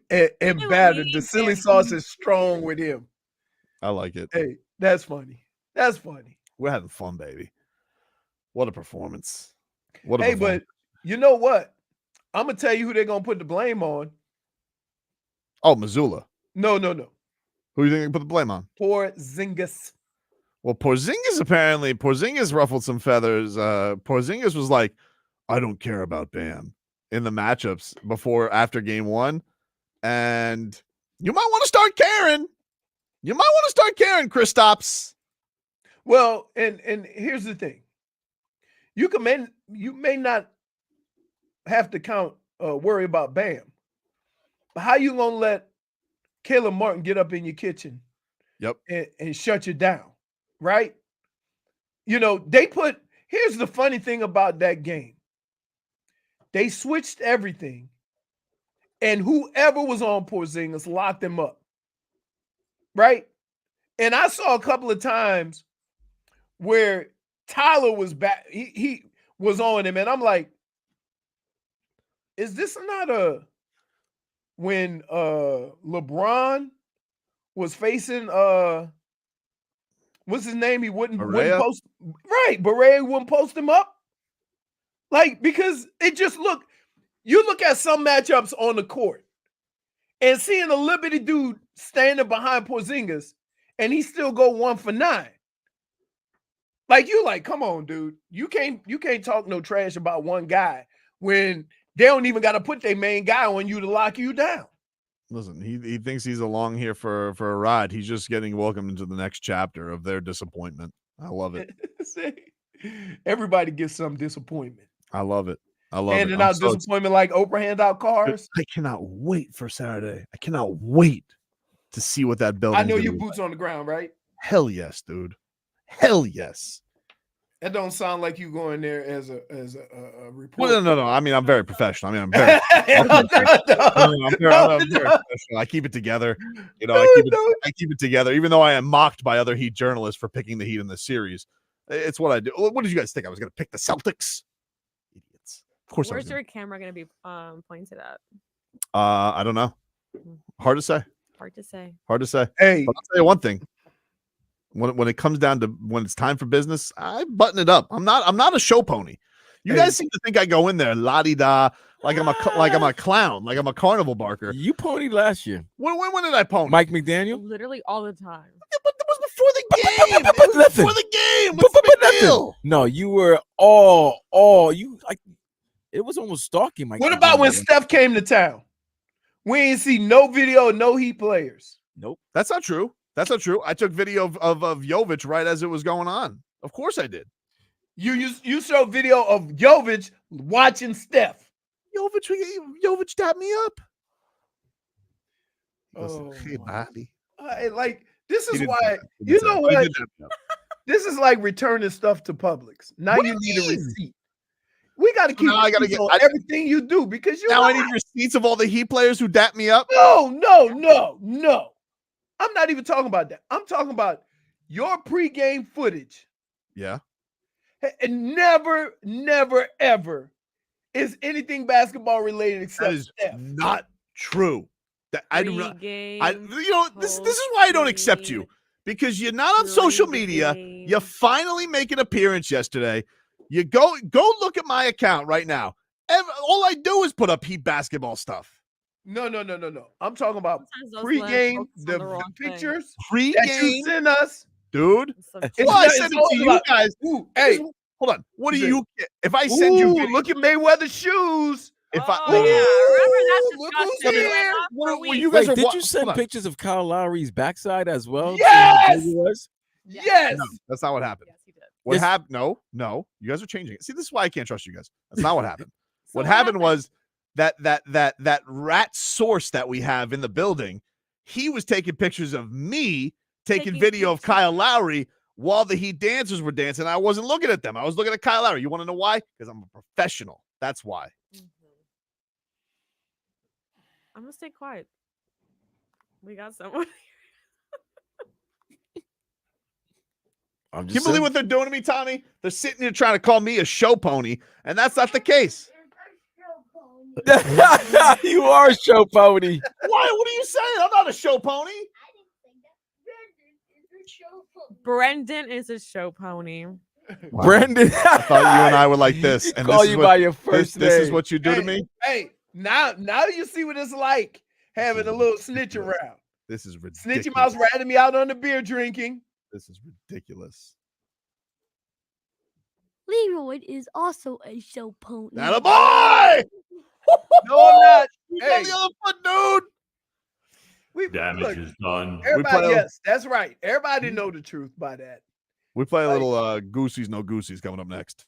and battered. The silly sauce is strong with him. I like it. Hey, that's funny. That's funny. We're having fun, baby. What a performance. Hey, but you know what? I'm going to tell you who they're going to put the blame on. Oh, Missoula. No. Who do you think they put the blame on? Porzingis. Well, Porzingis ruffled some feathers. Porzingis was like, I don't care about Bam in the matchups after game one. And you might want to start caring. Kristaps. Well, and here's the thing. You may not have to worry about Bam. But how you gonna let Caleb Martin get up in your kitchen? Yep. And shut you down, right? You know, here's the funny thing about that game. They switched everything, and whoever was on Porzingis locked him up, right? And I saw a couple of times where Tyler was back. He was on him, and I'm like, is this not when LeBron was facing what's his name? He wouldn't post Barea wouldn't post him up. Like, because you look at some matchups on the court and seeing a Liberty dude standing behind Porzingis and he still go 1 for 9. Like, you like, come on, dude. You can't talk no trash about one guy when they don't even got to put their main guy on you to lock you down. Listen, he thinks he's along here for a ride. He's just getting welcomed into the next chapter of their disappointment. I love it. Everybody gets some disappointment. I love it. Handing out disappointment like Oprah hand out cars. I cannot wait for Saturday. I cannot wait to see what that building. I know your boots on the ground, right? Hell yes, dude. Hell yes. That don't sound like you going there as a reporter. Well, no. I mean, I'm very professional. I mean, I'm very professional. I keep it together. You know, I keep it together, even though I am mocked by other Heat journalists for picking the Heat in this series. It's what I do. What did you guys think? I was going to pick the Celtics? Idiots. Of course. Where's your camera going to be pointed at? I don't know. Hard to say. Hard to say. Hey, but I'll tell you one thing. When it comes down to when it's time for business, I button it up. I'm not a show pony. You guys seem to think I go in there la-di-da like I'm a clown, like I'm a carnival barker. You ponied last year. When did I pony? Mike McDaniel? Literally all the time. Yeah, but that was before the game. Before the game. What's the big deal? No, you were all you like. It was almost stalking Mike. What about when Steph came to town? We ain't see no video, no Heat players. Nope. That's not true. I took video of Jovic right as it was going on. Of course I did. You showed video of Jovic watching Steph. Jovic tapped me up. Hey, Bobby. Like, this is why, you know what? This is like returning stuff to Publix. Now you need a receipt. We got to keep everything you do because I need receipts of all the Heat players who dapped me up. No. I'm not even talking about that. I'm talking about your pregame footage. Yeah. And never, ever is anything basketball related except that is Steph. Not true. That I do not. This is why I don't accept you, because you're not on social media. You finally make an appearance yesterday. You go look at my account right now. All I do is put up Heat basketball stuff. No. I'm talking about pregame, the pictures pregame that you send us. Dude, I send it to you guys. Ooh, hey, hold on. What do you get? If I send you video, look at Mayweather's shoes. Remember that here. What you guys did you send pictures of Kyle Lowry's backside as well? Yes. No, that's not what happened. Yes, he did. What happened? No. You guys are changing it. See, this is why I can't trust you guys. That's not what happened. What happened was that rat source that we have in the building, he was taking pictures of me taking video of Kyle Lowry while the Heat dancers were dancing, I wasn't looking at them. I was looking at Kyle Lowry. You want to know why? Because I'm a professional. That's why. I'm gonna stay quiet. We got someone. Can you believe what they're doing to me, Tommy? They're sitting here trying to call me a show pony, and that's not the case. You are a show pony. Why? What are you saying? I'm not a show pony. Brendan is a show pony. Wow. Brendan. I thought you and I were like this. And Call this you is what, by your first this is name. what you do to me? Hey, now you see what it's like having a little snitch around. This is ridiculous. Snitchy Mouse ratted me out on the beer drinking. This is ridiculous. Leroy is also a show pony. That a boy! No, I'm not. He's Hey, on the other foot, dude. Damage is done. Everybody, yes, that's right. Everybody know the truth by that. We play a little Goosies, no Goosies coming up next.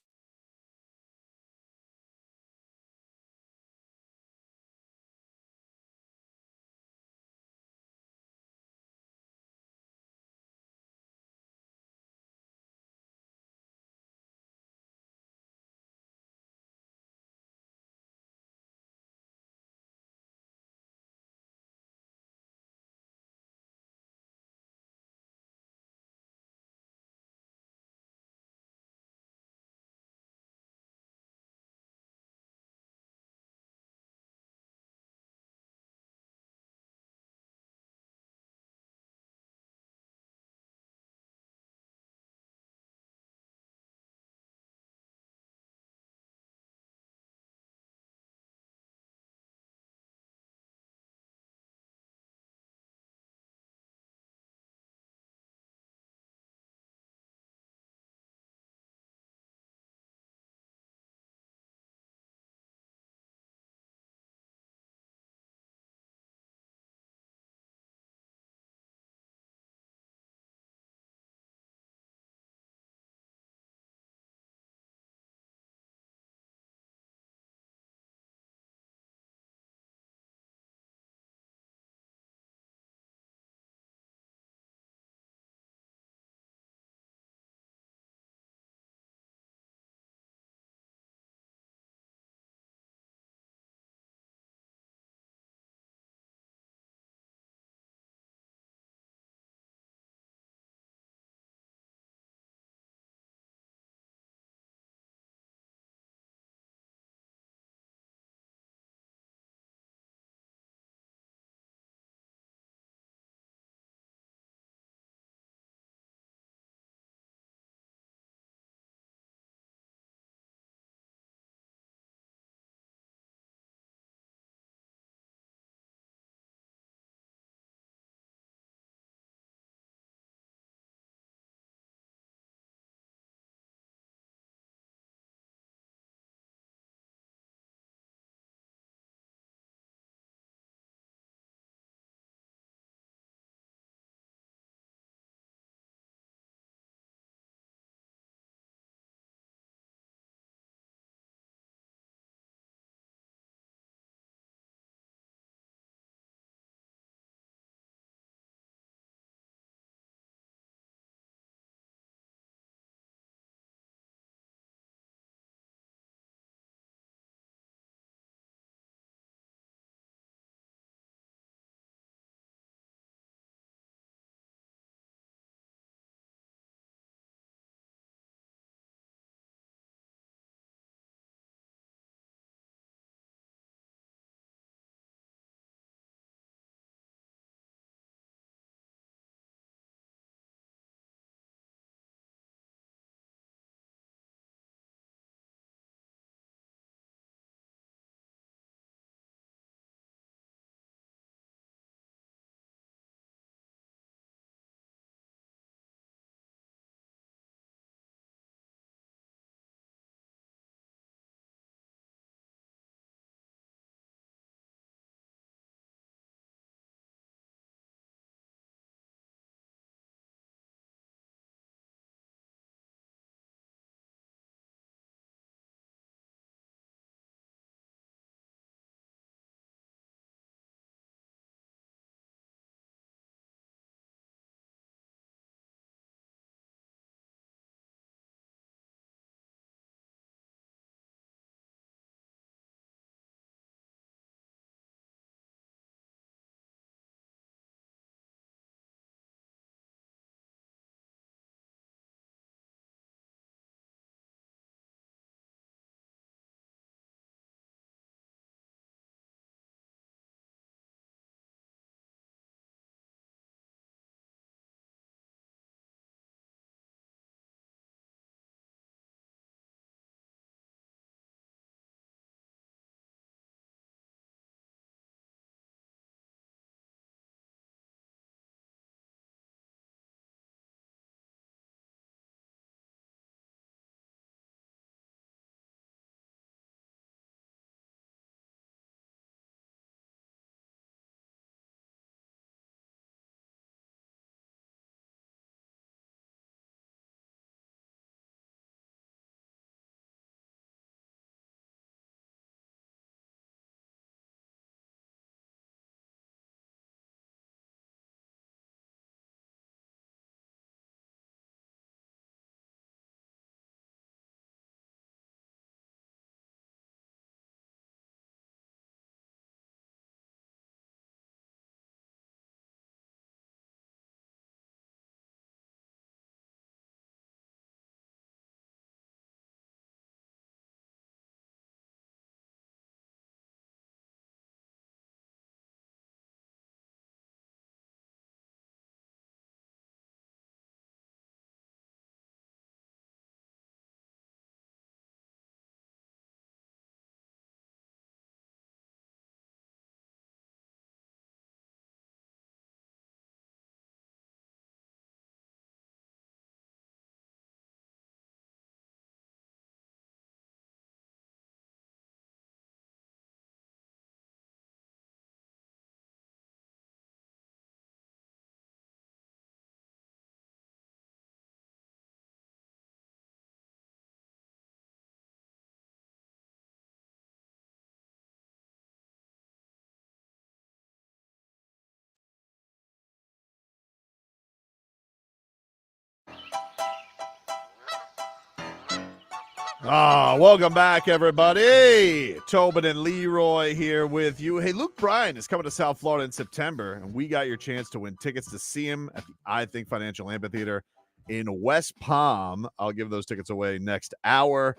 Welcome back, everybody. Tobin and Leroy here with you. Hey, Luke Bryan is coming to South Florida in September, and we got your chance to win tickets to see him at the I Think Financial Amphitheater in West Palm. I'll give those tickets away next hour,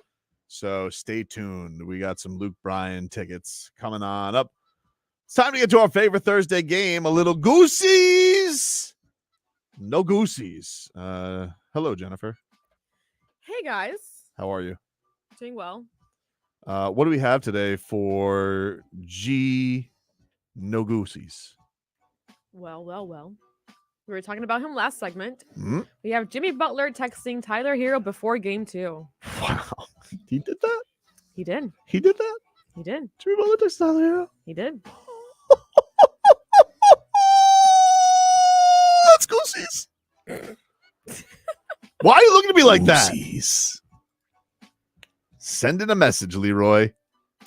so stay tuned. We got some Luke Bryan tickets coming on up. It's time to get to our favorite Thursday game, a little Goosies. No Goosies. Hello, Jennifer. Hey, guys. How are you? Doing well. What do we have today for No Goosies? Well. We were talking about him last segment. Mm-hmm. We have Jimmy Butler texting Tyler Herro before game 2. Wow. He did that? He did. He did that? He did. Jimmy Butler texted Tyler Herro? He did. That's Goosies. Why are you looking at me like that? Sending a message, Leroy.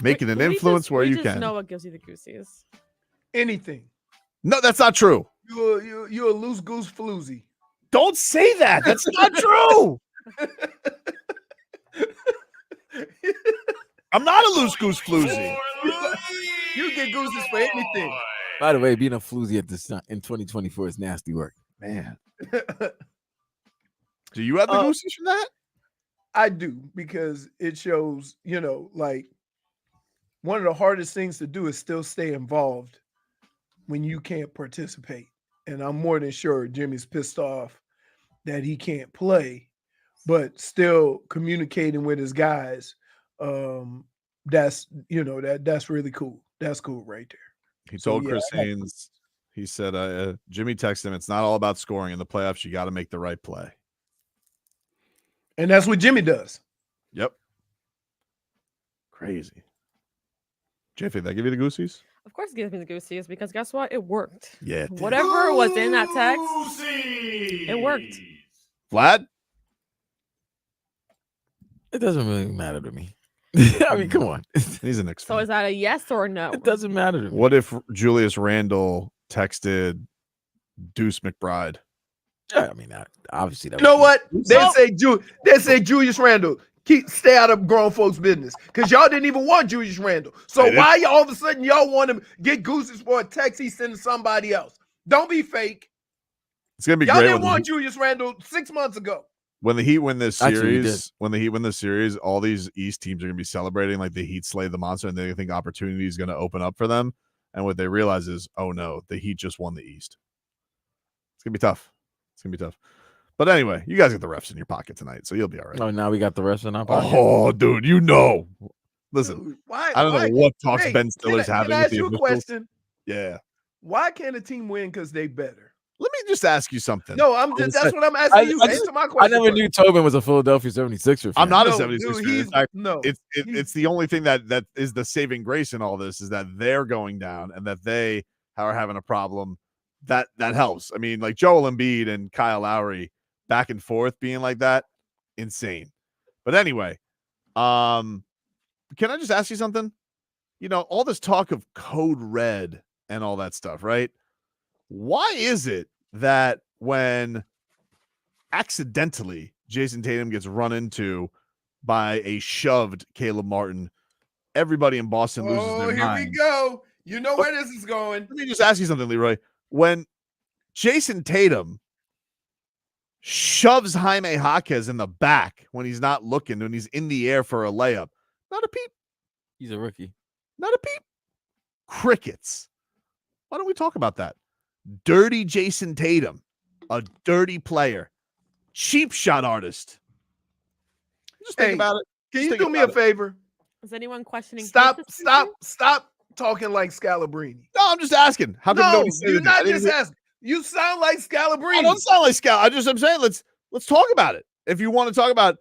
Making an influence where you just can. know what gives you the Goosies. Anything. No, that's not true. You're a loose goose floozy. Don't say that. That's not true. I'm not a loose goose floozy. You get gooses for anything. By the way, being a floozy at this time in 2024 is nasty work. Man. Do you have the goosies from that? I do, because it shows, like one of the hardest things to do is still stay involved when you can't participate. And I'm more than sure Jimmy's pissed off that he can't play, but still communicating with his guys. That's really cool. That's cool right there. He told Chris Haynes, he said, Jimmy texted him, it's not all about scoring in the playoffs. You got to make the right play. And that's what Jimmy does. Yep. Crazy. JF, did I give you the Goosies? Of course, give me the Goosies, because guess what? It worked. Yeah. Whatever was in that text, it worked. Vlad? It doesn't really matter to me. I mean, come on. He's a Knicks fan. So is that a yes or a no? It doesn't matter to me. What if Julius Randle texted Deuce McBride? Yeah, I mean, obviously that. You know what? They say Julius Randle, stay out of grown folks' business, because y'all didn't even want Julius Randle. So why y'all all of a sudden y'all want to get Goosies for a text he sent to somebody else? Don't be fake. It's gonna be y'all great. Didn't want Julius Randle 6 months ago. When the Heat win this series, all these East teams are gonna be celebrating like the Heat slayed the monster, and they think opportunity is gonna open up for them. And what they realize is, oh no, the Heat just won the East. It's gonna be tough. It's gonna be tough. But anyway, you guys get the refs in your pocket tonight, so you'll be all right. Oh, now we got the refs in our pocket. Oh, dude, listen. Dude, I don't know what talks Ben Stiller's having. Can I with ask the you a officials. question? Yeah. Why can't a team win because they better? Let me just ask you something. No, that's what I'm asking you. Answer my question. I never knew Tobin was a Philadelphia 76er fan. I'm not a 76er fan. In fact, no. It's the only thing that is the saving grace in all this is that they're going down and that they are having a problem. That helps. I mean, like Joel Embiid and Kyle Lowry back and forth being like that, insane. But anyway, can I just ask you something? All this talk of code red and all that stuff, right? Why is it that when accidentally Jason Tatum gets run into by a shoved Caleb Martin, everybody in Boston loses their mind? Oh, here we go. You know where this is going. Let me just ask you something, Leroy. When Jason Tatum shoves Jaime Jaquez in the back when he's not looking, when he's in the air for a layup, not a peep. He's a rookie. Not a peep. Crickets. Why don't we talk about that? Dirty Jason Tatum, a dirty player, cheap shot artist. Just think about it. Can you do me a favor? Is anyone questioning? Stop talking like Scalabrine. No, I'm just asking. How come nobody said you're anything? not I didn't just asking. You sound like Scalabrine. I don't sound like I'm saying let's talk about it. If you want to talk about,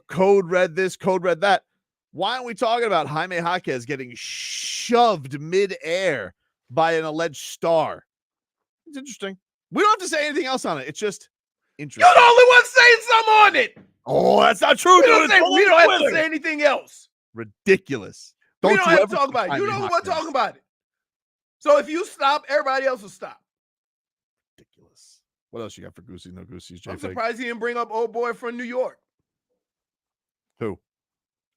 code red this, code red that, why aren't we talking about Jaime Jaquez getting shoved midair by an alleged star? It's interesting. We don't have to say anything else on it. It's just interesting. You're the only one saying something on it. Oh, that's not true, We dude. don't have to say anything else. Ridiculous. We don't you have ever to talk about it. You Jaime don't want to Jaquez. talk about it. So if you stop, everybody else will stop. Ridiculous. What else you got for Goosies? No Goosies. I'm JFig? surprised he didn't bring up old boy from New York. Who?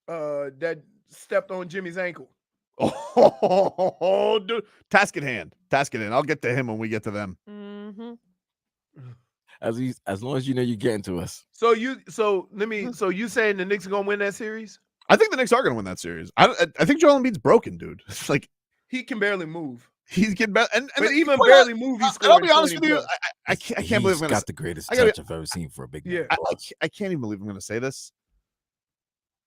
that stepped on Jimmy's ankle. Oh, dude. Task at hand. I'll get to him when we get to them. Mm-hmm. As long as you know you're getting to us. So you saying the Knicks are gonna win that series? I think the Knicks are gonna win that series. I think Joel Embiid's broken, dude. It's like he can barely move. He's getting better, and even barely move. He's I'll be honest with you. I can't believe he's got the greatest touch I've ever seen for a big man. I can't even believe I'm going to say this.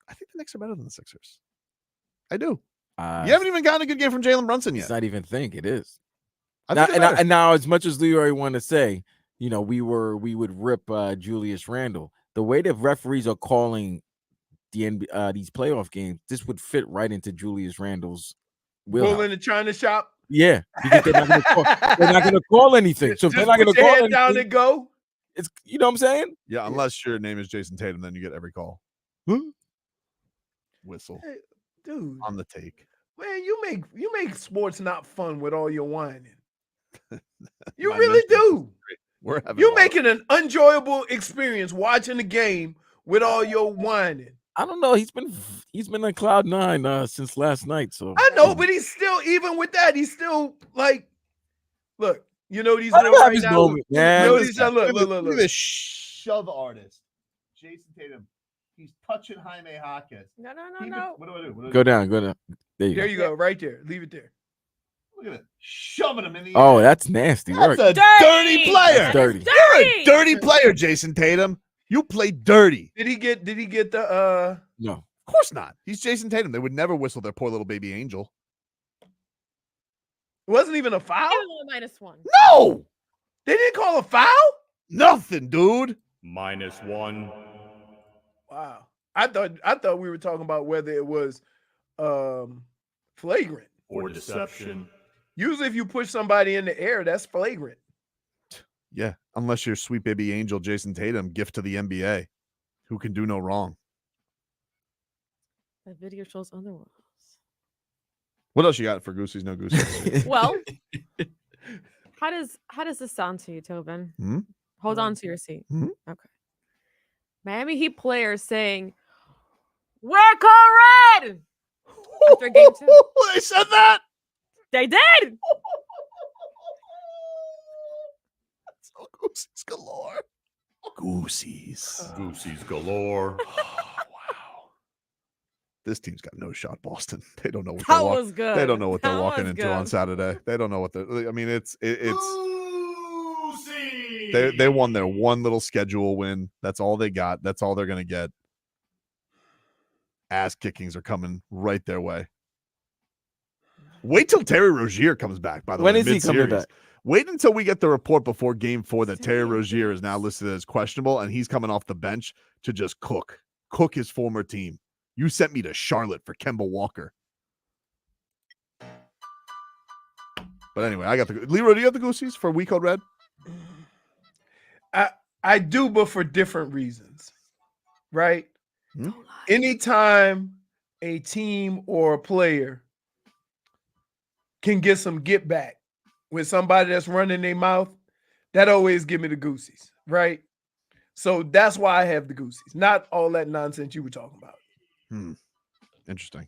I think the Knicks are better than the Sixers. I do. You haven't even gotten a good game from Jaylen Brunson yet. It's not even think it is. Now, as much as Leroy wanted to say, you know, we would rip Julius Randle. The way that referees are calling these playoff games, this would fit right into Julius Randle's wheelhouse. Bull in the China shop. Yeah, because they're not going to call anything. So if they're not going to call anything, down and go. It's, you know what I'm saying? Yeah, unless your name is Jason Tatum, then you get every call. Whistle, hey, dude, on the take. Man, you make sports not fun with all your whining. You really do. You're making an enjoyable experience watching the game with all your whining. I don't know. He's been on cloud nine since last night. So I know, but he's still, even with that, he's still like, look, you know these right moment, man. Look at this shove artist, Jason Tatum. He's touching Jaime Jaquez. No. What do I do? Go down. There you go. Right there. Leave it there. Look at it. Shoving him in the air. Air. That's nasty. That's work. a dirty player. That's dirty. You're a dirty player, Jason Tatum. You play dirty. Did he get the No. Of course not. He's Jason Tatum. They would never whistle their poor little baby angel. It wasn't even a foul? -1. No. They didn't call a foul? Nothing, dude. -1. Wow. I thought we were talking about whether it was flagrant or deception. Usually if you push somebody in the air, that's flagrant. Yeah, unless you're sweet baby angel Jason Tatum, gift to the NBA, who can do no wrong. That video shows otherwise. What else you got for Goosies? No Goosies. Well, how does this sound to you, Tobin? Hold on to your seat. Okay. Miami Heat players saying, "We're code red." After game 2. They said that. They did. Goosies galore. Goosies galore. Wow. This team's got no shot, Boston. They don't know what That was good. They don't know what they're That walking was into good. on Saturday. They don't know what they're. I mean, it's. They won their one little schedule win. That's all they got. That's all they're gonna get. Ass kickings are coming right their way. Wait till Terry Rozier comes back. By the way, when is he coming mid-series. back? Wait until we get the report before game 4 that Terry Rozier is now listed as questionable and he's coming off the bench to just cook his former team. You sent me to Charlotte for Kemba Walker. But anyway, I got the Leroy. Do you have the Goosies for We Code Red? I do, but for different reasons, right? Anytime a team or a player can get some get back with somebody that's running their mouth, that always give me the Goosies, right? So that's why I have the Goosies, not all that nonsense you were talking about. Interesting.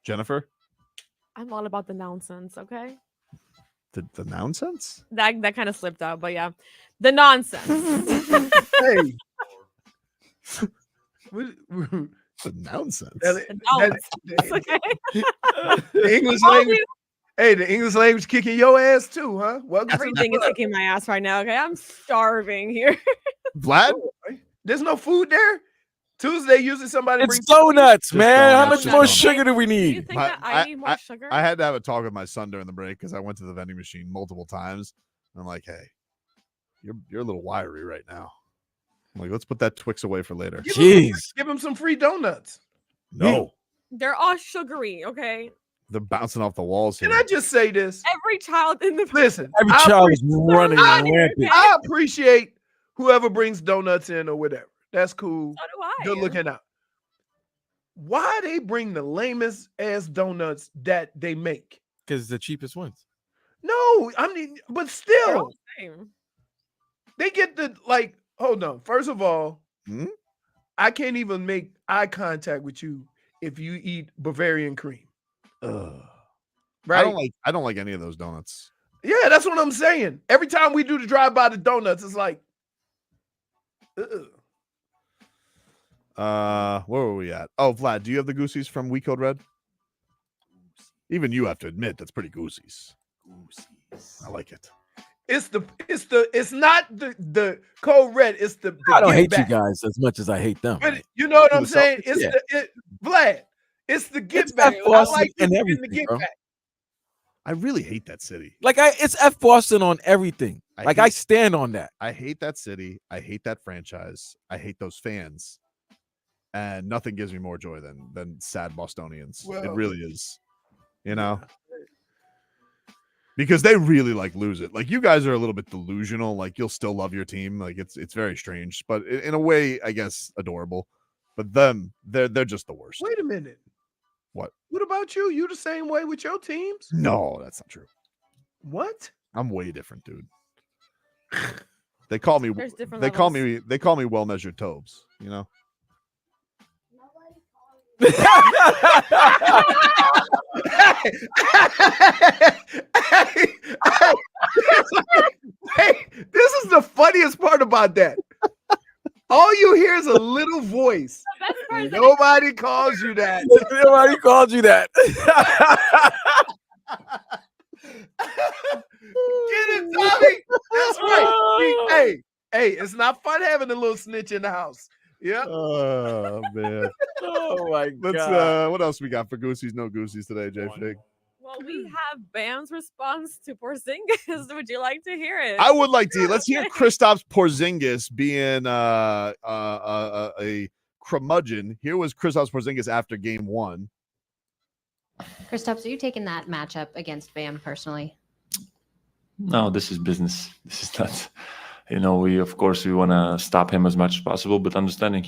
Jennifer? I'm all about the nonsense, okay? The nonsense? That kind of slipped out, but yeah. The nonsense. Hey. The nonsense. Okay. The English language. Hey, the English language kicking your ass too, huh? Welcome. Everything is kicking my ass right now. Okay, I'm starving here. Vlad, there's no food there. Tuesday, usually somebody It's brings donuts, food. man. How Donuts. much more sugar do we Do you need? think that I need more sugar? I had to have a talk with my son during the break because I went to the vending machine multiple times. And I'm like, hey, you're a little wiry right now. I'm like, let's put that Twix away for later. Give him some free donuts. No, They're all sugary, okay? they're bouncing off the walls here. Can I just say this? Every child in the Listen, Every child is running rampant. I appreciate whoever brings donuts in or whatever. That's cool. So do I. Good looking out. Why they bring the lamest ass donuts that they make? Because it's the cheapest ones. No, I mean, but They're still, all the same. they get the hold on. First of all, I can't even make eye contact with you if you eat Bavarian cream. Ugh. Right? I don't like any of those donuts. Yeah, that's what I'm saying. Every time we do the drive by the donuts, it's like, where were we at? Oh, Vlad, do you have the Goosies from We Code Red? Even you have to admit that's pretty Goosies. I like it. It's not the code red. It's the I don't hate back. you guys as much as I hate them. But you know what I'm saying? Celtics, It's Vlad. It's the get It's back. F. I Boston like and the everything, get bro. back. I really hate that city. Like it's F Boston on everything. I stand on that. I hate that city. I hate that franchise. I hate those fans. And nothing gives me more joy than sad Bostonians. It Well, really is. You know? Because they really like lose it. Like you guys are a little bit delusional. Like you'll still love your team. Like it's very strange, but in a way, I guess adorable. But them, they're just the worst. Wait a minute. What? What about you? You the same way with your teams? No, that's not true. What? I'm way different, dude. They call me. There's different They call levels. me. They call me well-measured Tobes. You know. Hey, this is the funniest part about that. All you hear is a little voice. Nobody calls you that. Nobody called you that. Get it, Tommy. That's right. Hey, it's not fun having a little snitch in the house. Yeah. Oh man. Oh my Let's. God. What else we got for Goosies? No Goosies today, Jay Fig. Well, we have Bam's response to Porzingis. Would you like to hear it? I would like to. Let's hear Kristaps Porzingis being a curmudgeon. Here was Kristaps Porzingis after game 1. Kristaps, are you taking that matchup against Bam personally? No, this is business. This is not, we want to stop him as much as possible, but understanding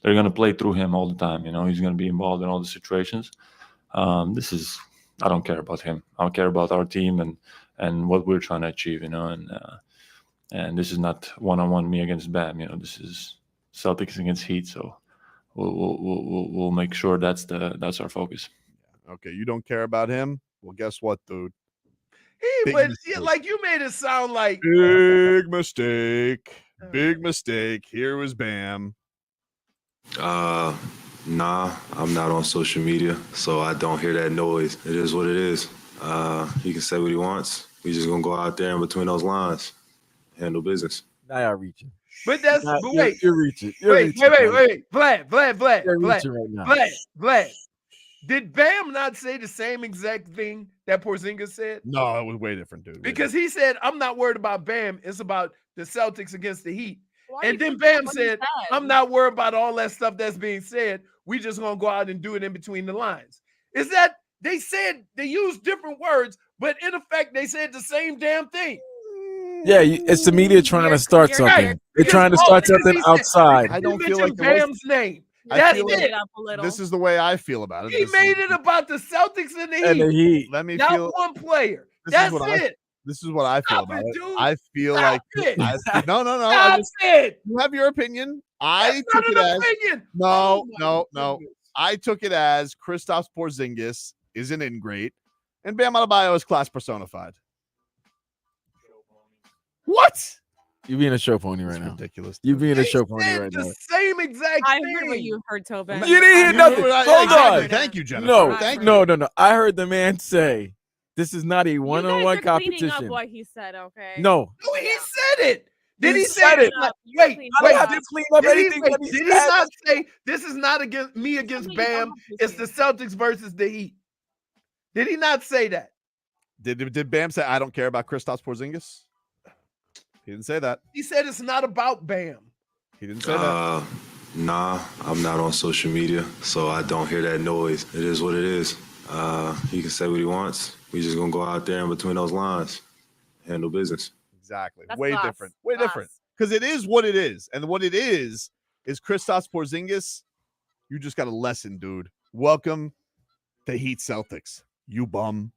they're going to play through him all the time. He's going to be involved in all the situations. I don't care about him. I care about our team and what we're trying to achieve, and this is not one-on-one me against Bam. This is Celtics against Heat. So we'll make sure that's our focus. Okay, you don't care about him? Well, guess what, dude? Hey, but like you made it sound like big mistake. Big mistake. Here was Bam. Nah, I'm not on social media, so I don't hear that noise. It is what it is. He can say what he wants. We just gonna go out there in between those lines, handle business. Now y'all reaching. But that's Now, but wait. You're reaching. Wait. Vlad. You're reaching right now. Vlad. Did Bam not say the same exact thing that Porzingis said? No, it was way different, dude. Because he said, I'm not worried about Bam. It's about the Celtics against the Heat. Why And you then forget Bam what he said, said? I'm not worried about all that stuff that's being said. We just going to go out and do it in between the lines. Is that they said they used different words, but in effect, they said the same damn thing. Yeah, it's the media trying to start something. right. They're trying to start something outside. I don't He feel like mentioned Bam's name. That's it. This is the way I feel about it. He made it about the Celtics and the Heat. And the Heat. Let me Not feel. one player. This That's is what it. This is what I feel Stop about it, it. dude. I feel Stop like it. no. Stop it. You have your opinion. I That's took it not an as opinion. no. Oh, my goodness. I took it as Kristaps Porzingis is an ingrate, and Bam Adebayo is class personified. What? You being a show pony right now. Ridiculous. You being a They show pony said right the now. same exact I thing. heard what you heard, Tobin. You didn't hear nothing. Hold on. Thank you, Jennifer. No, Thank you. no. I heard the man say, "This is not a You one-on-one guys are cleaning up competition." what he said, okay? No, No, he said it. Did He he say said it? it. Wait. I don't have to clean up Did he, anything wait, that he did he said. not say this is not against me against Bam? It's the Celtics versus the Heat. Did he not say that? Did Bam say I don't care about Kristaps Porzingis? He didn't say that. He said it's not about Bam. He didn't say that. Nah, I'm not on social media, so I don't hear that noise. It is what it is. He can say what he wants. We just gonna go out there in between those lines, handle business. Exactly. That's Way class. different. Way Class. different. Because it is what it is. And what it is Kristaps Porzingis. You just got a lesson, dude. Welcome to Heat Celtics. You bum.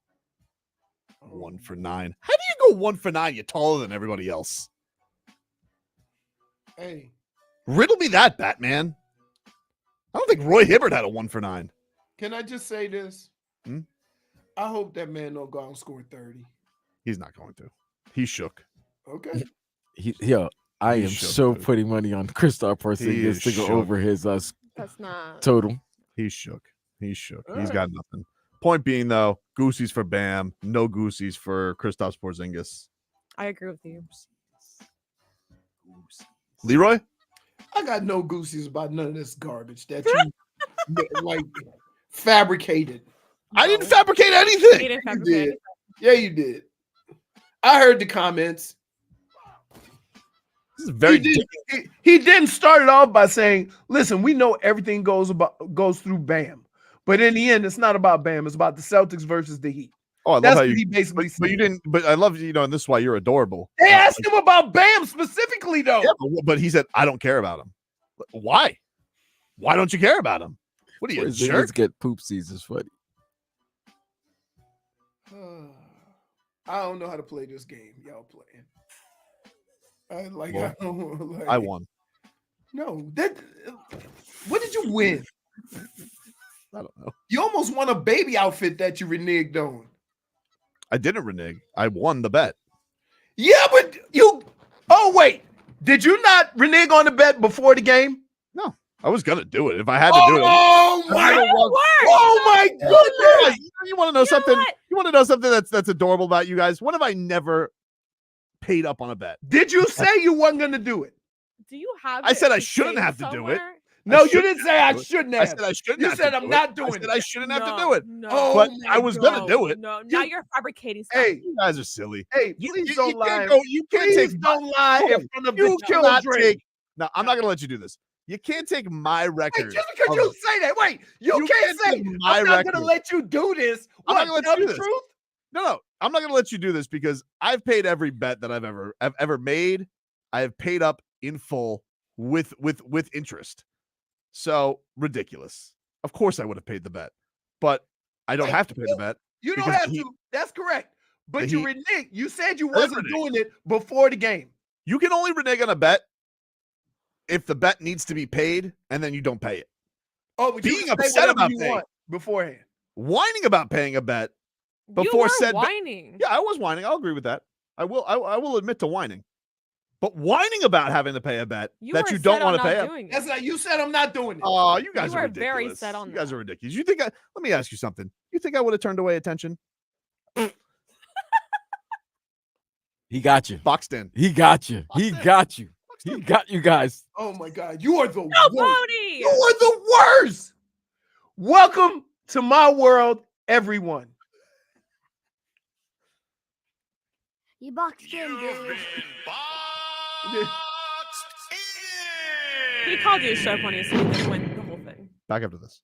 1 for 9. How do you go 1 for 9? You're taller than everybody else. Hey. Riddle me that, Batman. I don't think Roy Hibbert had a 1 for 9. Can I just say this? Hmm? I hope that man don't go out and score 30. He's not going to. He's shook. Okay. I He's am shook, so dude. putting money on Kristaps He is Porzingis to go shook. over his That's not. total. He's shook. He's shook. All He's right. got nothing. Point being, though, Goosies for Bam. No Goosies for Kristaps Porzingis. I agree with you. Leroy? I got no goosies about none of this garbage that you like fabricated. I didn't fabricate anything. He didn't You fabricate. did. Yeah, you did. I heard the comments. This is very He didn't start it off by saying, listen, we know everything goes through Bam. But in the end, it's not about Bam. It's about the Celtics versus the Heat. Oh, I love That's how what you he basically said. but you didn't. But I love and this is why you're adorable. They asked him about Bam specifically, though. Yeah, but he said, "I don't care about him." Why? Why don't you care about him? What are you, a Porzingis jerk? get poopsies is funny. I don't know how to play this game y'all playing. Well, I won. No, what did you win? I don't know. You almost won a baby outfit that you reneged on. I didn't renege. I won the bet. Yeah, but you. Oh wait, did you not renege on the bet before the game? No, I was gonna do it if I had to do it. Oh my! Oh my goodness! You want to know something? You want to know something that's adorable about you guys? When have I never paid up on a bet? Did you say you wasn't gonna do it? Do you have? I said I to shouldn't save have to do it. somewhere? No, you didn't say I shouldn't have. I said I shouldn't. You have said to I'm do not it. doing I said it. I shouldn't have to No, do it. no. But Oh I was gonna my do it. No, now you're fabricating stuff. Hey, You guys are silly. hey, please don't lie. Can't go. You can't Please take. don't lie Hold in on. front of You the cannot children. take. No, I'm not gonna let you do this. You can't take my record. Wait, just because of- you say that, wait, you You can't can't say take my I'm not record. gonna let you do this. I'm What? not gonna Tell let you the do this. truth? No, I'm not gonna let you do this because I've paid every bet that I've ever made. I have paid up in full with interest. So ridiculous. Of course I would have paid the bet, but I don't Wait, have to pay the bet. You don't because have the to. That's correct. But the you Heat- reneged. You said you I didn't wasn't renege. doing it before the game. You can only renege on a bet if the bet needs to be paid and then you don't pay it. Oh, but Being you can say upset whatever about you paying. want beforehand. Whining about paying a bet You before were said bet. whining. Yeah, I was whining. I'll agree with that. I will admit to whining. But whining about having to pay a bet that were you don't set want on to pay not up. doing it. That's like you said. I'm not doing it. Oh, you guys You are were very ridiculous. set on You guys are ridiculous. You think let me ask you something. You think I would have turned away attention? He got you. Boxed in. He got you. He got you. He got you guys. Oh my God, you are the No, worst. Bodie! You are the worst. Welcome to my world, everyone. You boxed in, dude. He called you so funny, so he didn't win the whole thing. Back after this.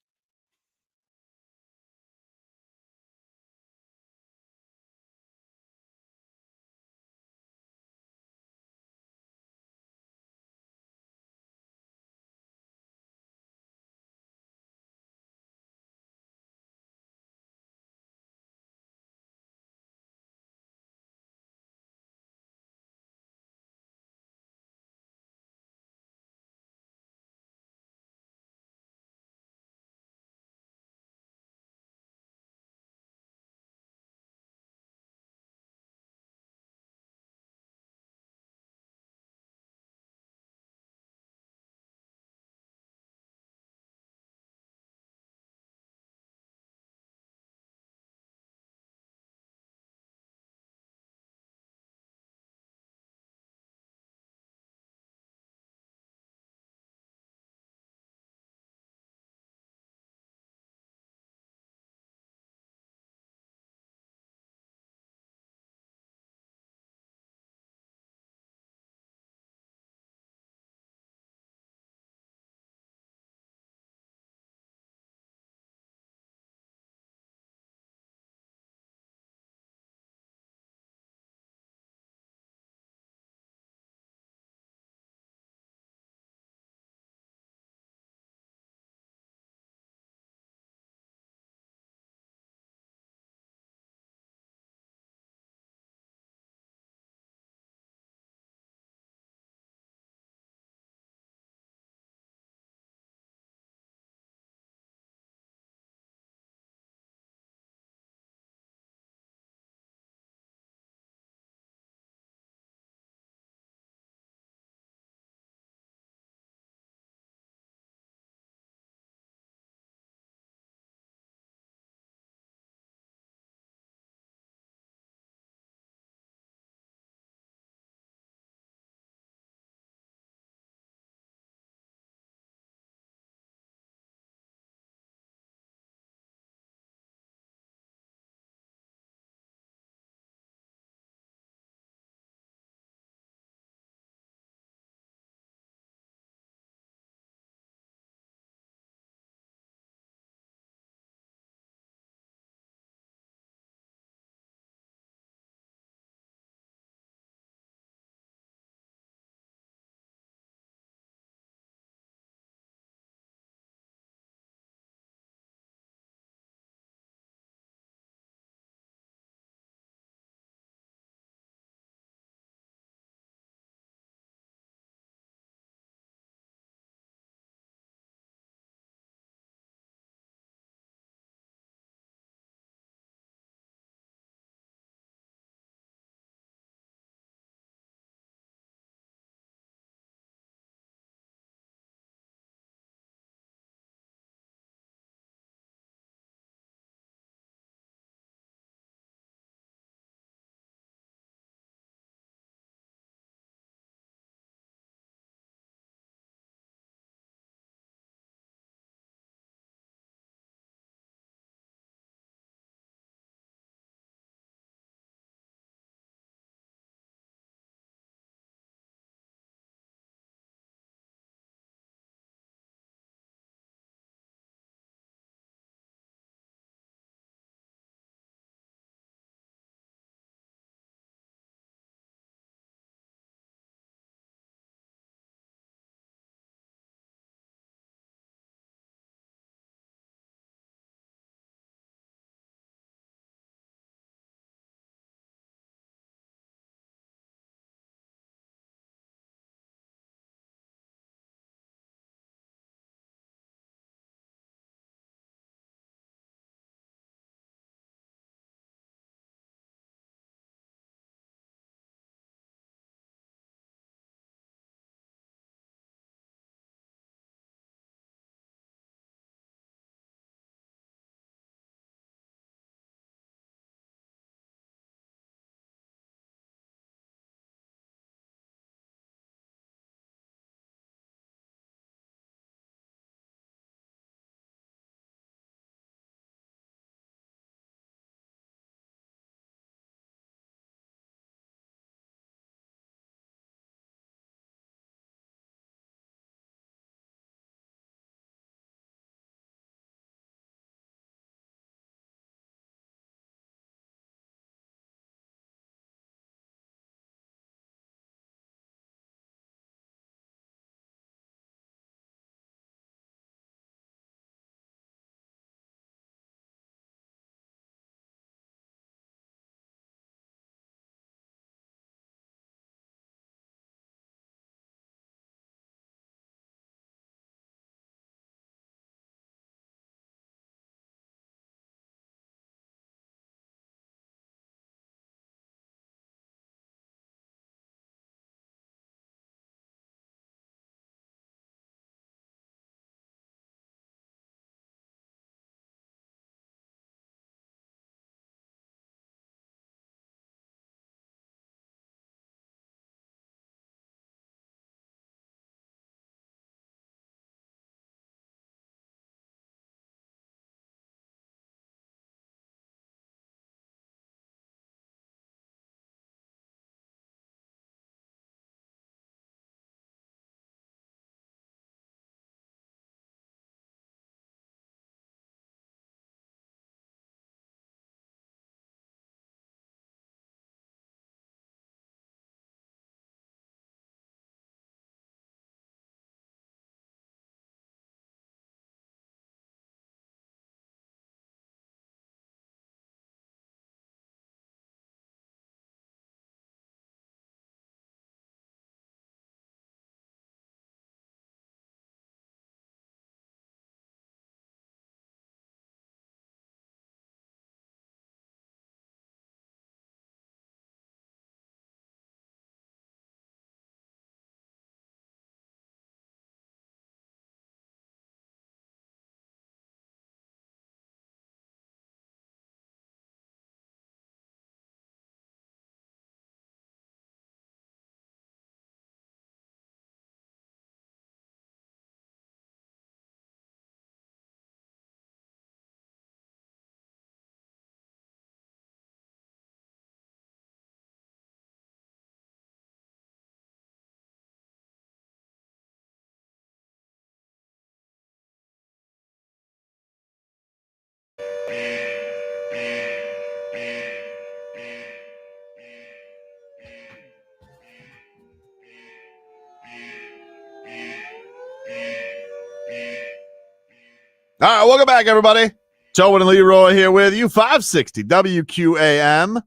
All right, welcome back, everybody. Tobin and Leroy here with you. 560 WQAM.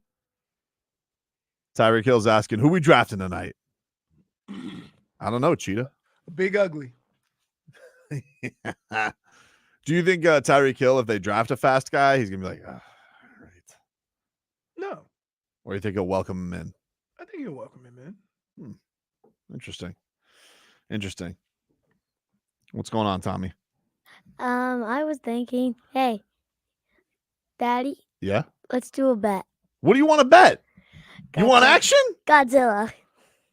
Tyreek Hill's asking, who we drafting tonight? I don't know, Cheetah. Big Ugly. Do you think Tyreek Hill, if they draft a fast guy, he's going to be like, all right. No. Or you think he'll welcome him in? I think you'll welcome him in. Interesting. What's going on, Tommy? I was thinking, hey, Daddy, Yeah? let's do a bet. What do you want to bet? You want action? Godzilla.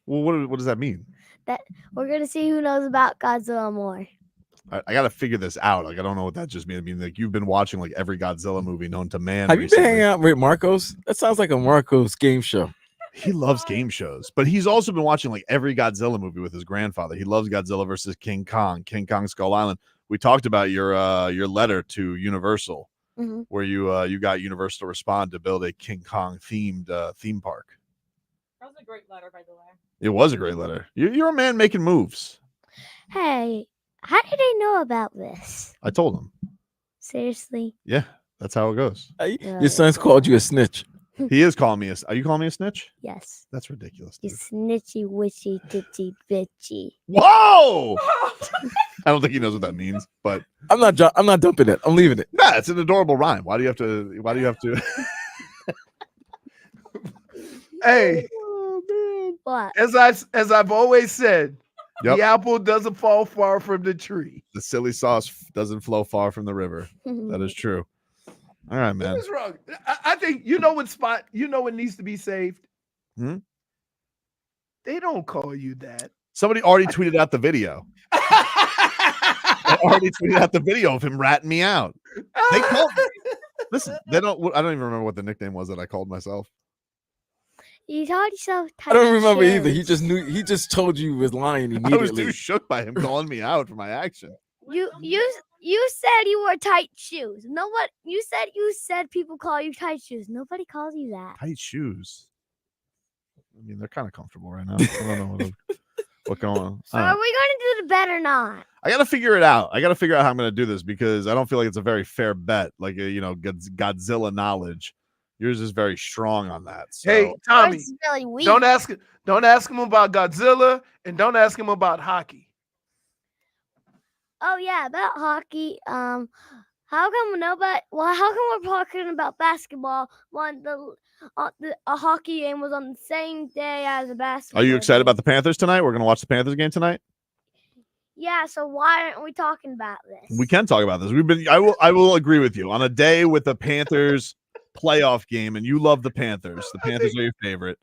Well, what does that mean? That we're gonna see who knows about Godzilla more. I got to figure this out. Like, I don't know what that just means. I mean, like, you've been watching like every Godzilla movie known to man. Have you been hanging out with Marcos? That sounds like a Marcos game show. He loves game shows, but he's also been watching like every Godzilla movie with his grandfather. He loves Godzilla versus King Kong Skull Island. We talked about your letter to Universal, where you got Universal to respond to build a King Kong themed theme park. That was a great letter, by the way. It was a great letter. You're a man making moves. Hey, how did they know about this? I told him. Seriously? Yeah, that's how it goes. Your son's called you a snitch. He is calling me Are you calling me a snitch? Yes. That's ridiculous. You snitchy, witchy, ditchy, bitchy. Whoa! I don't think he knows what that means, but I'm not dumping it. I'm leaving it. Nah, it's an adorable rhyme. Why do you have to? Hey, what? As I've always said, Yep. the apple doesn't fall far from the tree. The silly sauce doesn't flow far from the river. That is true. All right, man. What's wrong? I think what needs to be saved. They don't call you that. Somebody already tweeted out the video. They already tweeted out the video of him ratting me out. They called me. Listen, I don't even remember what the nickname was that I called myself. You told yourself. I don't remember either. He just told you he was lying immediately. I was too shook by him calling me out for my action. You said you wore tight shoes. You said people call you tight shoes. Nobody calls you that. Tight shoes. I mean, they're kind of comfortable right now. I don't know what's going on. So are we going to do the bet or not? I got to figure it out. I got to figure out how I'm going to do this because I don't feel like it's a very fair bet. Like, Godzilla knowledge. Yours is very strong on that. So. Hey, Tommy, Yours is really weak. don't ask him about Godzilla and don't ask him about hockey. Oh yeah, about hockey. How come we're talking about basketball when a hockey game was on the same day as a basketball? Are you excited about the Panthers tonight? We're going to watch the Panthers game tonight. Yeah, so why aren't we talking about this? We can talk about this. I will agree with you on a day with the Panthers playoff game, and you love the Panthers. The Panthers are your favorite.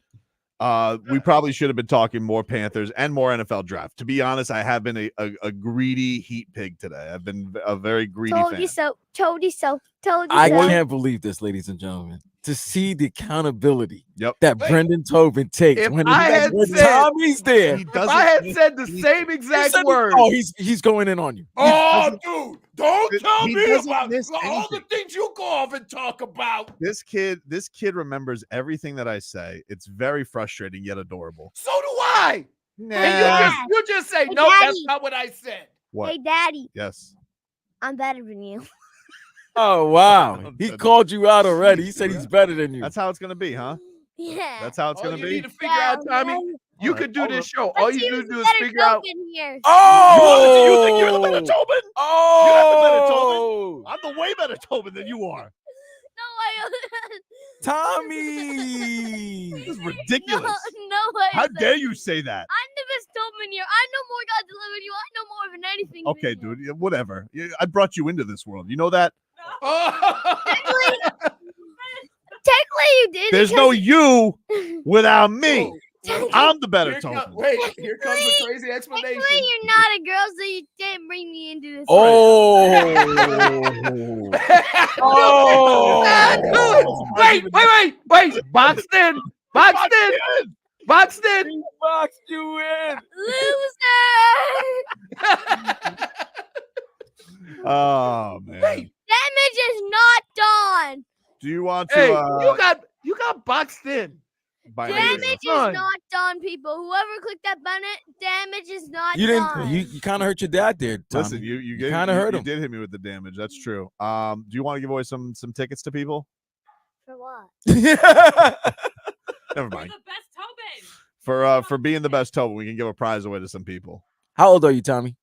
We probably should have been talking more Panthers and more NFL draft. To be honest, I have been a greedy Heat pig today. I've been a very greedy fan. Told you so. I can't believe this, ladies and gentlemen. To see the accountability that Brendan Tobin takes If when I had said- Tommy's there. If I had said the same exact words. Oh, he's going in on you. Oh, dude, don't tell he me doesn't about miss all the anything. things you go off and talk about. This kid remembers everything that I say. It's very frustrating yet adorable. So do I. Nah. And you just say, Hey, no, that's Daddy. not what I said. What? Hey, Daddy, Yes. I'm better than you. Oh wow, he called you out already. He said he's better than you. That's how it's gonna be, huh? Yeah. That's how it's All gonna you be. need to figure out, Tommy, you could do this show. All you need to do is figure out. Here. You think you're the better Tobin? Oh, You're not the better Tobin. I'm the way better Tobin than you are. Tommy, this is ridiculous. No way. How dare you say that? I'm the best Tobin here. I know more Godzilla than you. I know more than anything. Okay, dude. Yeah, whatever. I brought you into this world. You know that? Technically, you did. There's no you without me. I'm the better Tobin. Here comes the crazy explanation. Technically, you're not a girl, so you didn't bring me into this. Wait. Boxed in. Boxed you in. Loser. Oh man. Damage is not done. Do you want to? Hey, you got boxed in. by Damage is not done. telling people, whoever clicked that button, damage is not You done. didn't. You kind of hurt your dad there, Tommy. Listen, you kind of hurt you him. did hit me with the damage. That's true. Do you want to give away some tickets to people? For what? Never mind. The best Tobin. For being the best Tobin, we can give a prize away to some people. How old are you, Tommy?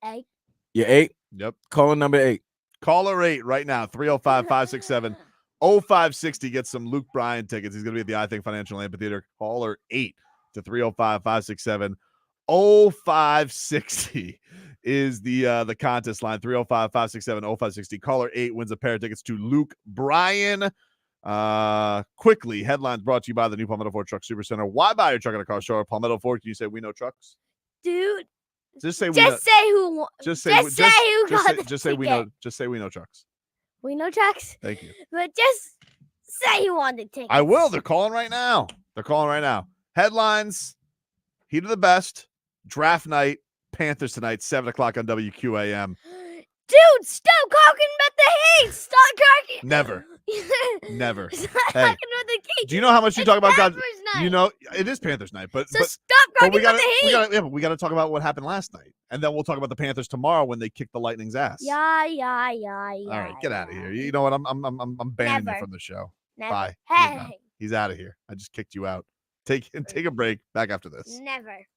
8. You're 8? Yep. Caller number 8. Caller 8 right now, 305-567-0560. Get some Luke Bryan tickets. He's going to be at the I Think Financial Amphitheater. Caller 8 to 305-567-0560 is the contest line. 305-567-0560. Caller 8 wins a pair of tickets to Luke Bryan. Quickly, headlines brought to you by the new Palmetto Ford Truck Supercenter. Why buy your truck at a car show? Palmetto Ford, can you say we know trucks? Dude. Just say we Just know. say who. Just say just say who got the just say we ticket. know. Just say we know trucks. We know trucks. Thank you. But just say who won the ticket. I will. They're calling right now. Headlines. Heat of the best. Draft night. Panthers tonight, 7 o'clock on WQAM. Dude, stop talking about the Heat. Stop talking. Never. Never. Stop Hey, talking about the Heat. do you know how much you talk about God? Panthers night. You know, it is Panthers night, but So but, stop talking we about gotta, the Heat. we gotta talk about what happened last night, and then we'll talk about the Panthers tomorrow when they kick the Lightning's ass. Yeah. All right, get out of here. You know what? I'm banning Never. you from the show. Never. Bye. Hey. He's out of here. I just kicked you out. Take a break. Back after this. Never.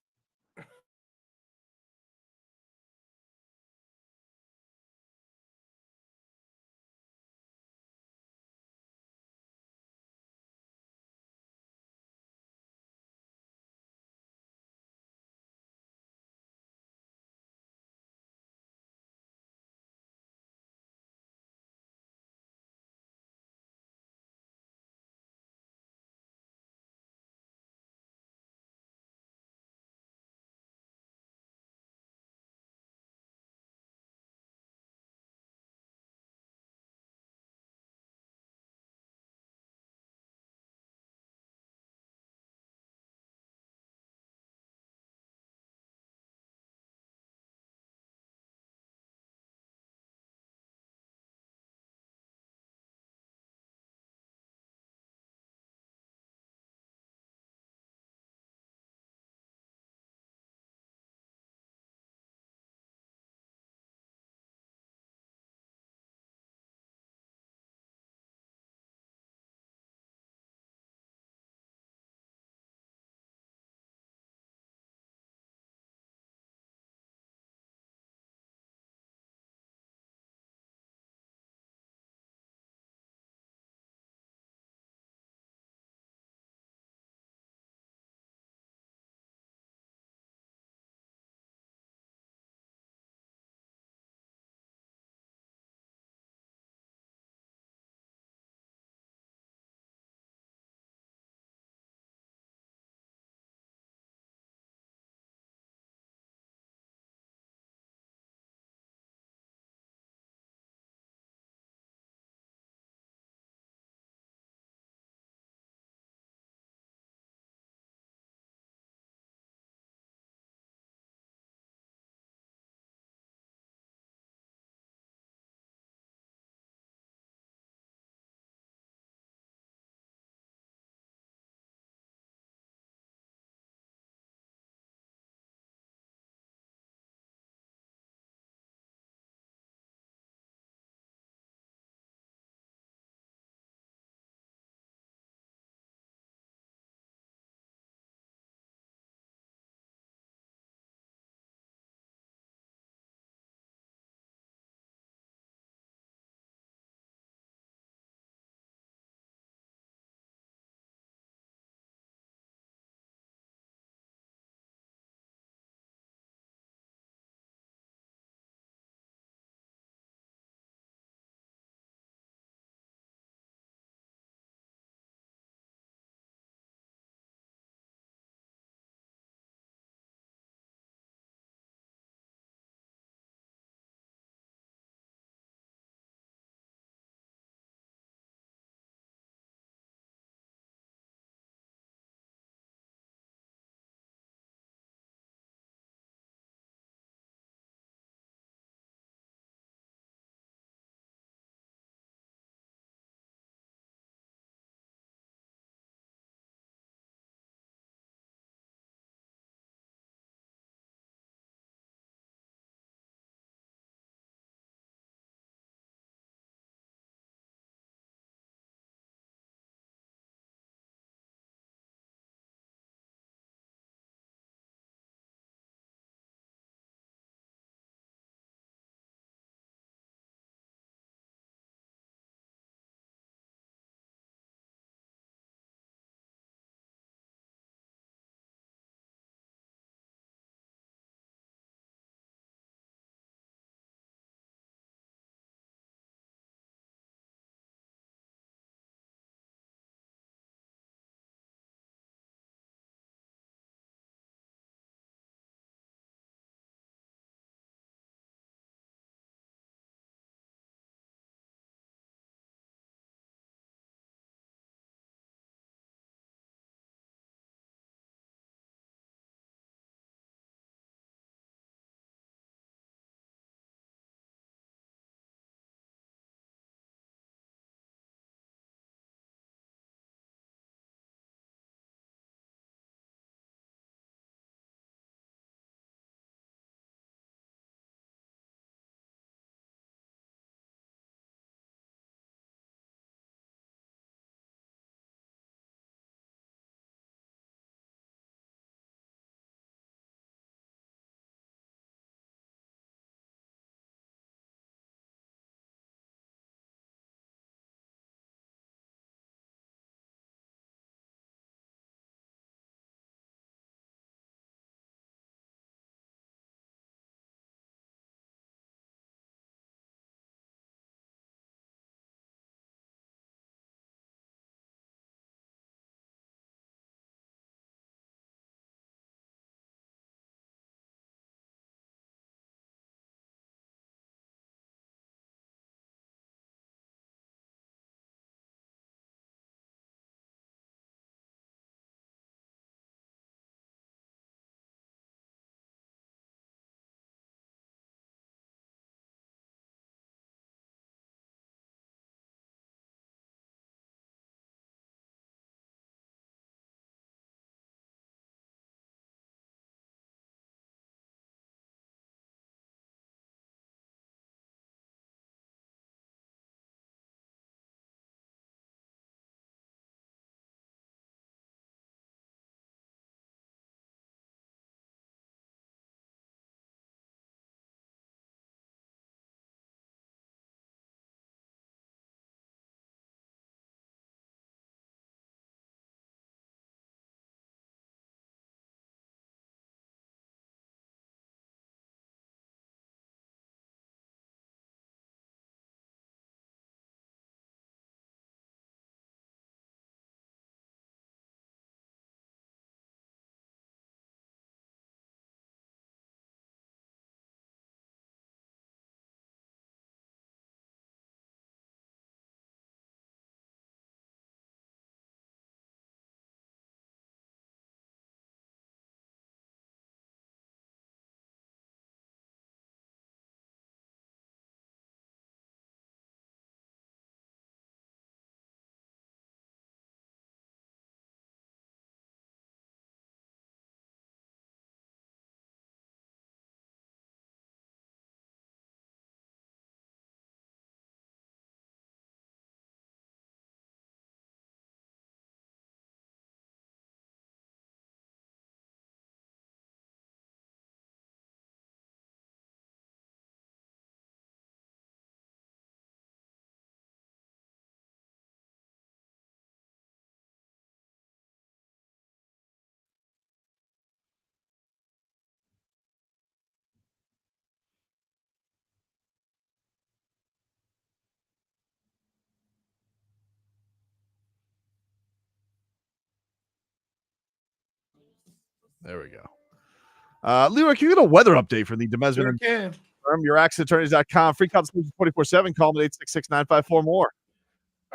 There we go. Leroy, can you get a weather update from the Demesman Sure and can. Firm? YourAccessAttorneys.com. Free consultation 24/7. Call them at 866-954-MORE.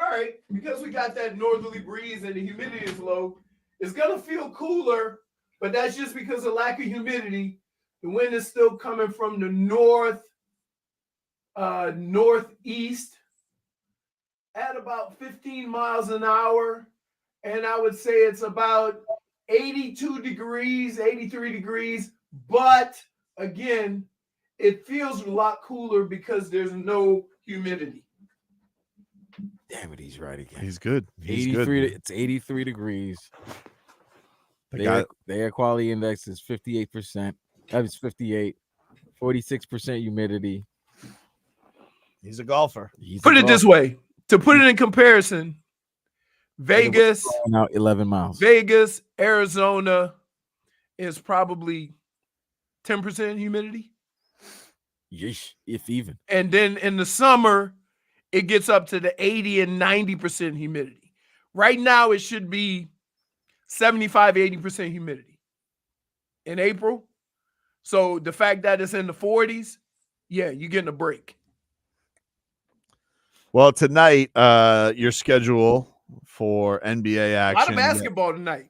All right, because we got that northerly breeze and the humidity is low, it's gonna feel cooler, but that's just because of lack of humidity. The wind is still coming from the northeast at about 15 miles an hour, and I would say it's about 82 degrees, 83 degrees, but again, it feels a lot cooler because there's no humidity. Damn it, he's right again. He's good. He's 83. good. It's 83 degrees. The air quality index is 58%. That was 58. 46% humidity. He's a golfer. Put it this way, to put it in comparison, Vegas, out 11 miles. Vegas, Arizona is probably 10% humidity. Yeesh, if even. And then in the summer, it gets up to the 80 and 90% humidity. Right now, it should be 75, 80% humidity in April. So the fact that it's in the 40s, yeah, you're getting a break. Well, tonight, your schedule for NBA action. A lot of basketball tonight.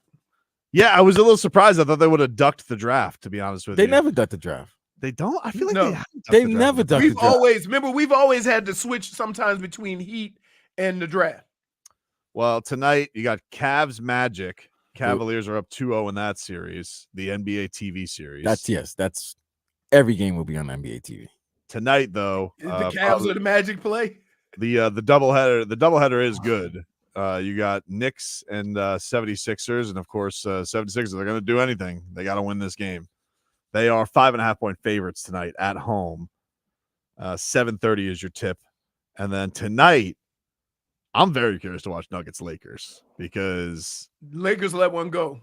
Yeah, I was a little surprised. I thought they would have ducked the draft, to be honest with you. They never ducked the draft. They don't? I feel like No. They never ducked the draft. We've always had to switch sometimes between Heat and the draft. Well, tonight you got Cavs Magic. Cavaliers are up 2-0 in that series, the NBA TV series. That's every game will be on NBA TV. Tonight, though, Is the Cavs or the Magic play? The doubleheader. The doubleheader is good. You got Knicks and 76ers, and of course, 76ers are going to do anything. They got to win this game. They are 5.5-point favorites tonight at home. 7:30 is your tip, and then tonight, I'm very curious to watch Nuggets Lakers because Lakers let one go.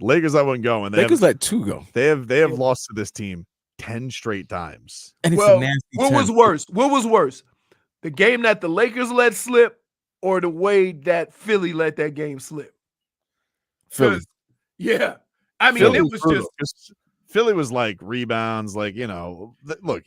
Lakers let one go, and Lakers let two go. They have lost to this team 10 straight times. And it's Well, a nasty. what was worse? What was worse? The game that the Lakers let slip, or the way that Philly let that game slip? Philly. Yeah, I mean, Philly it was brutal. just Philly was like rebounds, like look,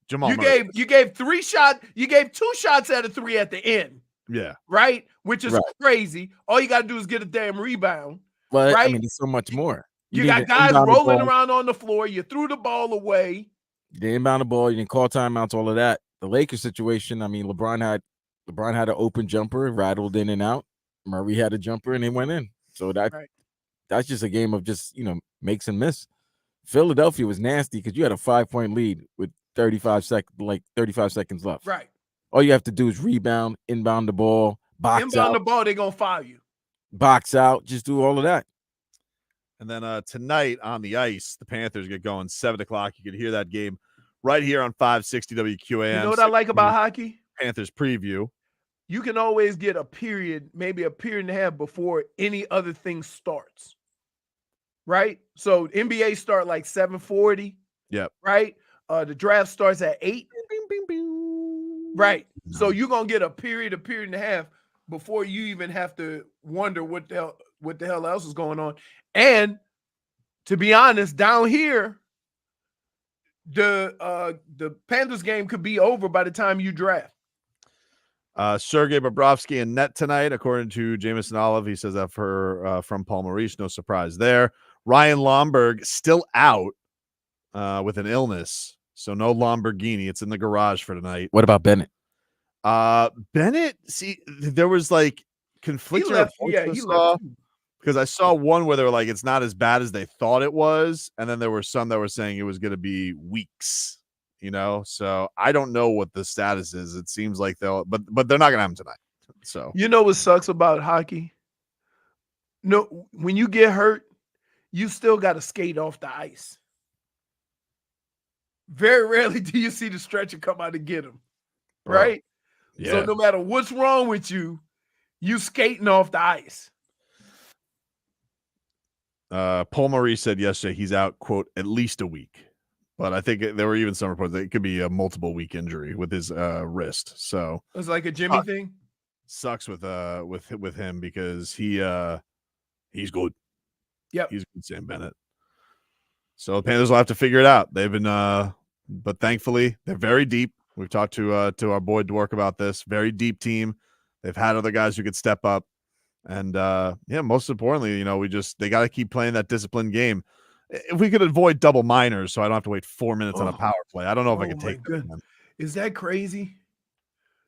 Jamal. you Murray. gave 3 shots. You gave 2 shots out of 3 at the end. Yeah. Right? Which is Right. crazy. All you got to do is get a damn rebound. But right? I mean, there's so much more. You need got to guys inbound the rolling ball. around on the floor. You threw the ball away. You didn't inbound the ball. You didn't call timeouts. All of that. The Lakers situation. I mean, LeBron had an open jumper, rattled in and out. Murray had a jumper, and it went in. So that's just a game of just makes and miss. Philadelphia was nasty because you had a 5-point lead with 35 seconds left. Right. All you have to do is rebound, inbound the ball, box Inbound out, the ball, they're going to foul you. box out. Just do all of that. And then tonight on the ice, the Panthers get going 7 o'clock. You can hear that game right here on 560 WQAM. You know what I like about hockey? Panthers preview. You can always get a period, maybe a period and a half before any other thing starts. Right? So NBA start like 7:40. Yep. Right? The draft starts at 8. Right. So you're gonna get a period and a half before you even have to wonder what the hell else is going on. And to be honest, down here, the Panthers game could be over by the time you draft. Sergei Bobrovsky in net tonight, according to Jameson Olive. He says that from Paul Maurice. No surprise there. Ryan Lomberg still out with an illness, so no Lamborghini. It's in the garage for tonight. What about Bennett? Bennett, see, there was like conflicting reports I saw, because I saw one where they were like, it's not as bad as they thought it was, and then there were some that were saying it was going to be weeks. So I don't know what the status is. It seems like but they're not going to have him tonight. So you know what sucks about hockey? No, when you get hurt, you still got to skate off the ice. Very rarely do you see the stretcher come out and get him, right? Yeah. So no matter what's wrong with you, you skating off the ice. Paul Maurice said yesterday he's out, quote, at least a week. But I think there were even some reports that it could be a multiple week injury with his wrist. So It's like a Jimmy thing. Sucks with him because he's good. Yep. He's good, Sam Bennett. So the Panthers will have to figure it out. They've been, but thankfully they're very deep. We've talked to our boy Dwork about this. Very deep team. They've had other guys who could step up, and most importantly, they got to keep playing that disciplined game. If we could avoid double minors, so I don't have to wait 4 minutes on a power play. I don't know if I could take that. Is that crazy?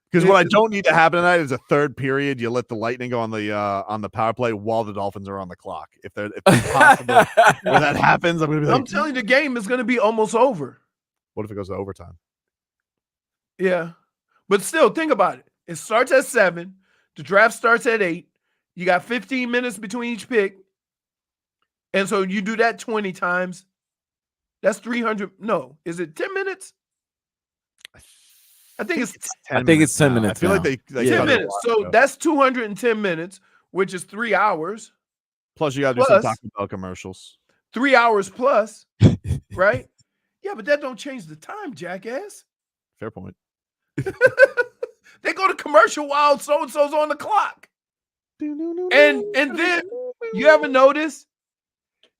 Because what I don't need to happen tonight is a third period. You let the Lightning go on the power play while the Dolphins are on the clock. If it's possible when that happens, I'm gonna be like, I'm telling you, the game is gonna be almost over. What if it goes to overtime? Yeah, but still, think about it. It starts at 7. The draft starts at 8. You got 15 minutes between each pick, and so you do that 20 times. That's 300. No, is it 10 minutes? I think it's 10 minutes. I feel like they 10 minutes. So that's 210 minutes, which is 3 hours. Plus, you got to do some Taco Bell commercials. 3 hours plus, right? Yeah, but that don't change the time, jackass. Fair point. They go to commercial while so-and-so's on the clock. And then you ever notice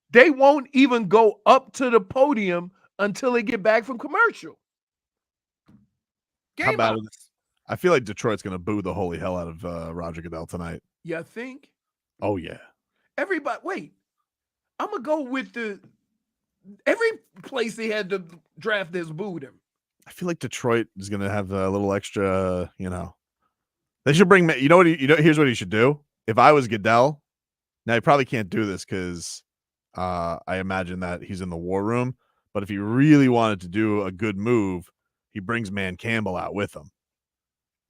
they won't even go up to the podium until they get back from commercial. How bad is this? I feel like Detroit's going to boo the holy hell out of Roger Goodell tonight. You think? Oh, yeah. Everybody, wait. I'm going to go with every place they had to draft this booed him. I feel like Detroit is going to have a little extra, They should bring, here's what he should do. If I was Goodell, now he probably can't do this because I imagine that he's in the war room. But if he really wanted to do a good move, he brings Man Campbell out with him.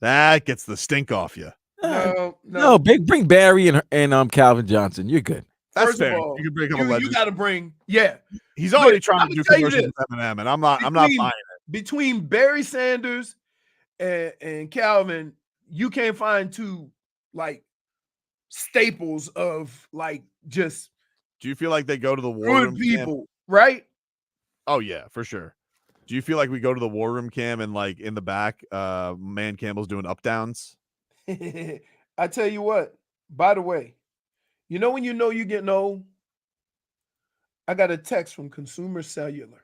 That gets the stink off you. No, bring Barry and Calvin Johnson. You're good. That's First of fair. all, You can bring him a legend. You got to bring, yeah. He's already trying to do commercials with Eminem, and I'm not buying it. Between Barry Sanders and Calvin, you can't find two like staples of like just. Do you feel like they go to the war good room people, camp? right? Oh yeah, for sure. Do you feel like we go to the war room cam and like in the back, Man Campbell's doing up downs? I tell you what. By the way, when you're getting old. I got a text from Consumer Cellular.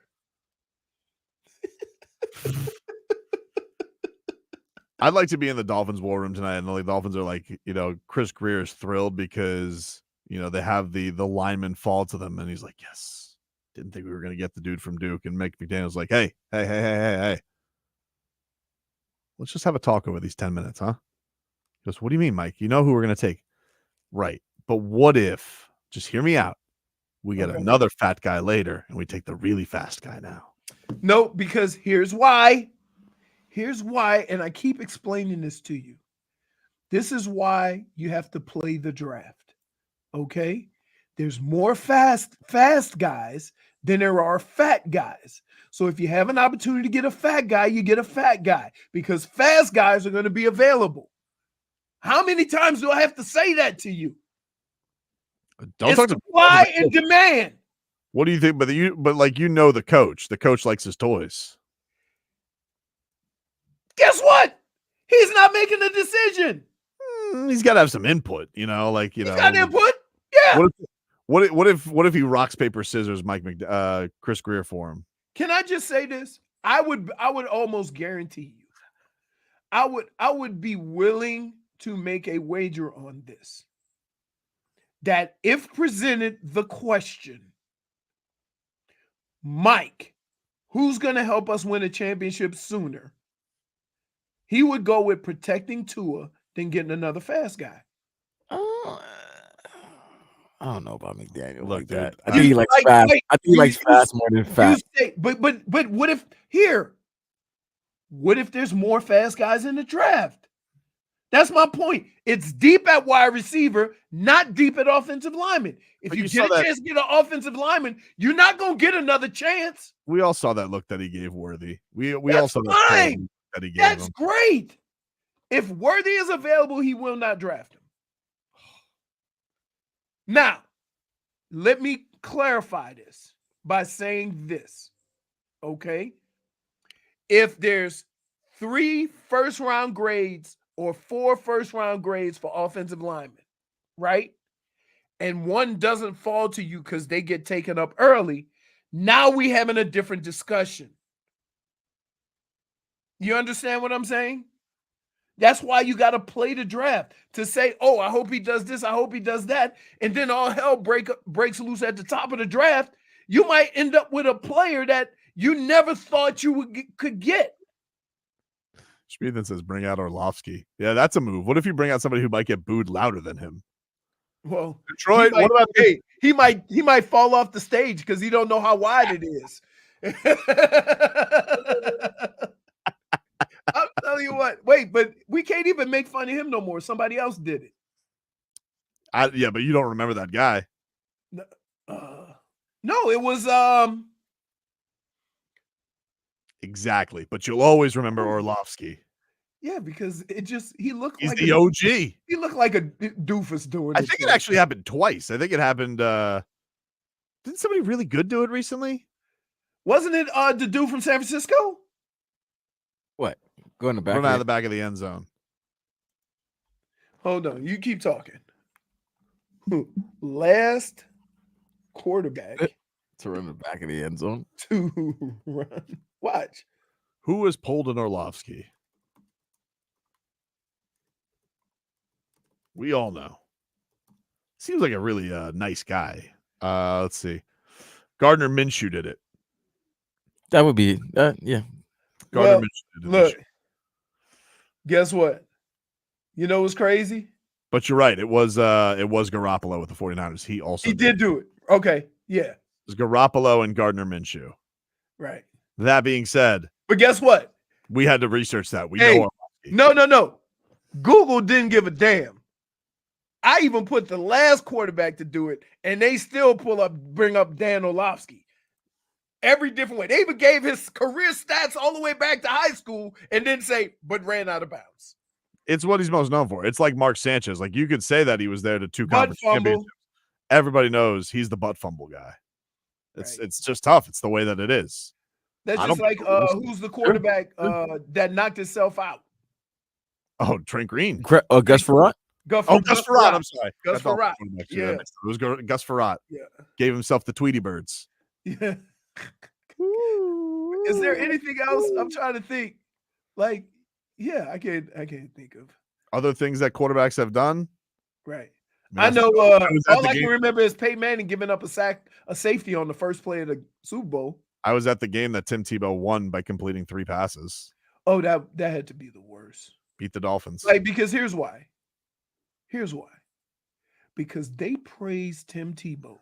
I'd like to be in the Dolphins war room tonight, and the Dolphins are like, Chris Greer is thrilled because they have the lineman fall to them, and he's like, yes, didn't think we were gonna get the dude from Duke, and Mike McDaniel's like, hey, let's just have a talk over these 10 minutes, huh? He goes, what do you mean, Mike? You know who we're gonna take, right? But what if? Just hear me out. We get another fat guy later, and we take the really fast guy now. No, because here's why. Here's why, and I keep explaining this to you. This is why you have to play the draft, okay? There's more fast guys than there are fat guys. So if you have an opportunity to get a fat guy, you get a fat guy because fast guys are going to be available. How many times do I have to say that to you? Don't talk to supply and demand. What do you think? But the coach. The coach likes his toys. Guess what? He's not making a decision. He's got to have some input, He's got input. Yeah. What if he rocks paper scissors Chris Greer for him? Can I just say this? I would almost guarantee you. I would be willing to make a wager on this. That if presented the question, Mike, who's going to help us win a championship sooner? He would go with protecting Tua than getting another fast guy. I don't know about McDaniel like dude, that. I think he likes fast. I think he likes fast more than fast. But what if What if there's more fast guys in the draft? That's my point. It's deep at wide receiver, not deep at offensive lineman. If you get a chance to get an offensive lineman, you're not going to get another chance. We all saw that look that he gave Worthy. We all saw that he gave That's him. great. If Worthy is available, he will not draft him. Now, let me clarify this by saying this, okay? If there's 3 first-round grades or 4 first-round grades for offensive linemen, right? And one doesn't fall to you because they get taken up early, Now we having a different discussion. You understand what I'm saying? That's why you got to play the draft to say, oh, I hope he does this. I hope he does that. And then all hell breaks loose at the top of the draft. You might end up with a player that you never thought you could get. Schmieden says, bring out Orlovsky. Yeah, that's a move. What if you bring out somebody who might get booed louder than him? Well, Detroit, what about he might fall off the stage because he don't know how wide it is. I'll tell you what. Wait, but we can't even make fun of him no more. Somebody else did it. Yeah, but you don't remember that guy. No, it was exactly. But you'll always remember Orlovsky. Yeah, because he looked He's like the OG. He looked like a doofus doing it. I think it actually happened twice. I think it happened. Didn't somebody really good do it recently? Wasn't it the dude from San Francisco? What? Go in the back. Run out of the back of the end zone. Hold on. You keep talking. Last quarterback to run the back of the end zone. To run. Watch. Who was pulled in Orlovsky? We all know. Seems like a really nice guy. Let's see. Gardner Minshew did it. That would be, yeah. Gardner Minshew did it. Look, guess what? You know what's crazy? But you're right. It was Garoppolo with the 49ers. He did do it. Okay. Yeah. It was Garoppolo and Gardner Minshew. Right. That being said. But guess what? We had to research that. We Hey, know. No. Google didn't give a damn. I even put the last quarterback to do it, and they still bring up Dan Orlovsky. Every different way. They even gave his career stats all the way back to high school and then say, but ran out of bounds. It's what he's most known for. It's like Mark Sanchez. Like you could say that he was there to 2 butt conference fumble. championships. Everybody knows he's the butt fumble guy. It's just tough. It's the way that it is. That's just like who's the quarterback that knocked himself out? Oh, Trent Green. Gus Farrat? Gus Farrat. I'm sorry. Gus Farrat. Yeah. It was Gus Farrat. Yeah. Gave himself the Tweety Birds. Yeah. Is there anything else? I'm trying to think. Like, yeah, I can't think of other things that quarterbacks have done. Right. I know. All I can remember is Peyton Manning giving up a safety on the first play of the Super Bowl. I was at the game that Tim Tebow won by completing 3 passes. Oh, that had to be the worst. Beat the Dolphins. Like, because here's why. Because they praised Tim Tebow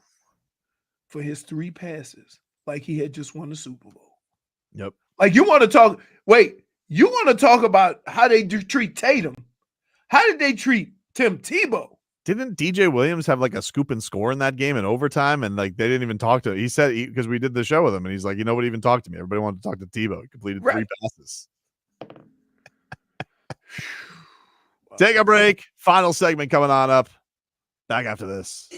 for his 3 passes like he had just won the Super Bowl. Yep. Like you want to talk about how they treat Tatum. How did they treat Tim Tebow? Didn't DJ Williams have like a scoop and score in that game in overtime? And like they didn't even talk to him. He said because we did the show with him and he's like, nobody even talked to me. Everybody wanted to talk to Tebow. He completed 3 passes. Take a break. Final segment coming on up. Back after this.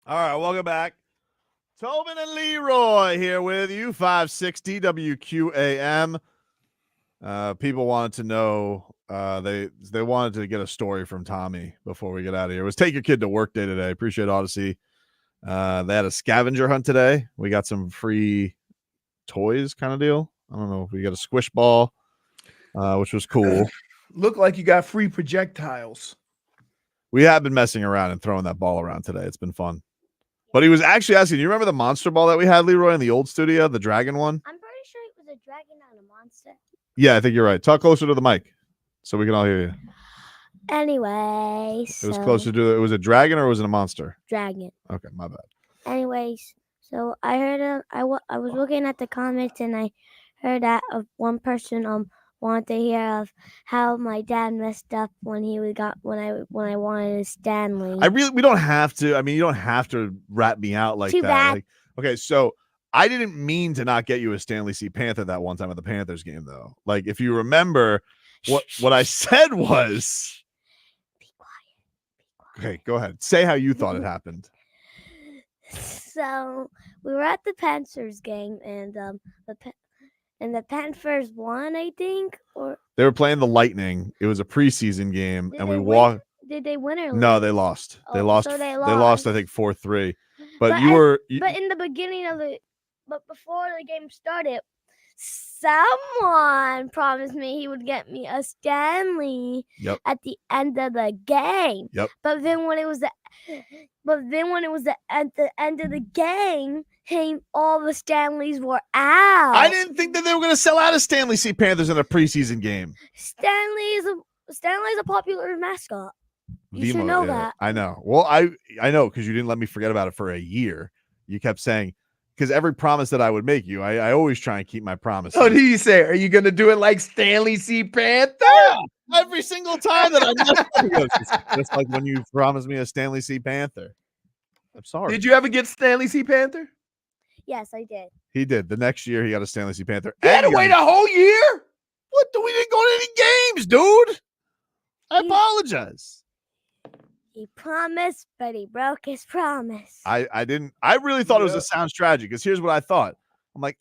All right, welcome back. Tobin and Leroy here with you, 560 WQAM. People wanted to know, they wanted to get a story from Tommy before we get out of here. It was Take Your Kid to Work Day today. Appreciate Odyssey. They had a scavenger hunt today. We got some free toys kind of deal. I don't know. We got a squish ball, which was cool. Looked like you got free projectiles. We have been messing around and throwing that ball around today. It's been fun. But he was actually asking, you remember the monster ball that we had, Leroy, in the old studio, the dragon one? I'm pretty sure it was a dragon, not a monster. Yeah, I think you're right. Talk closer to the mic so we can all hear you. Anyways, It was closer to it was a dragon or was it a monster? dragon. Okay, my bad. Anyways, so I heard I was looking at the comments and I heard that of one person wanted to hear of how my dad messed up when I wanted a Stanley. We don't have to. I mean, you don't have to rat me out like Too that. bad. Like, okay, so I didn't mean to not get you a Stanley C. Panther that one time at the Panthers game, though. Like, if you remember, what I said was, Be quiet. okay, go ahead. Say how you thought it happened. So we were at the Panthers game and the Panthers won, I think, or They were playing the Lightning. It was a preseason game, Did and they we win? walked. Did they win or No, lose? they lost. They Oh, lost. so They they lost. I lost. think 4-3. But But you at- were. But in the beginning but before the game started, someone promised me he would get me a Stanley Yep. at the end of the game. Yep. But then when it was at the end of the game, all the Stanleys were out. I didn't think that they were going to sell out of Stanley C. Panthers in a preseason game. Stanley's a popular mascot. You should know that. I know. Well, I know because you didn't let me forget about it for a year. You kept saying, because every promise that I would make you, I always try and keep my promise. What do you say? Are you going to do it like Stanley C. Panther? Every single time that I mess up, he goes, just like when you promised me a Stanley C. Panther. I'm sorry. Did you ever get Stanley C. Panther? Yes, I did. He did. The next year, he got a Stanley C. Panther. You had to And he wait got a whole year? What? We didn't go to any games, dude. I apologize. He promised, but he broke his promise. I didn't. I really thought it was a sound strategy because here's what I thought. I'm like,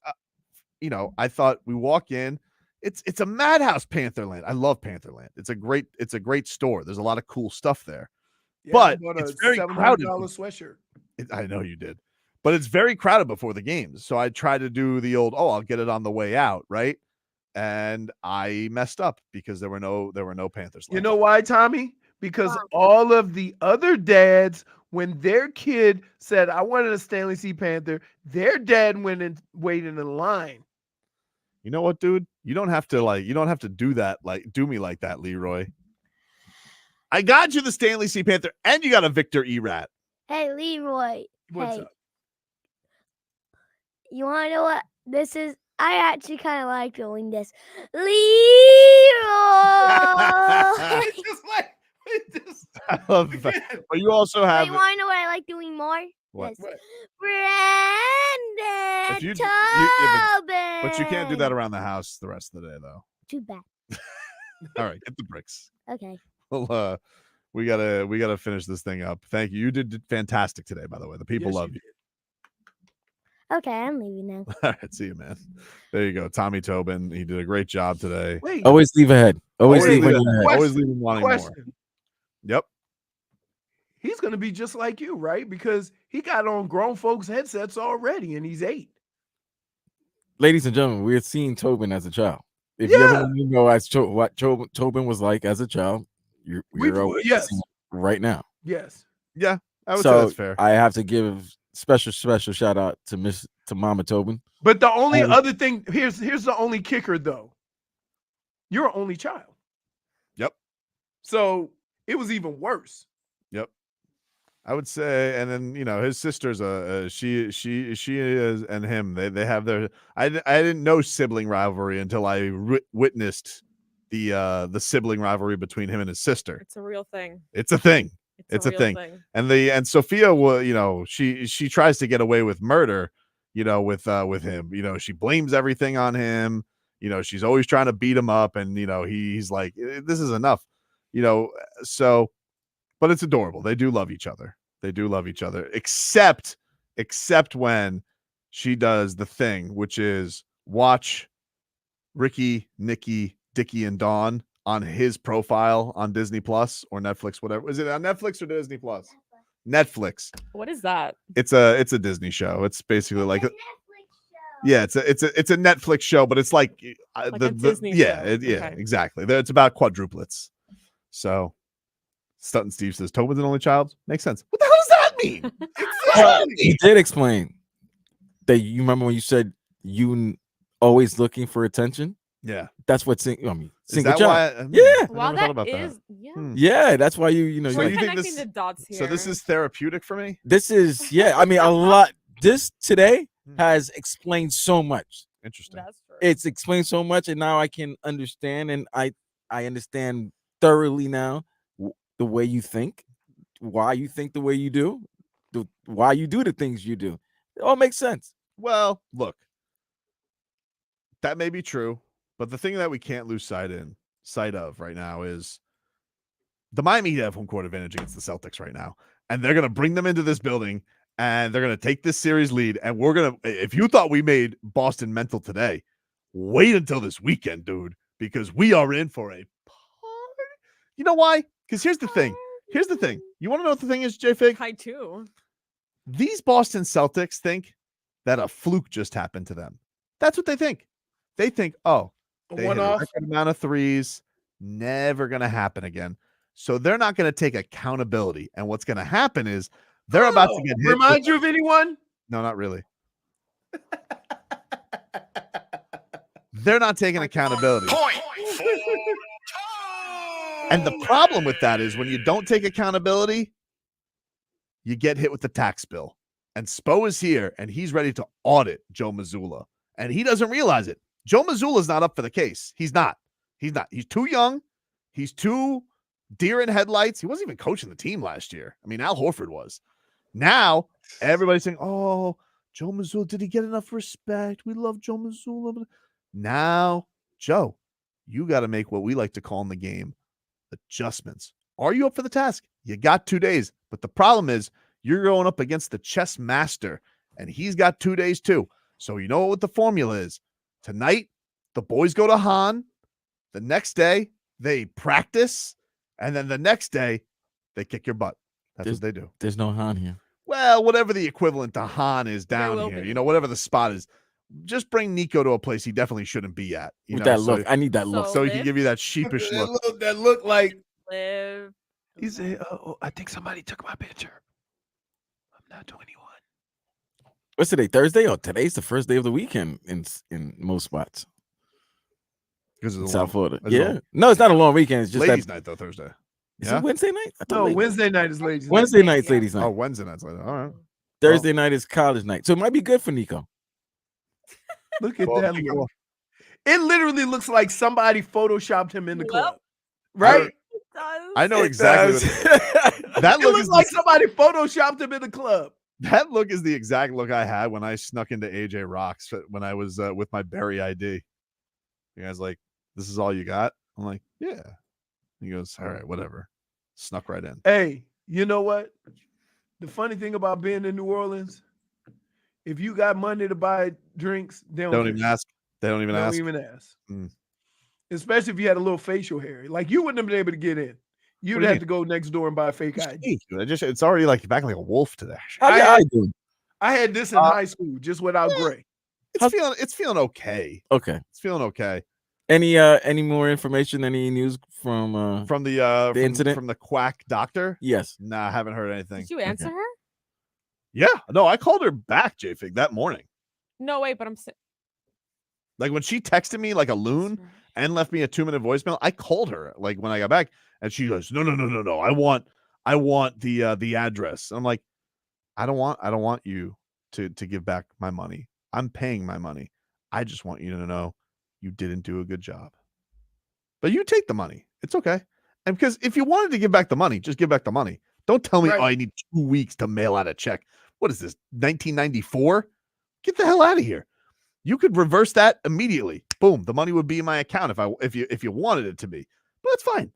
I thought we walk in. It's a madhouse, Pantherland. I love Pantherland. It's a great store. There's a lot of cool stuff there. Yeah, But I bought it's a very crowded. $700 sweatshirt. I know you did. But it's very crowded before the games. So I tried to do the old, I'll get it on the way out, right? And I messed up because there were no Panthers left. You know why, Tommy? Because all of the other dads, when their kid said, I wanted a Stanley C. Panther, their dad went and waited in line. You know what, dude? You don't have to do that, do me like that, Leroy. I got you the Stanley C. Panther, and you got a Victor E-Rat. Hey, Leroy. What's up? You want to know what this is? I actually kind of like doing this. Leroy! I love the fact. But you also have. You want to know what I like doing more? What? This. Brandon If you- Tobin. But you can't do that around the house the rest of the day, though. Too bad. All right, get the bricks. Okay. Well, we gotta finish this thing up. Thank you. You did fantastic today, by the way. The people love you. Okay, I'm leaving now. All right, see you, man. There you go, Tommy Tobin. He did a great job today. Wait. Always leave ahead. Always leave when ahead. you're ahead. Always leave him wanting more. Question. Yep. He's going to be just like you, right? Because he got on grown folks' headsets already, and he's 8. Ladies and gentlemen, we're seeing Tobin as a child. If you ever want to know what Tobin was like as a child, we're yes. seeing it right now. Yes. Yeah, I would say that's fair. I have to give special shout out to Mama Tobin. But the only other thing, here's the only kicker, though. You're an only child. Yep. So it was even worse. Yep. I would say, and then his sister's she is, and him they have their. I didn't know sibling rivalry until I witnessed the sibling rivalry between him and his sister. It's a real thing. It's a thing. It's a real thing. And Sophia will, she tries to get away with murder, with him. She blames everything on him. She's always trying to beat him up, and he's like, this is enough. So, but it's adorable. They do love each other. They do love each other, except when she does the thing, which is watch Ricky, Nikki, Dickie, and Dawn on his profile on Disney Plus or Netflix, whatever. Is it on Netflix or Disney Plus? Netflix. What is that? It's a Disney show. It's basically like yeah, it's a Netflix show, but it's like, a Disney show. Okay. Exactly. It's about quadruplets. So Stutton Steve says Tobin's an only child. Makes sense. What the hell does that mean? He did explain that. You remember when you said you always looking for attention? Yeah, that's what single that child. why, yeah, Well, thought about that is yeah. That's why you know. We're you connecting this- the dots here. So this is therapeutic for me. This is I mean a lot. This today has explained so much. Interesting. It's explained so much, and now I can understand, and I understand thoroughly now the way you think, why you think the way you do, why you do the things you do. It all makes sense. Well, look, that may be true, but the thing that we can't lose sight of right now is the Miami Heat have home court advantage against the Celtics right now, and they're going to bring them into this building, and they're going to take this series lead, and we're going to. If you thought we made Boston mental today, wait until this weekend, dude, because we are in for a party. You know why? Because here's the thing. You want to know what the thing is, J-Fig? I too. These Boston Celtics think that a fluke just happened to them. That's what they think. They think, oh, they hit a record amount of threes, never going to happen again. So they're not going to take accountability. And what's going to happen is they're about to get hit. Remind you of anyone? No, not really. They're not taking accountability. And the problem with that is when you don't take accountability, you get hit with the tax bill. And Spo is here, and he's ready to audit Joe Mazzulla. And he doesn't realize it. Joe Mazzulla's not up for the case. He's not. He's too young. He's too deer in headlights. He wasn't even coaching the team last year. I mean, Al Horford was. Now, everybody's saying, oh, Joe Mazzulla, did he get enough respect? We love Joe Mazzulla. Now, Joe, you got to make what we like to call in the game adjustments. Are you up for the task? You got 2 days. But the problem is you're going up against the chess master, and he's got 2 days too. So you know what the formula is. Tonight, the boys go to Hahn. The next day, they practice. And then the next day, they kick your butt. That's what they do. There's no Hahn here. Well, whatever the equivalent to Hahn is down here, whatever the spot is, just bring Nico to a place he definitely shouldn't be at. With that look. I need that look. So he can give you that sheepish look. That look like Live. he said, oh, I think somebody took my picture. I'm not 21. What's today? Thursday? Oh, today's the first day of the weekend in most spots. Because in South Florida. Yeah. No, it's not a long weekend. It's just ladies' that night though, Thursday. Is it Wednesday night? I thought No, Wednesday night is ladies' night. Wednesday night's ladies' night. Oh, Wednesday night's ladies' night. All right. Thursday night is college night. So it might be good for Nico. Look at that look. It literally looks like somebody photoshopped him in the club. Right? I know exactly that It look looks is like somebody photoshopped him in the club. that look is the exact look I had when I snuck into AJ Rocks when I was with my Berry ID. You guys like, this is all you got? I'm like, yeah. He goes, all right, whatever. Snuck right in. Hey, you know what? The funny thing about being in New Orleans, if you got money to buy drinks, they Don't even ask. They don't even ask. Mm. Especially if you had a little facial hair. Like you wouldn't have been able to get in. You'd What do you have mean? to go next door and buy a fake ID. It's already like back like a wolf today. I had this in high school, just without gray. It's feeling okay. Okay. It's feeling okay. Any more information? Any news from the incident from the quack doctor? Yes. Nah, I haven't heard anything. Did you answer her? Yeah. No, I called her back, J-Fig, that morning. No, wait, but Like when she texted me like a loon and left me a 2-minute voicemail, I called her like when I got back, and she goes, No. I want the address. I'm like, I don't want you to give back my money. I'm paying my money. I just want you to know you didn't do a good job. But you take the money. It's okay. And because if you wanted to give back the money, just give back the money. Don't tell me, oh, I need 2 weeks to mail out a check. What is this, 1994? Get the hell out of here. You could reverse that immediately. Boom. The money would be in my account if you wanted it to be. But that's fine.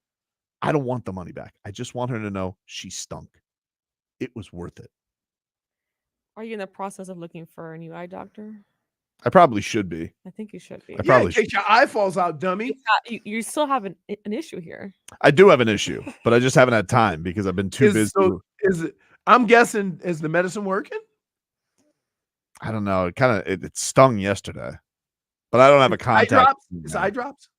I don't want the money back. I just want her to know she stunk. it was worth it. Are you in the process of looking for a new eye doctor? I probably should be. I think you should be. I probably in case your eye falls out, dummy. You still have an issue here. I do have an issue, but I just haven't had time because I've been too busy. So is it? I'm guessing, is the medicine working? I don't know. It stung yesterday, but I don't have a contact. Eye drops? It's eye drops?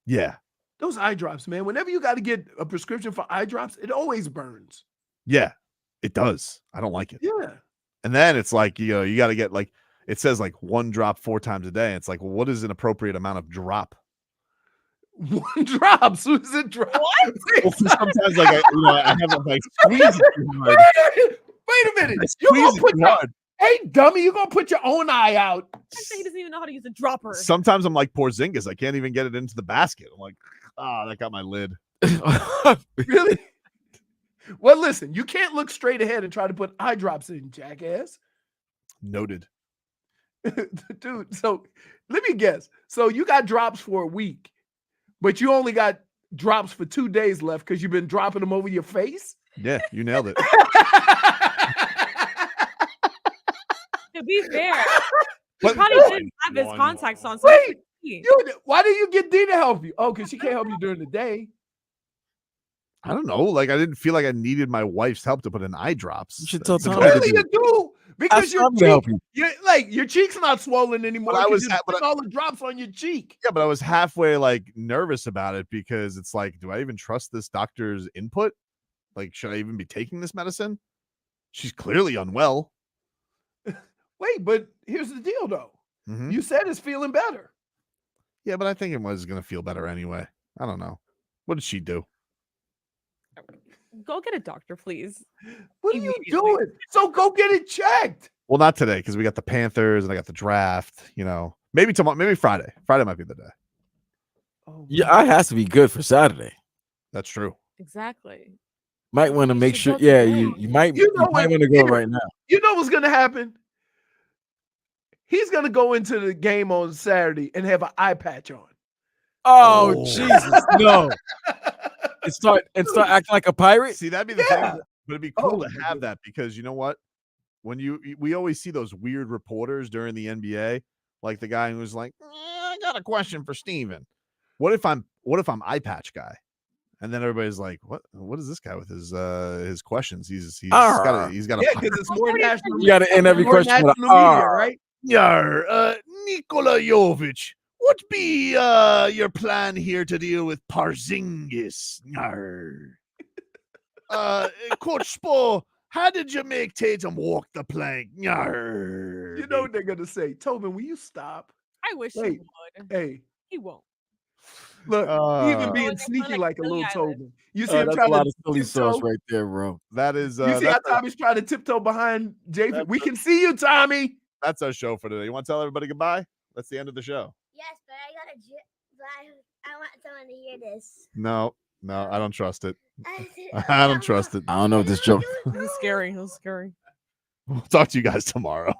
Yeah. Those eye drops, man. Whenever you got to get a prescription for eye drops, it always burns. Yeah, it does. I don't like it. Yeah. And then it's like, you got to get like, it says like 1 drop 4 times a day. It's like, well, what is an appropriate amount of drop? 1 drop. So is it drop? What? Well, sometimes like I have like squeeze it too hard. Wait a minute. You gonna put hey, dummy, you're gonna put your own eye out. He doesn't even know how to use a dropper. Sometimes I'm like Porzingis. I can't even get it into the basket. I'm like, that got my lid. Really? Well, listen, you can't look straight ahead and try to put eye drops in, jackass. Noted. Dude, so let me guess. So you got drops for a week, but you only got drops for 2 days left because you've been dropping them over your face? Yeah, you nailed it. To be fair, he But- probably didn't have his contacts on. So Wait, why did you get D to help you? Oh, because she can't help you during the day. I don't know. Like I didn't feel like I needed my wife's help to put in eye drops. You should tell That's Tom. what I Really, do. you do. Because your I'm gonna help cheek, you. your cheek's not swollen anymore. But I was you're putting all the drops on your cheek. Yeah, but I was halfway like nervous about it because it's like, do I even trust this doctor's input? Like, should I even be taking this medicine? She's clearly unwell. Wait, but here's the deal, though. Mhm. You said it's feeling better. Yeah, but I think it was going to feel better anyway. I don't know. What did she do? Go get a doctor, please. What are you doing? So go get it checked. Well, not today because we got the Panthers and I got the draft. Maybe tomorrow, maybe Friday. Friday might be the day. Yeah, eye has to be good for Saturday. That's true. Exactly. Might want to make should sure. go Yeah, today. you might what? want to go right now. You know what's going to happen? He's going to go into the game on Saturday and have an eye patch on. Oh, Jesus, no! And start acting like a pirate. See, that'd be the thing. But it'd be cool to have that because you know what? When we always see those weird reporters during the NBA, like the guy who's like, I got a question for Steven. What if I'm eye patch guy? And then everybody's like, what is this guy with his questions? He's got a because it's more national. You got to end every more question with national media, right? Yar, Nikola Jovic, what be your plan here to deal with Porzingis? Yar. Coach Spo, how did you make Tatum walk the plank? Yar. You know what they're going to say. Tobin, will you stop? I wish he Wait, would. Hey, He won't. look, he even being they're sneaky like like a Philly little Island. Tobin. You see him That's a trying lot to of silly sauce tiptoe? right there, bro. That is You see how Tommy's trying to tiptoe behind JP? We can see you, Tommy. that's our show for today. You want to tell everybody goodbye? That's the end of the show. Yes, but I want someone to hear this. No, I don't trust it. I don't trust it. I don't know if this joke. It was scary. It was scary. We'll talk to you guys tomorrow.